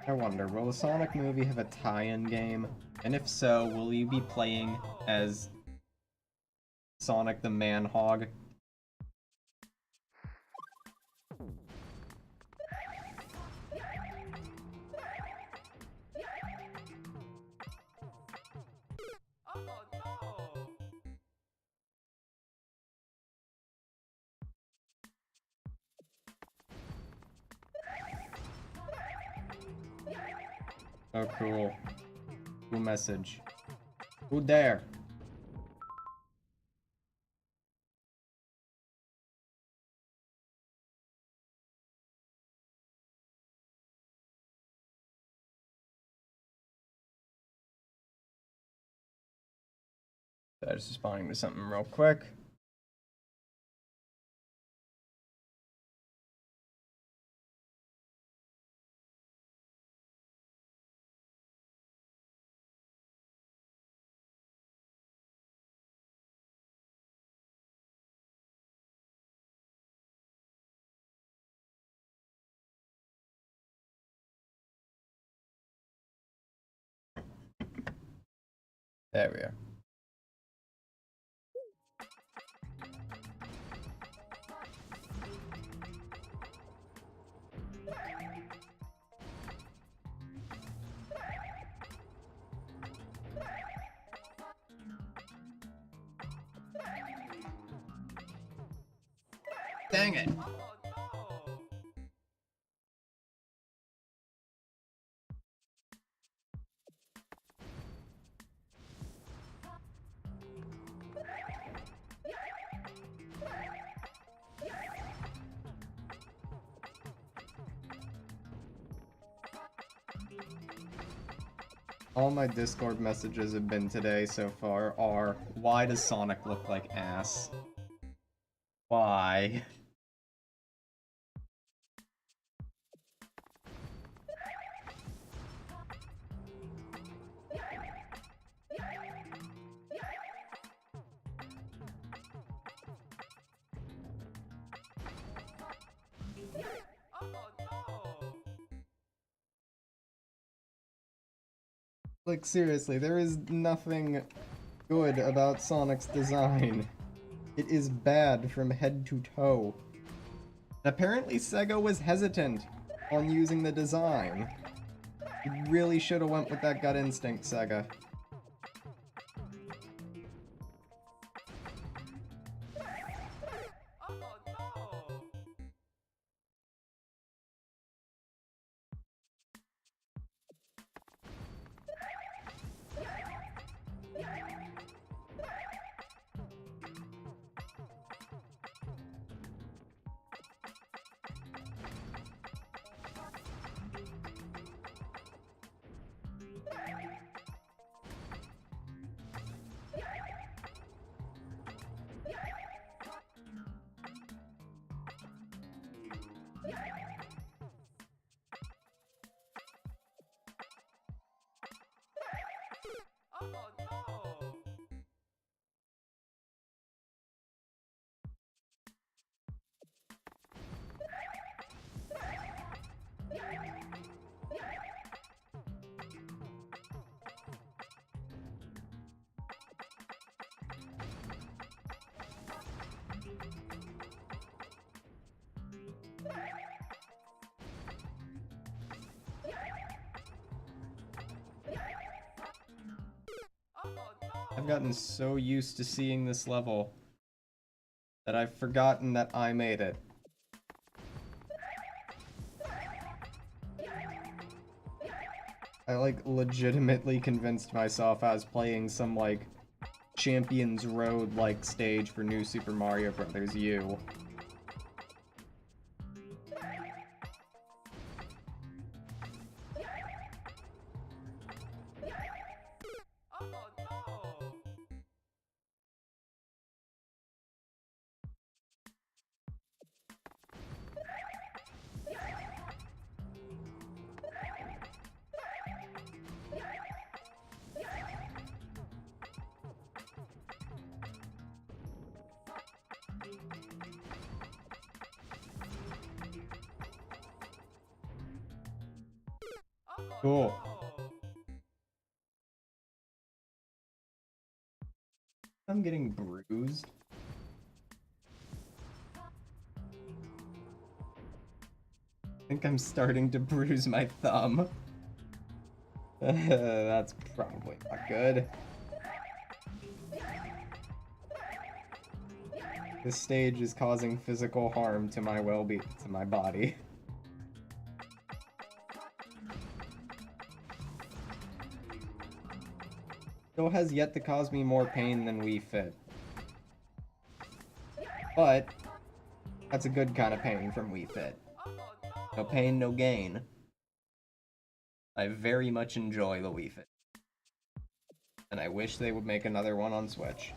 I wonder, will the Sonic movie have a tie-in game? And if so, will you be playing as Sonic the Man-Hog? Oh, cool. Cool message. Who there? I was just responding to something real quick. There we are. Dang it! All my Discord messages have been today so far are, why does Sonic look like ass? Why? Like, seriously, there is nothing good about Sonic's design. It is bad from head to toe. And apparently Sega was hesitant on using the design. You really should have went with that gut instinct, Sega. I've gotten so used to seeing this level that I've forgotten that I made it. I, like, legitimately convinced myself I was playing some, like, Champions Road-like stage for New Super Mario Bros. U. Cool. I'm getting bruised. I think I'm starting to bruise my thumb. That's probably not good. This stage is causing physical harm to my well-being, to my body. Still has yet to cause me more pain than Wii Fit. But that's a good kind of pain from Wii Fit. No pain, no gain. I very much enjoy the Wii Fit. And I wish they would make another one on Switch.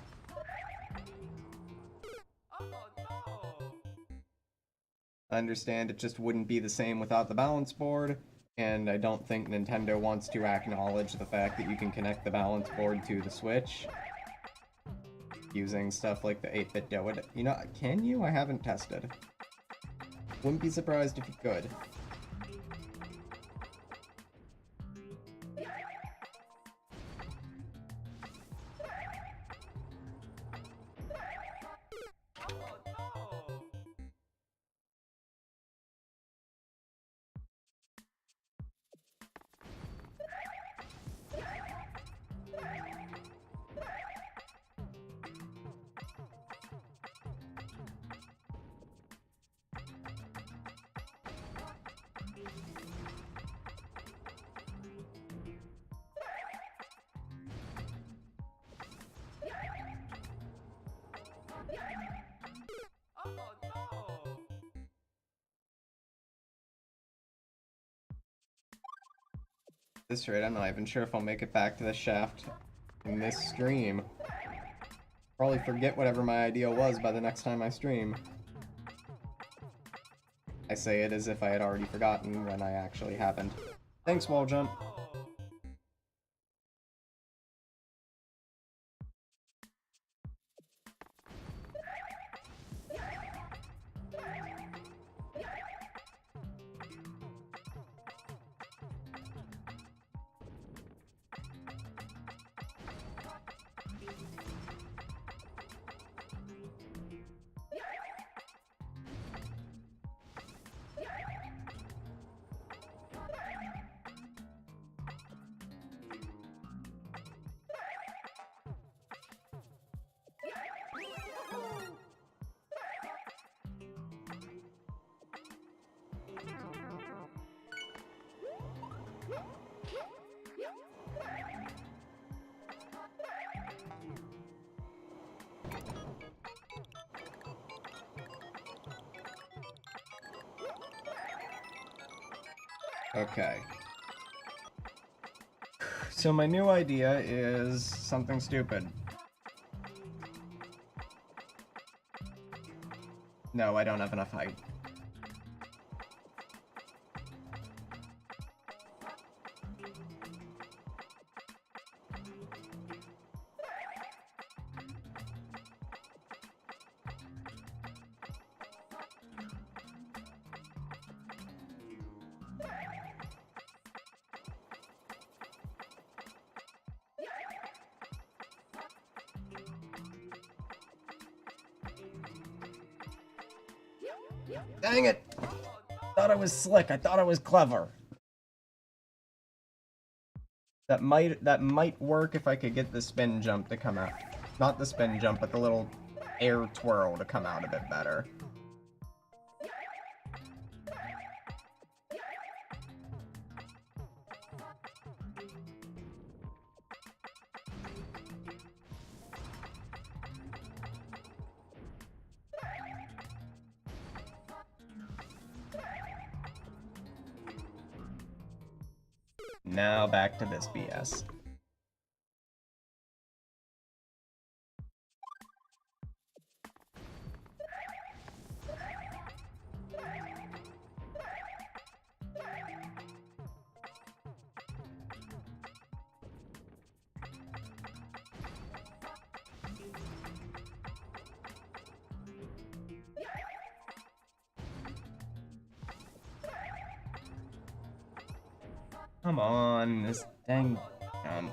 I understand it just wouldn't be the same without the balance board, and I don't think Nintendo wants to acknowledge the fact that you can connect the balance board to the Switch using stuff like the 8-bit DOA. You know, can you? I haven't tested. Wouldn't be surprised if you could. At this rate, I'm not even sure if I'll make it back to the shaft in this stream. Probably forget whatever my idea was by the next time I stream. I say it as if I had already forgotten when I actually happened. Thanks, Wall Jump. Okay. So my new idea is something stupid. No, I don't have enough height. Dang it! Thought I was slick. I thought I was clever. That might work if I could get the spin jump to come out. Not the spin jump, but the little air twirl to come out a bit better. Now back to this BS. Come on, this dang jump.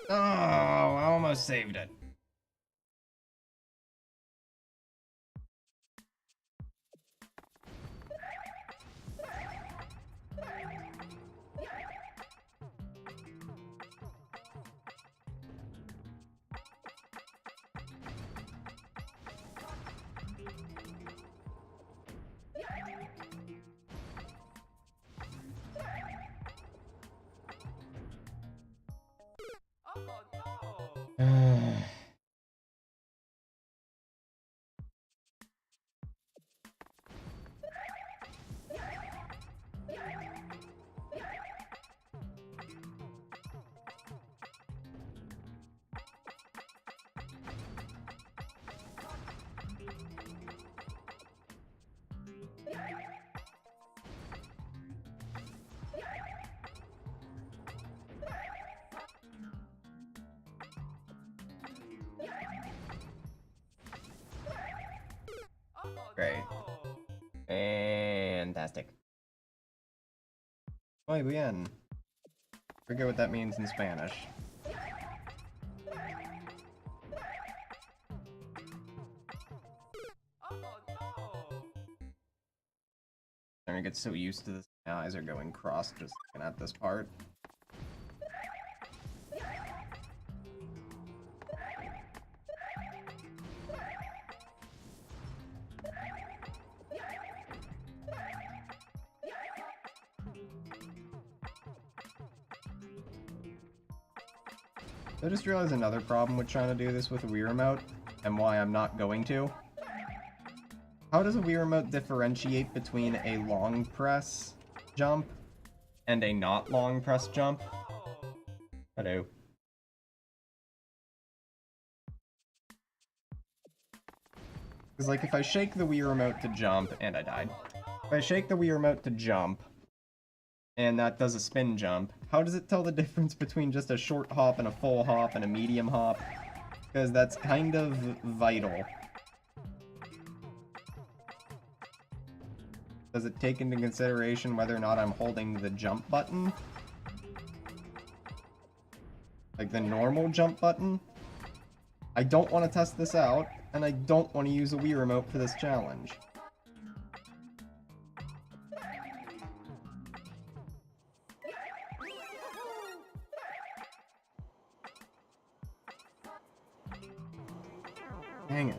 Oh, I almost saved it. Great. Fantastic. Muy bien. Forget what that means in Spanish. I'm gonna get so used to this. My eyes are going cross just looking at this part. I just realized another problem with trying to do this with a Wii Remote, and why I'm not going to. How does a Wii Remote differentiate between a long press jump and a not long press jump? Hello. Because, like, if I shake the Wii Remote to jump, and I died. If I shake the Wii Remote to jump, and that does a spin jump, how does it tell the difference between just a short hop and a full hop and a medium hop? Because that's kind of vital. Does it take into consideration whether or not I'm holding the jump button? Like the normal jump button? I don't want to test this out, and I don't want to use a Wii Remote for this challenge. Dang it.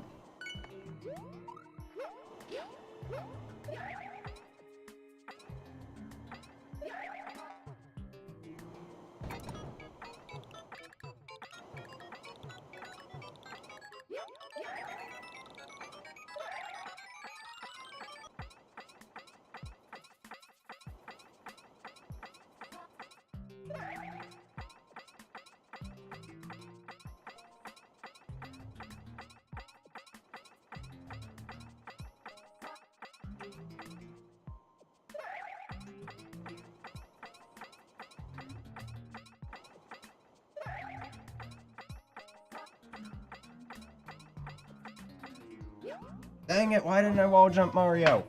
Dang it, why didn't I wall jump Mario?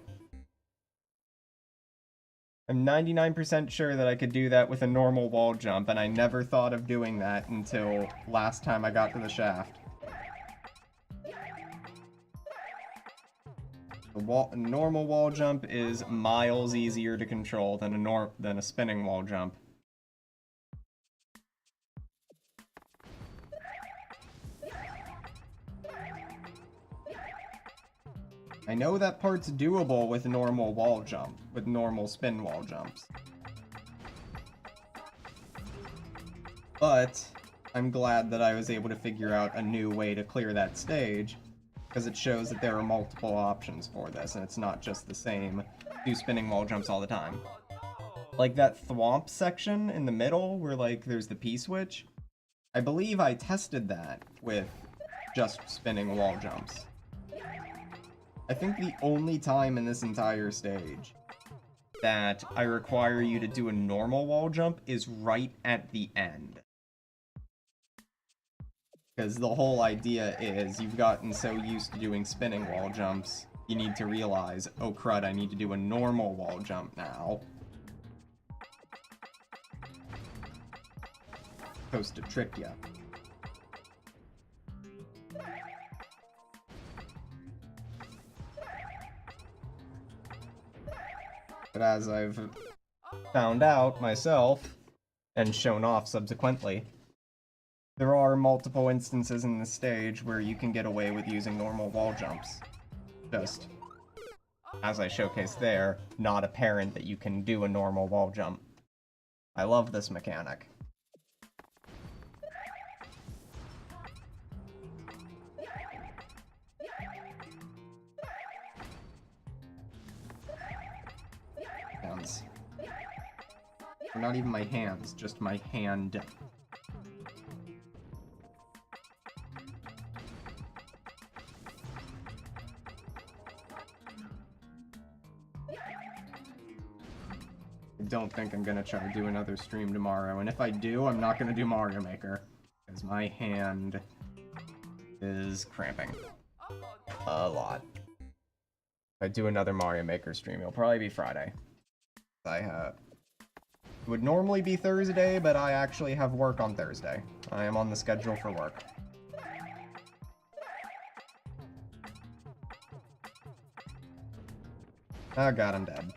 I'm 99% sure that I could do that with a normal wall jump, and I never thought of doing that until last time I got to the shaft. A normal wall jump is miles easier to control than a spinning wall jump. I know that part's doable with normal spin wall jumps. But I'm glad that I was able to figure out a new way to clear that stage, because it shows that there are multiple options for this, and it's not just the same, do spinning wall jumps all the time. Like that thwomp section in the middle, where like there's the P-switch, I believe I tested that with just spinning wall jumps. I think the only time in this entire stage that I require you to do a normal wall jump is right at the end. Because the whole idea is you've gotten so used to doing spinning wall jumps, you need to realize, oh crud, I need to do a normal wall jump now. Supposed to trick ya. But as I've found out myself, and shown off subsequently, there are multiple instances in this stage where you can get away with using normal wall jumps. Just, as I showcased there, not apparent that you can do a normal wall jump. I love this mechanic. Hands. Or not even my hands, just my hand. I don't think I'm gonna try to do another stream tomorrow, and if I do, I'm not gonna do Mario Maker, because my hand is cramping a lot. If I do another Mario Maker stream, it'll probably be Friday. It would normally be Thursday, but I actually have work on Thursday. I am on the schedule for work. Oh god, I'm dead.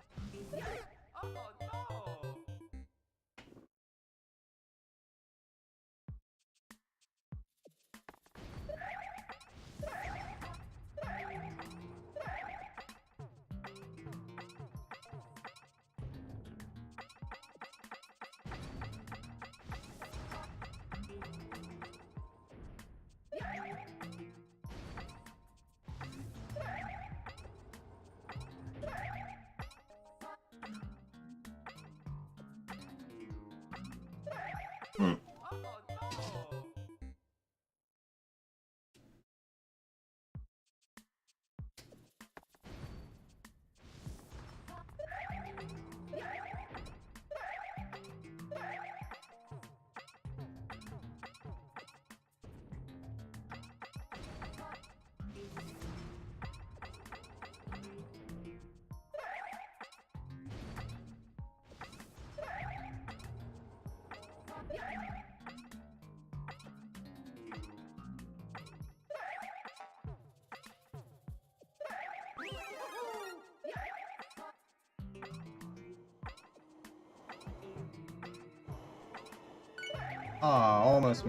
Ah, almost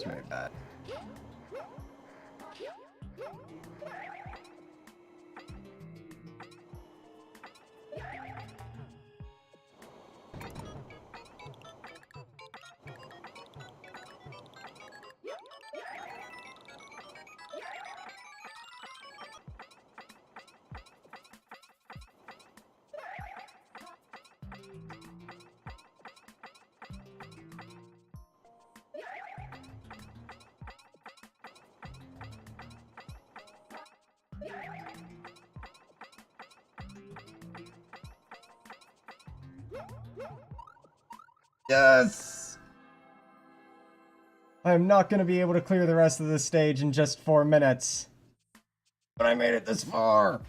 made that. Yes! I'm not gonna be able to clear the rest of this stage in just 4 minutes. But I made it this far!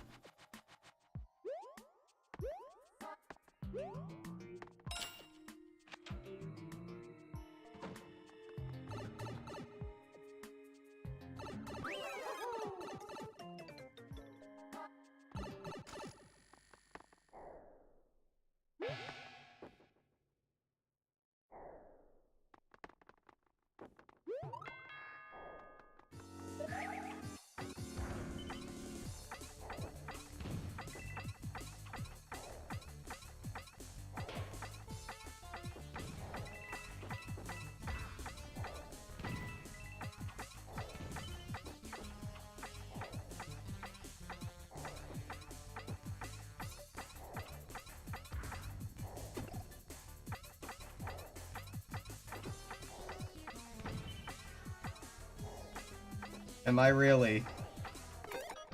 Am I really?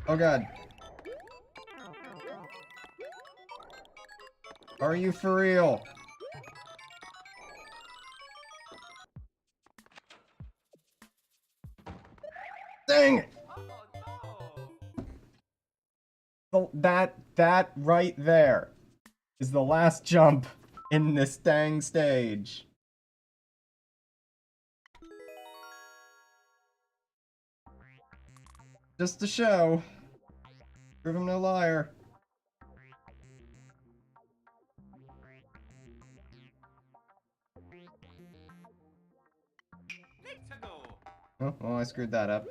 Oh god. Are you for real? Dang it! That right there is the last jump in this dang stage. Just to show. Prove him no liar. Oh, well, I screwed that up.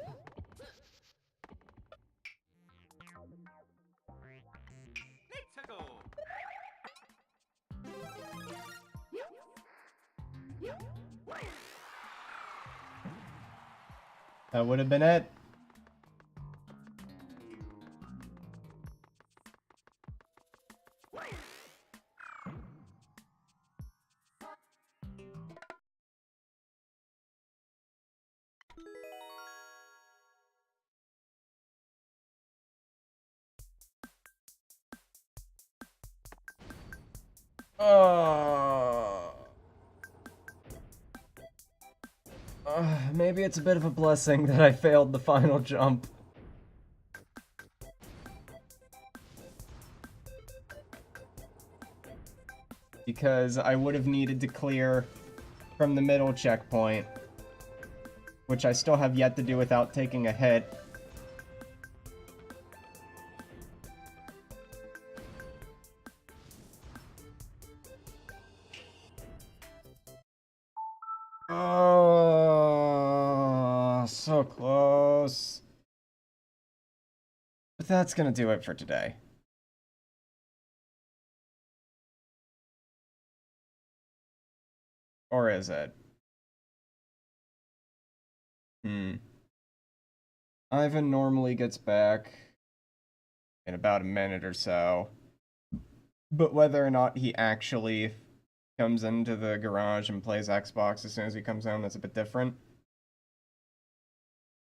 That would have been it. Maybe it's a bit of a blessing that I failed the final jump. Because I would have needed to clear from the middle checkpoint, which I still have yet to do without taking a hit. Oh, so close. But that's gonna do it for today. Or is it? Ivan normally gets back in about a minute or so. But whether or not he actually comes into the garage and plays Xbox as soon as he comes home, that's a bit different.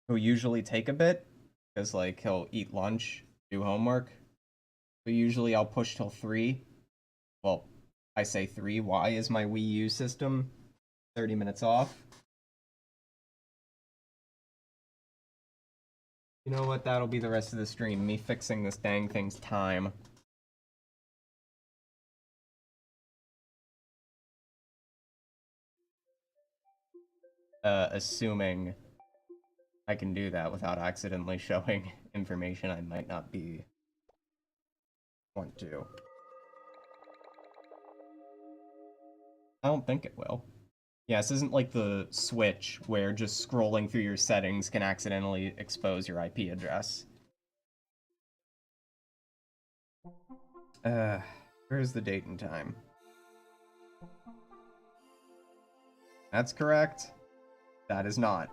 He'll usually take a bit, because, like, he'll eat lunch, do homework. But usually I'll push till 3. Well, I say 3. Why is my Wii U system 30 minutes off? You know what? That'll be the rest of the stream. Me fixing this dang thing's time. Assuming I can do that without accidentally showing information I might not be want to. I don't think it will. Yeah, this isn't like the Switch, where just scrolling through your settings can accidentally expose your IP address. Where's the date and time? That's correct. That is not.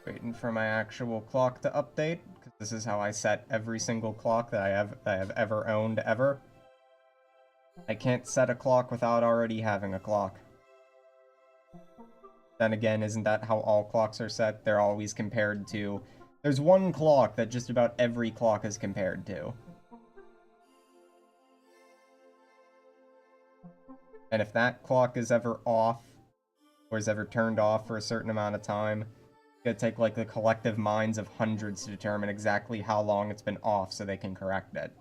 Waiting for my actual clock to update, because this is how I set every single clock that I have ever owned ever. I can't set a clock without already having a clock. Then again, isn't that how all clocks are set? They're always compared to... There's one clock that just about every clock is compared to. And if that clock is ever off, or is ever turned off for a certain amount of time, it's gonna take like the collective minds of hundreds to determine exactly how long it's been off so they can correct it.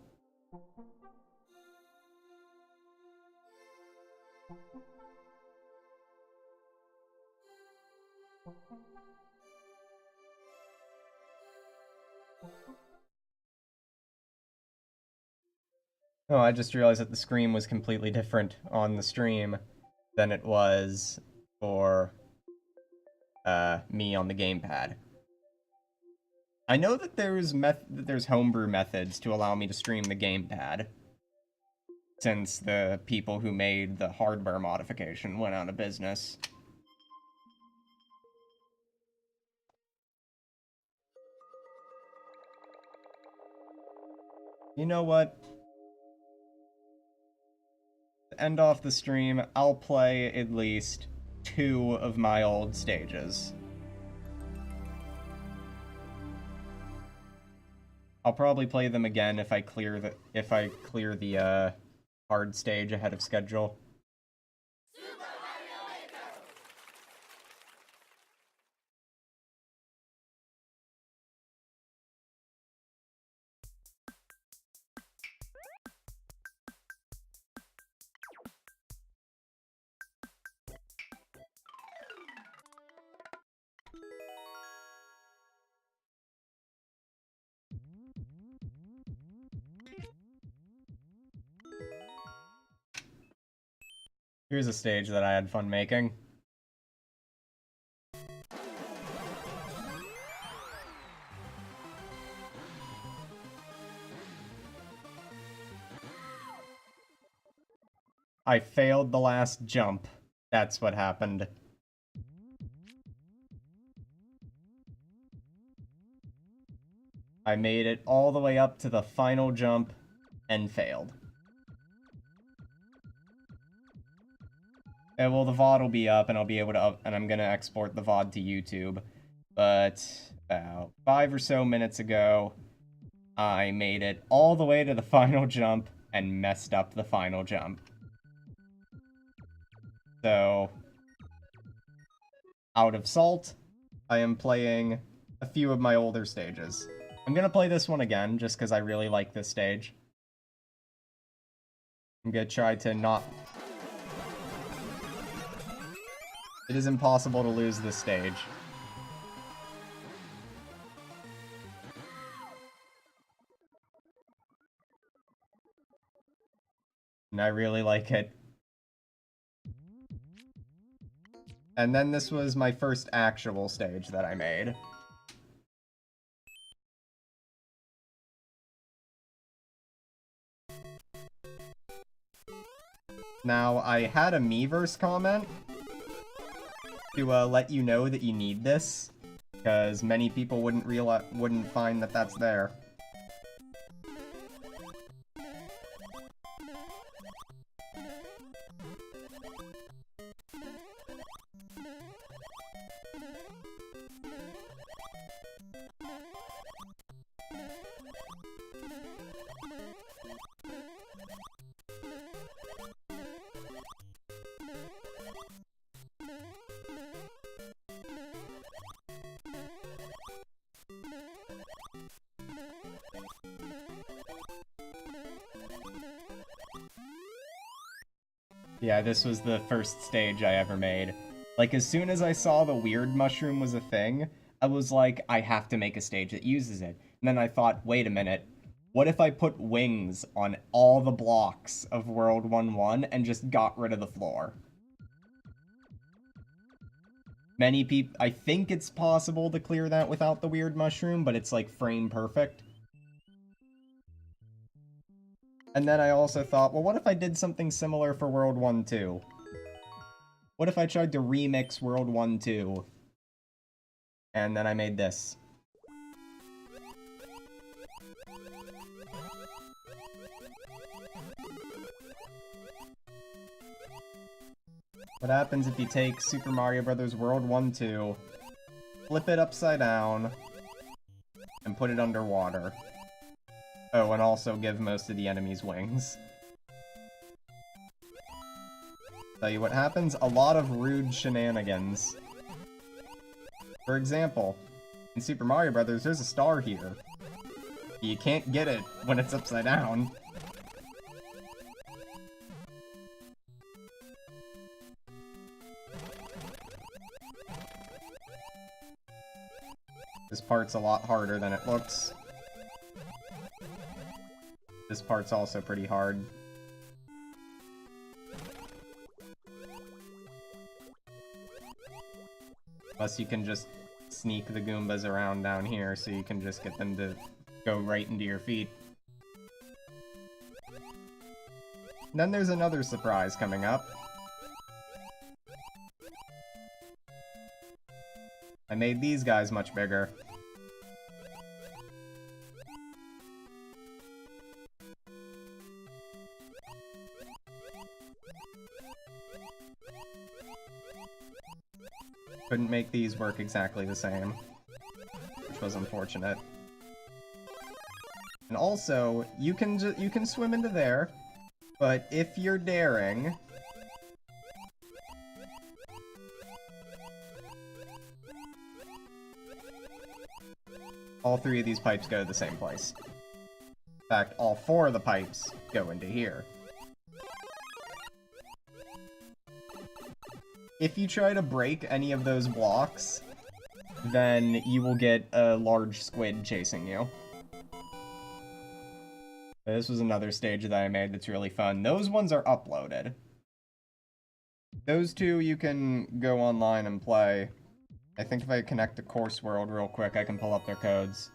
Oh, I just realized that the screen was completely different on the stream than it was for me on the gamepad. I know that there's homebrew methods to allow me to stream the gamepad. since the people who made the hardware modification went out of business. You know what? To end off the stream, I'll play at least 2 of my old stages. I'll probably play them again if I clear the hard stage ahead of schedule. Here's a stage that I had fun making. I failed the last jump. That's what happened. I made it all the way up to the final jump and failed. And well, the VOD will be up, and I'll be able to and I'm gonna export the VOD to YouTube. But about 5 or so minutes ago, I made it all the way to the final jump and messed up the final jump. So, out of salt, I am playing a few of my older stages. I'm gonna play this one again, just because I really like this stage. I'm gonna try to not... It is impossible to lose this stage. And I really like it. And then this was my first actual stage that I made. Now, I had a Miiverse comment to let you know that you need this, because many people wouldn't find that that's there. Yeah, this was the first stage I ever made. Like, as soon as I saw the weird mushroom was a thing, I was like, I have to make a stage that uses it. And then I thought, wait a minute, what if I put wings on all the blocks of World 1-1 and just got rid of the floor? Many people... I think it's possible to clear that without the weird mushroom, but it's like frame perfect. And then I also thought, well, what if I did something similar for World 1-2? What if I tried to remix World 1-2? And then I made this. What happens if you take Super Mario Bros. World 1-2, flip it upside down, and put it underwater? Oh, and also give most of the enemies wings. Tell you what happens, a lot of rude shenanigans. For example, in Super Mario Bros., there's a star here. You can't get it when it's upside down. This part's a lot harder than it looks. This part's also pretty hard. Plus you can just sneak the Goombas around down here so you can just get them to go right into your feet. Then there's another surprise coming up. I made these guys much bigger. Couldn't make these work exactly the same, which was unfortunate. And also, you can swim into there, but if you're daring, all 3 of these pipes go to the same place. In fact, all 4 of the pipes go into here. If you try to break any of those blocks, then you will get a large squid chasing you. This was another stage that I made that's really fun. Those ones are uploaded. Those 2 you can go online and play. I think if I connect to Course World real quick, I can pull up their codes.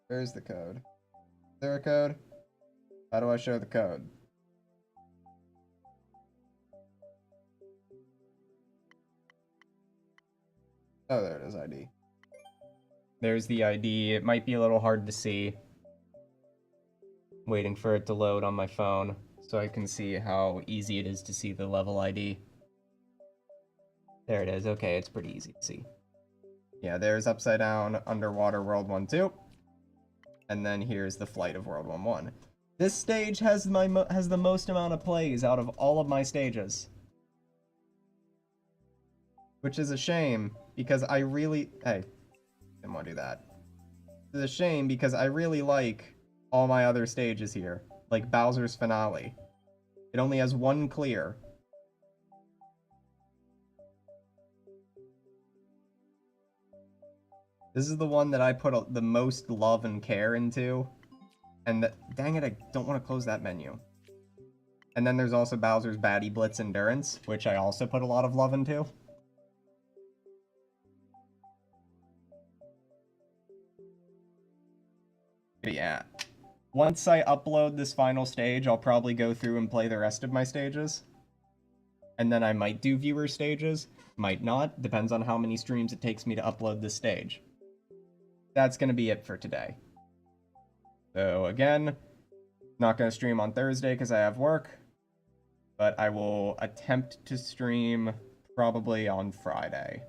Where's the code? Is there a code? How do I show the code? Oh, there it is, ID. There's the ID. It might be a little hard to see. Waiting for it to load on my phone so I can see how easy it is to see the level ID. There it is. Okay, it's pretty easy to see. Yeah, there's Upside Down, Underwater World 1-2. And then here's the Flight of World 1-1. This stage has the most amount of plays out of all of my stages. Which is a shame, because I really... Hey, didn't want to do that. It's a shame, because I really like all my other stages here. Like Bowser's Finale. It only has 1 clear. This is the one that I put the most love and care into. And dang it, I don't want to close that menu. And then there's also Bowser's Batty Blitz Endurance, which I also put a lot of love into. But yeah. Once I upload this final stage, I'll probably go through and play the rest of my stages. And then I might do viewer stages, might not, depends on how many streams it takes me to upload this stage. That's going to be it for today. So again, not going to stream on Thursday because I have work, but I will attempt to stream probably on Friday.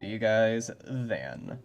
See you guys then.